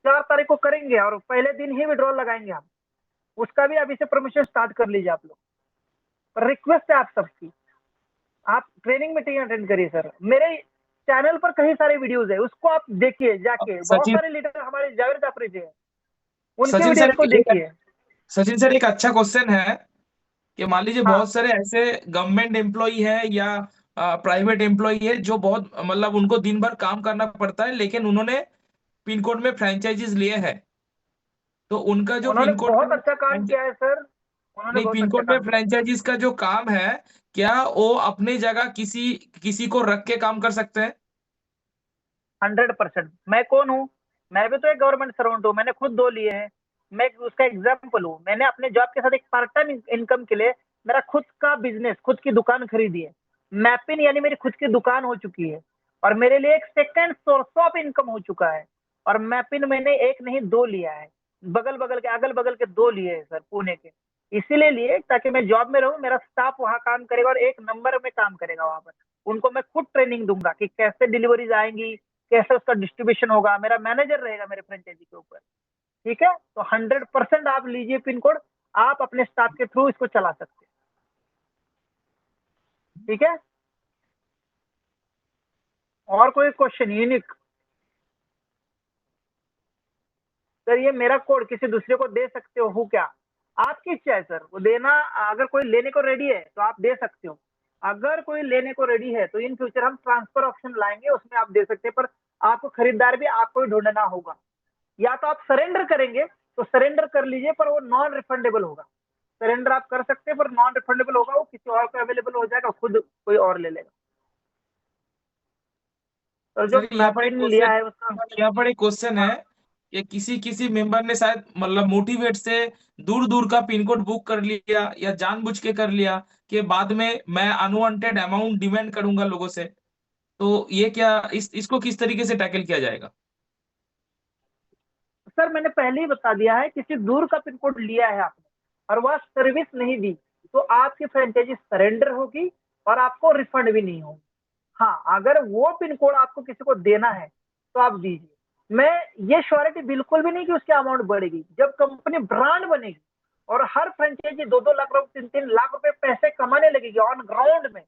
4 तारीख को करेंगे और पहले दिन ही विड्रॉल लगाएंगे हम, उसका भी अभी से प्रमोशन स्टार्ट कर लीजिए आप लोग। पर रिक्वेस्ट है आप सबकी, आप ट्रेनिंग मीटिंग अटेंड करिए सर। मेरे चैनल पर कई सारे वीडियोस है, उसको आप देखिए जाके। बहुत सचिन सारे लीडर हमारे जावेद जाफरी जी है, उनके सचिन वीडियोस सर को देखिए। सचिन सर, एक अच्छा क्वेश्चन है कि मान लीजिए हाँ, बहुत सारे ऐसे गवर्नमेंट एम्प्लॉय है या प्राइवेट एम्प्लॉय है जो बहुत मतलब उनको दिन भर काम करना पड़ता है, लेकिन उन्होंने पिन कोड में फ्रेंचाइजीज लिए हैं, तो उनका जो उन्होंने पिन कोड बहुत में अच्छा काम किया है सर, उन्होंने नहीं, बहुत पिन अच्छा कोड में काम किया है। फ्रेंचाइजीज का जो काम है, क्या वो अपनी जगह किसी किसी को रख के काम कर सकते हैं? 100%। मैं कौन हूँ? मैं भी तो एक गवर्नमेंट सर्वेंट हूँ, मैंने खुद 2 लिए हैं। मैं उसका एग्जाम्पल हूँ। मैंने अपने जॉब के साथ एक पार्ट टाइम इनकम के लिए मेरा खुद का बिजनेस, खुद की दुकान खरीदी है। मैपिन यानी मेरी खुद की दुकान हो चुकी है और मेरे लिए एक सेकंड सोर्स ऑफ इनकम हो चुका है। और मैपिन मैंने एक नहीं 2 लिया है, बगल बगल के, अगल बगल के 2 लिए हैं सर, पुणे के। इसीलिए लिए ताकि मैं जॉब में रहूं, मेरा स्टाफ वहां काम करेगा और एक नंबर में काम करेगा वहां पर। उनको मैं खुद ट्रेनिंग दूंगा कि कैसे डिलीवरीज आएंगी, कैसे उसका डिस्ट्रीब्यूशन होगा, मेरा मैनेजर रहेगा मेरे फ्रेंचाइजी के ऊपर। ठीक है, तो 100% आप लीजिए पिन कोड, आप अपने स्टाफ के थ्रू इसको चला सकते हैं। ठीक है, और कोई क्वेश्चन यूनिक? सर ये मेरा कोड किसी दूसरे को दे सकते हो क्या? आपकी इच्छा है सर, वो देना। अगर कोई लेने को रेडी है तो आप दे सकते हो, अगर कोई लेने को रेडी है तो इन फ्यूचर हम ट्रांसफर ऑप्शन लाएंगे, उसमें आप दे सकते हैं। पर आपको खरीदार भी आपको ही ढूंढना होगा, या तो आप सरेंडर करेंगे तो सरेंडर कर लीजिए, पर वो नॉन रिफंडेबल होगा। सरेंडर आप कर सकते हैं पर नॉन रिफंडेबल होगा, वो किसी और को अवेलेबल हो जाएगा, खुद कोई और ले लेगा। तो जो सर मैपिन लिया है उसका, यहाँ पर एक क्वेश्चन है हाँ कि किसी किसी मेंबर ने शायद मतलब मोटिवेट से दूर दूर का पिन कोड बुक कर लिया या जानबूझ के कर लिया कि बाद में मैं अनवांटेड अमाउंट डिमांड करूंगा लोगों से, तो ये क्या इसको किस तरीके से टैकल किया जाएगा? सर मैंने पहले ही बता दिया है, किसी दूर का पिन कोड लिया है आपने और वह सर्विस नहीं दी तो आपकी फ्रेंचाइजी सरेंडर होगी और आपको रिफंड भी नहीं होगी। हाँ, अगर वो पिन कोड आपको किसी को देना है तो आप दीजिए। मैं ये श्योरिटी बिल्कुल भी नहीं कि उसकी अमाउंट बढ़ेगी। जब कंपनी ब्रांड बनेगी और हर फ्रेंचाइजी 2-2 लाख रुपए, 3-3 लाख रुपए पैसे कमाने लगेगी ऑन ग्राउंड में,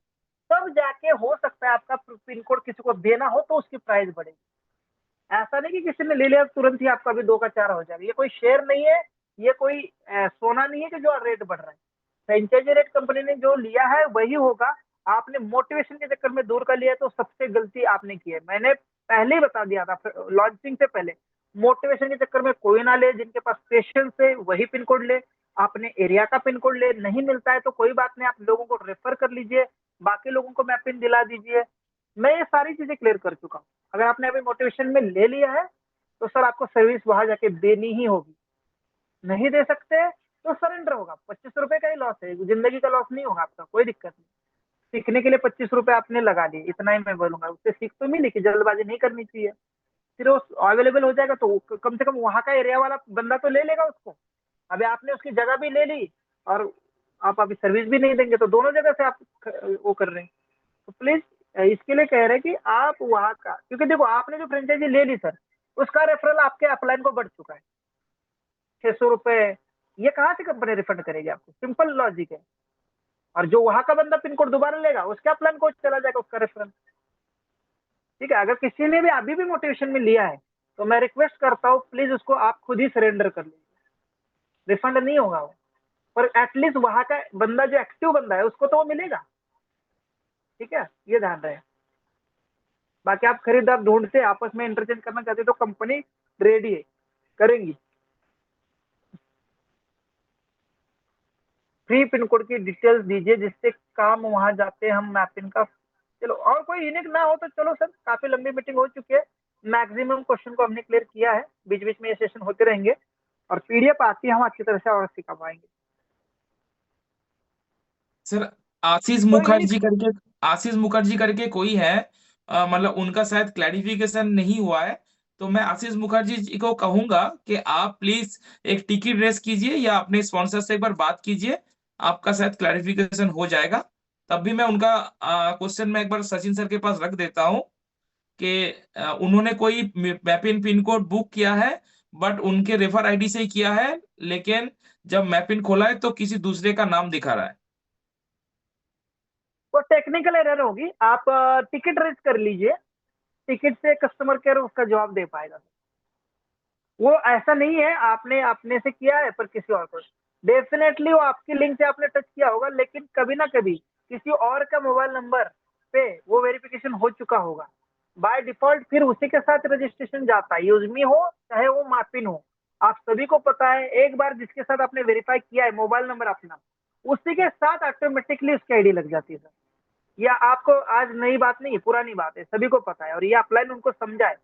तब जाके हो सकता है आपका पिन कोड किसी को देना हो तो उसकी प्राइस बढ़ेगी। ऐसा नहीं कि किसी ने ले लिया तुरंत ही आपका भी 2 का 4 हो जाएगा। ये कोई शेयर नहीं है, ये कोई सोना नहीं है कि जो रेट बढ़ रहा है। फ्रेंचाइजी रेट कंपनी ने जो लिया है वही होगा। आपने मोटिवेशन के चक्कर में दूर कर लिया तो सबसे गलती आपने की है। मैंने पहले ही बता दिया था लॉन्चिंग से पहले, मोटिवेशन के चक्कर में कोई ना ले, जिनके पास पेशेंस है वही पिन कोड ले, अपने एरिया का पिन कोड ले। नहीं मिलता है तो कोई बात नहीं, आप लोगों को रेफर कर लीजिए, बाकी लोगों को मैं पिन दिला दीजिए। मैं ये सारी चीजें क्लियर कर चुका हूँ। अगर आपने अभी मोटिवेशन में ले लिया है तो सर आपको सर्विस वहां जाके देनी ही होगी। नहीं दे सकते तो सरेंडर होगा। 25 रुपए का ही लॉस है, जिंदगी का लॉस नहीं होगा आपका, कोई दिक्कत नहीं। सीखने के लिए 25 रुपए आपने लगा लिए, इतना ही मैं बोलूंगा। उससे सीख तो मिली कि जल्दबाजी नहीं करनी चाहिए। फिर वो अवेलेबल हो जाएगा तो कम से कम वहां का एरिया वाला बंदा तो ले लेगा उसको। अभी आपने उसकी जगह भी ले ली और आप अभी सर्विस भी नहीं देंगे, तो दोनों जगह से आप वो कर रहे हैं। तो प्लीज इसके लिए कह रहे हैं कि आप वहां का, क्योंकि देखो आपने जो फ्रेंचाइजी ले ली सर, उसका रेफरल आपके अपलाइन को बढ़ चुका है 600 रुपए। ये कहाँ से कंपनी रिफंड करेगी आपको? सिंपल लॉजिक है। और जो वहां का बंदा पिन कोड दोबारा लेगा उसके अपलाइन को चला जाएगा उसका रेफरल। ठीक है, अगर किसी ने भी अभी भी मोटिवेशन में लिया है तो मैं रिक्वेस्ट करता हूँ प्लीज उसको आप खुद ही सरेंडर कर लीजिए। रिफंड नहीं होगा वो, पर एटलीस्ट वहां का बंदा जो एक्टिव बंदा है उसको तो वो मिलेगा। ठीक है, ये ध्यान रहे। बाकी आप खरीदार ढूंढते आपस में इंटरचेंज करना चाहते तो कंपनी रेडी है, करेंगी। फ्री पिन कोड की डिटेल्स दीजिए जिससे काम वहां जाते हम मैपिंग का। चलो और कोई यूनिक ना हो तो चलो सर, काफी लंबी मीटिंग हो चुकी है, मैक्सिमम क्वेश्चन को हमने क्लियर किया है, बीच बीच में ये सेशन होते रहेंगे और पीडीएफ आती है हम अच्छी तरह से और सिखा पाएंगे। सर आशीष कोई यूनिक मुखर्जी करके कोई है, मतलब उनका शायद क्लैरिफिकेशन नहीं हुआ है, तो मैं आशीष मुखर्जी जी को कहूंगा कि आप प्लीज एक टिकट रेस कीजिए या अपने स्पॉन्सर से एक बार बात कीजिए, आपका शायद क्लैरिफिकेशन हो जाएगा। तब भी मैं उनका क्वेश्चन मैं एक बार सचिन सर के पास रख देता हूँ कि उन्होंने कोई मैपिन पिन कोड बुक किया है, बट उनके रेफर आईडी से ही किया है, लेकिन जब मैपिन खोला है तो किसी दूसरे का नाम दिखा रहा है। वो टेक्निकल एरर होगी, आप टिकट रेज कर लीजिए, टिकट से कस्टमर केयर उसका जवाब दे पाएगा। वो ऐसा नहीं है आपने अपने से किया है पर किसी और को, डेफिनेटली वो आपकी लिंक से आपने टच किया होगा, लेकिन कभी ना कभी किसी और का मोबाइल नंबर पे वो वेरिफिकेशन हो चुका होगा। बाय डिफॉल्ट फिर उसी के साथ रजिस्ट्रेशन जाता है, यूजमी हो चाहे वो मापिन हो, आप सभी को पता है। एक बार जिसके साथ आपने वेरीफाई किया है मोबाइल नंबर अपना, उसी के साथ ऑटोमेटिकली उसकी आईडी लग जाती है सर। या आपको आज नई बात नहीं, पुरानी बात है, सभी को पता है और ये अपलाइन उनको समझाए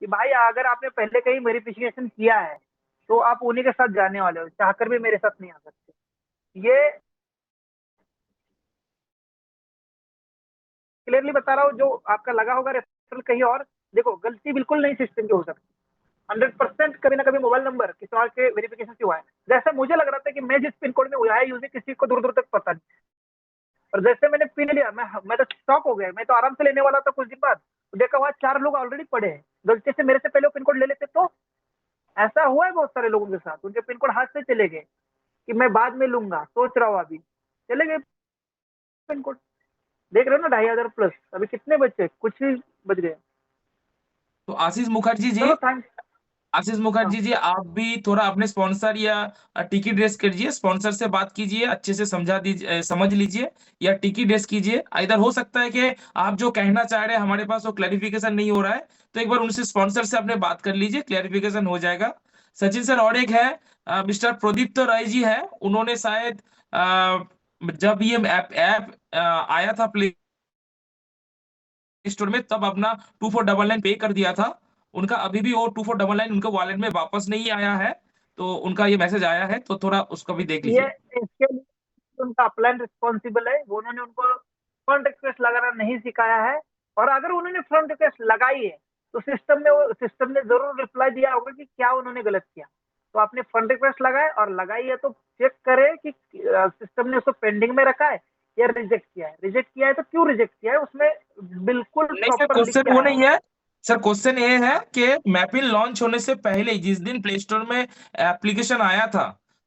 कि भाई अगर आपने पहले कहीं वेरिफिकेशन किया है तो आप उन्हीं के साथ जाने वाले हो, चाहकर भी मेरे साथ नहीं आ सकते। ये क्लियरली बता रहा हूँ, जो आपका लगा होगा रेफरल कहीं और, देखो गलती बिल्कुल नहीं सिस्टम की हो सकती, 100% कभी ना कभी मोबाइल नंबर किसी और के वेरिफिकेशन से हुआ है। जैसे मुझे लग रहा था कि मैं जिस पिन कोड में हुआ है यूजर किसी को दूर दूर तक पता नहीं, और जैसे मैंने पिन लिया मैं तो शॉक हो गया, मैं तो आराम से लेने वाला था, कुछ दिन बाद देखा वहां 4 लोग ऑलरेडी पड़े हैं, गलती से मेरे से पहले पिन कोड ले लेते तो। ऐसा हुआ है बहुत सारे लोगों के साथ, उनके पिन कोड हाथ से चले गए कि मैं बाद में लूंगा, सोच रहा हूँ अभी, चले गए पिन कोड। देख रहे हो ना 2500 प्लस, अभी कितने बचे, कुछ ही बच गए। तो आशीष मुखर्जी जी, चलो थैंक्स। आशीष मुखर्जी जी आप भी थोड़ा अपने स्पॉन्सर या टिकट रेस कीजिए, स्पॉन्सर से बात कीजिए, अच्छे से समझा दीजिए, समझ लीजिए, या टिकट रेस कीजिए। इधर हो सकता है कि आप जो कहना चाह रहे हैं हमारे पास वो क्लैरिफिकेशन नहीं हो रहा है, तो एक बार उनसे स्पॉन्सर से अपने बात कर लीजिए, क्लैरिफिकेशन हो जाएगा। सचिन सर और एक है मिस्टर प्रदीप राय जी है, उन्होंने शायद जब ये ऐप ऐप आया था प्ले स्टोर में तब अपना 2499 पे कर दिया था। उनका अभी भी वो 2499 उनके वॉलेट में वापस नहीं आया है, तो उनका ये मैसेज आया है, तो थोड़ा उसको भी देख ये लीजिए। इसके लिए उनका अपलाइन रिस्पॉन्सिबल है, वो उन्होंने उनको फ्रंट रिक्वेस्ट लगाना नहीं सिखाया है, और अगर उन्होंने फ्रंट रिक्वेस्ट लगाई है तो सिस्टम ने जरूर रिप्लाई दिया होगा कि क्या उन्होंने गलत किया। तो आपने फ्रंट रिक्वेस्ट लगाए और लगाई है तो चेक करे कि सिस्टम ने उसको पेंडिंग में रखा है या रिजेक्ट किया है। रिजेक्ट किया है तो क्यों रिजेक्ट किया है, उसमें बिल्कुल नहीं सर, प्रॉपर लिख क्वेश्चन के वो आया नहीं होगा। है। सर क्वेश्चन ये है कि मैपिन लॉन्च होने से पहले ही जिस दिन प्ले स्टोर में एप्लीकेशन आया था,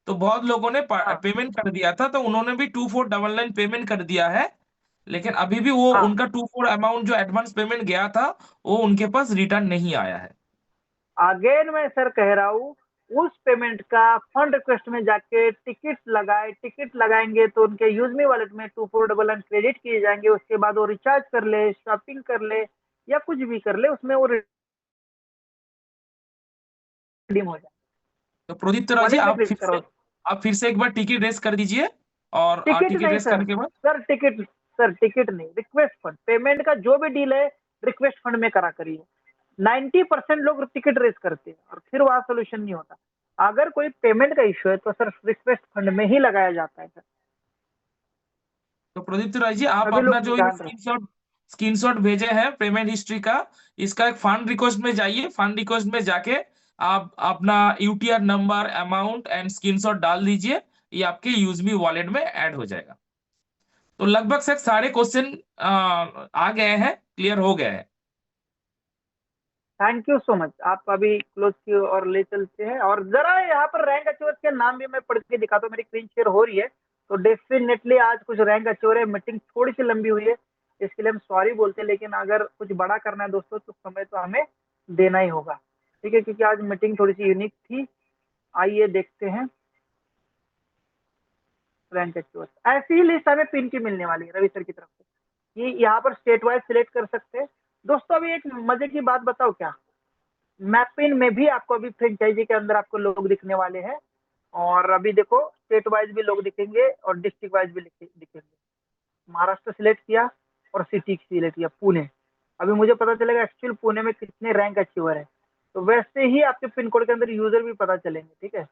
तो बहुत लोगों ने हाँ पेमेंट कर दिया था, तो उन्होंने भी 2499 पेमेंट कर दिया है, लेकिन अभी भी वो हाँ, उनका 24 अमाउंट जो एडवांस पेमेंट गया था वो उनके पास रिटर्न नहीं आया है। अगेन मैं सर कह रहा हूँ, उस पेमेंट का फंड रिक्वेस्ट में जाके टिकट लगाए, टिकट लगाएंगे तो उनके यूजमी वॉलेट में 2499 क्रेडिट किए जाएंगे, उसके बाद वो रिचार्ज कर ले, शॉपिंग कर ले या कुछ भी कर ले, उसमें वो रिडीम हो जाए। तो प्रदीप राज जी वॉलेट में क्रेडिट करो। आप फिर से एक बार टिकट रेस कर दीजिए, और टिकट टिकट नहीं रेस सर, करने के बाद टिकट नहीं, रिक्वेस्ट फंड, पेमेंट का जो भी डील है रिक्वेस्ट फंड में करा करिए। 90% लोग टिकट रेस करते हैं और फिर वहां सोल्यूशन नहीं होता। अगर कोई पेमेंट का इश्यू है तो सर रिक्वेस्ट फंड में ही लगाया जाता है सर। तो प्रदीप राय जी आप सभी अपना लोग जो ये ध्यान रखें। स्क्रीनशॉट भेजे हैं पेमेंट हिस्ट्री का, इसका एक फंड रिक्वेस्ट में जाइए, फंड रिक्वेस्ट में जाके आप अपना UTR number, amount and screenshot डाल दीजिए, ये आपके यूजमी वॉलेट में ऐड हो जाएगा। तो लगभग सर सारे क्वेश्चन आ गए हैं, क्लियर हो गए हैं। Thank you so much. आप अभी क्लोज की और ले चलते हैं, और जरा यहाँ पर रैंक अचीवर के नाम भी मैं पढ़ के दिखाता हूँ, मेरी स्क्रीन शेयर हो रही है तो डेफिनेटली आज कुछ रैंक अचीवर है। मीटिंग थोड़ी सी लंबी हुई है, इसके लिए हम सॉरी बोलते हैं, लेकिन अगर कुछ बड़ा करना है दोस्तों तो समय तो हमें देना ही होगा, ठीक है, क्योंकि आज मीटिंग थोड़ी सी यूनिक थी। आइए देखते हैं रैंक अचीवर। ऐसी ही लिस्ट हमें पिन की मिलने वाली है रवि सर की तरफ से। ये यहाँ पर स्टेट वाइज सिलेक्ट कर सकते हैं, दोस्तों अभी एक मजे की बात बताओ क्या, मैपिन में भी आपको अभी फ्रेंचाइजी के अंदर आपको लोग दिखने वाले हैं, और अभी देखो स्टेट वाइज भी लोग दिखेंगे और डिस्ट्रिक्ट वाइज भी दिखेंगे। महाराष्ट्र सिलेक्ट किया और सिटी सिलेक्ट किया पुणे। अभी मुझे पता चलेगा एक्चुअल पुणे में कितने रैंक अचीवर है, तो वैसे ही आपके पिन कोड के अंदर यूजर भी पता चलेंगे। ठीक है,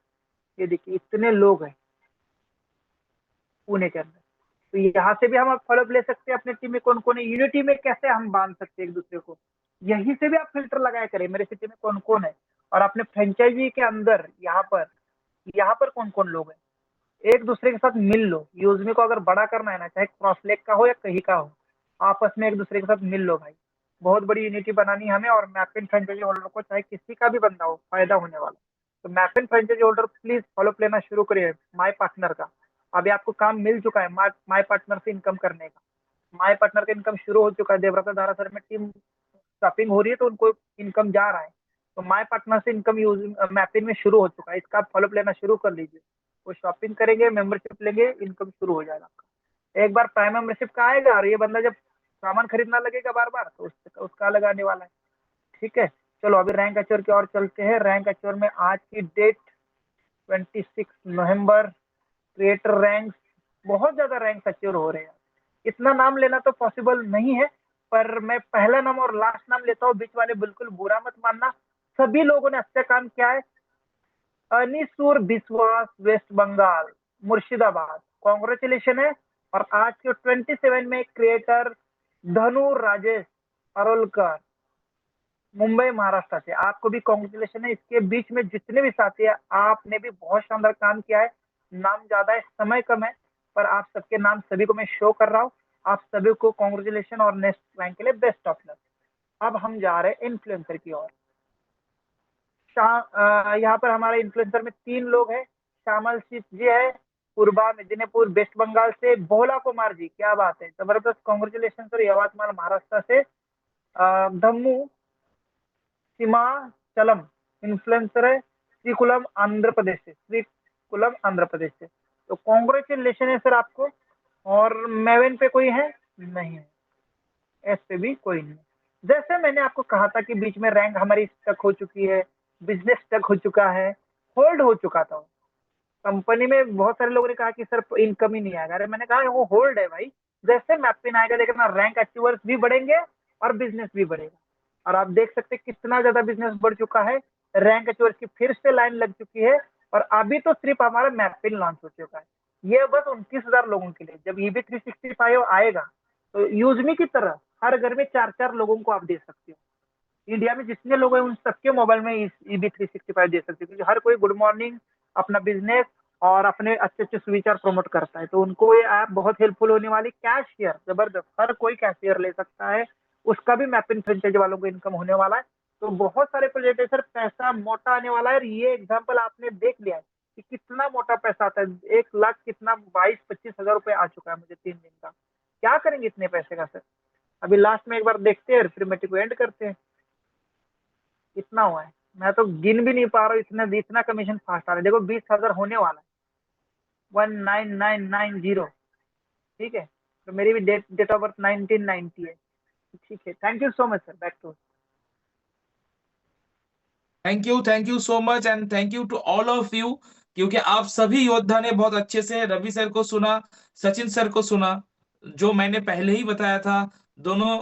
ये देखिए इतने लोग हैं पुणे के अंदर, तो यहाँ से भी हम फॉलोअप ले सकते हैं अपने टीम में कौन कौन है, यूनिटी में कैसे हम बांध सकते हैं एक दूसरे को, यहीं से भी आप फिल्टर लगाया करें मेरे सिटी में कौन कौन है, और अपने फ्रेंचाइजी के अंदर यहाँ पर कौन कौन लोग हैं, एक दूसरे के साथ मिल लो। यूजमी को अगर बड़ा करना है ना, चाहे क्रॉस लेक का हो या कहीं का हो, आपस में एक दूसरे के साथ मिल लो भाई। बहुत बड़ी यूनिटी बनानी है हमें, और मैपिन फ्रेंचाइजी होल्डर को चाहे किसी का भी बंदा हो फायदा होने वाला। तो मैपिन फ्रेंचाइजी होल्डर प्लीज फॉलो लेना शुरू करिए माई पार्टनर का। अभी आपको काम मिल चुका है माई पार्टनर से इनकम करने का, माई पार्टनर का इनकम शुरू हो चुका है। देवव्रत धारासर में टीम शॉपिंग हो रही है तो उनको इनकम जा रहा है, तो माई पार्टनर से इनकम यूज मैपिन में शुरू हो चुका है। इसका आप फॉलो लेना शुरू कर लीजिए, वो शॉपिंग करेंगे, मेंबरशिप लेंगे, इनकम शुरू हो जाएगा आपका। एक बार प्राइम मेंबरशिप का आएगा और ये बंदा जब सामान खरीदना लगेगा बार बार, तो उसका अलग आने वाला है। ठीक है, चलो अभी रैंक अचीवर की ओर चलते हैं। रैंक अचीवर में आज की डेट 26 नवंबर, क्रिएटर रैंक, बहुत ज्यादा रैंक अचीवर हो रहे हैं। इतना नाम लेना तो पॉसिबल नहीं है, पर मैं पहला नाम और लास्ट नाम लेता हूँ, बीच वाले बिल्कुल बुरा मत मानना। सभी लोगों ने अच्छा काम किया है। अनिसुर बिस्वास, वेस्ट बंगाल, मुर्शिदाबाद, कॉन्ग्रेचुलेशन है। और आज के 27 में क्रिएटर धनु राजेश अरोलकर, मुंबई महाराष्ट्र से, आपको भी कॉन्ग्रेचुलेशन है। इसके बीच में जितने भी साथी है, आपने भी बहुत शानदार काम किया है। नाम ज्यादा है, समय कम है, पर आप सबके नाम सभी को मैं शो कर रहा हूँ। आप सभी को कॉन्ग्रेचुलेशन और नेक्स्ट रैंक के लिए बेस्ट ऑफ लक। अब हम जा रहे हैं इन्फ्लुएंसर की ओर। यहाँ पर हमारे इन्फ्लुएंसर में 3 लोग हैं। श्यामल सिंह जी है पूर्वा मेदिनीपुर वेस्ट बंगाल से। भोला कुमार जी, क्या बात है, जबरदस्त, कॉन्ग्रेचुलेशन सर। यवतमाल महाराष्ट्र से धम्मू सीमाचलम इन्फ्लुएंसर है श्रीकुलम आंध्र प्रदेश से। तो कॉन्ग्रेचुलेशन है सर आपको। और मेवन पे कोई है नहीं है, एस पे भी कोई नहीं। जैसे मैंने आपको कहा था कि बीच में रैंक हमारी स्टक हो चुकी है, बिजनेस स्टक हो चुका है, होल्ड हो चुका था। कंपनी में बहुत सारे लोगों ने कहा कि सर इनकम ही नहीं आएगा। अरे मैंने कहा वो होल्ड है भाई, जैसे मैपिन आएगा देखना रैंक अचीवर्स भी बढ़ेंगे और बिजनेस भी बढ़ेगा। और आप देख सकते हैं कितना ज्यादा बिजनेस बढ़ चुका है, रैंक अचीवर्स की फिर से लाइन लग चुकी है। और अभी तो सिर्फ हमारा मैपिन लॉन्च हो चुका है, ये बस 29,000 लोगों के लिए। जब EV 365 आएगा तो यूजमी की तरह हर घर में 4-4 लोगों को आप दे सकते हो। इंडिया में जितने लोग हैं उन सबके मोबाइल में EV 365 दे सकते हो, क्योंकि हर कोई गुड मॉर्निंग, अपना बिजनेस और अपने अच्छे अच्छे सुविचार प्रमोट करता है। तो उनको ये ऐप बहुत हेल्पफुल होने वाली। कैशियर जबरदस्त, हर कोई कैशियर ले सकता है, उसका भी मैपिन फ्रेंचाइजी वालों को इनकम होने वाला है। तो बहुत सारे प्रोजेक्ट है सर, पैसा मोटा आने वाला है। और ये एग्जाम्पल आपने देख लिया है कि कितना मोटा पैसा आता है। 1 लाख कितना 22-25 हजार रुपए आ चुका है मुझे 3 दिन का। क्या करेंगे इतने पैसे का सर? अभी लास्ट में एक बार देखते हैं, फिर मीटिंग को एंड करते हैं। कितना हुआ है मैं तो गिन भी नहीं पा रहा हूँ, इतना कमीशन फास्ट आ रहा है। देखो 20,000 होने वाला है, 19990। ठीक है, तो मेरी भी डेट ऑफ बर्थ 1990 है। ठीक है, thank you so much sir, back to. Thank you so much and thank you to all of you, क्योंकि आप सभी योद्धा ने बहुत अच्छे से रवि सर को सुना, सचिन सर को सुना। जो मैंने पहले ही बताया था, दोनों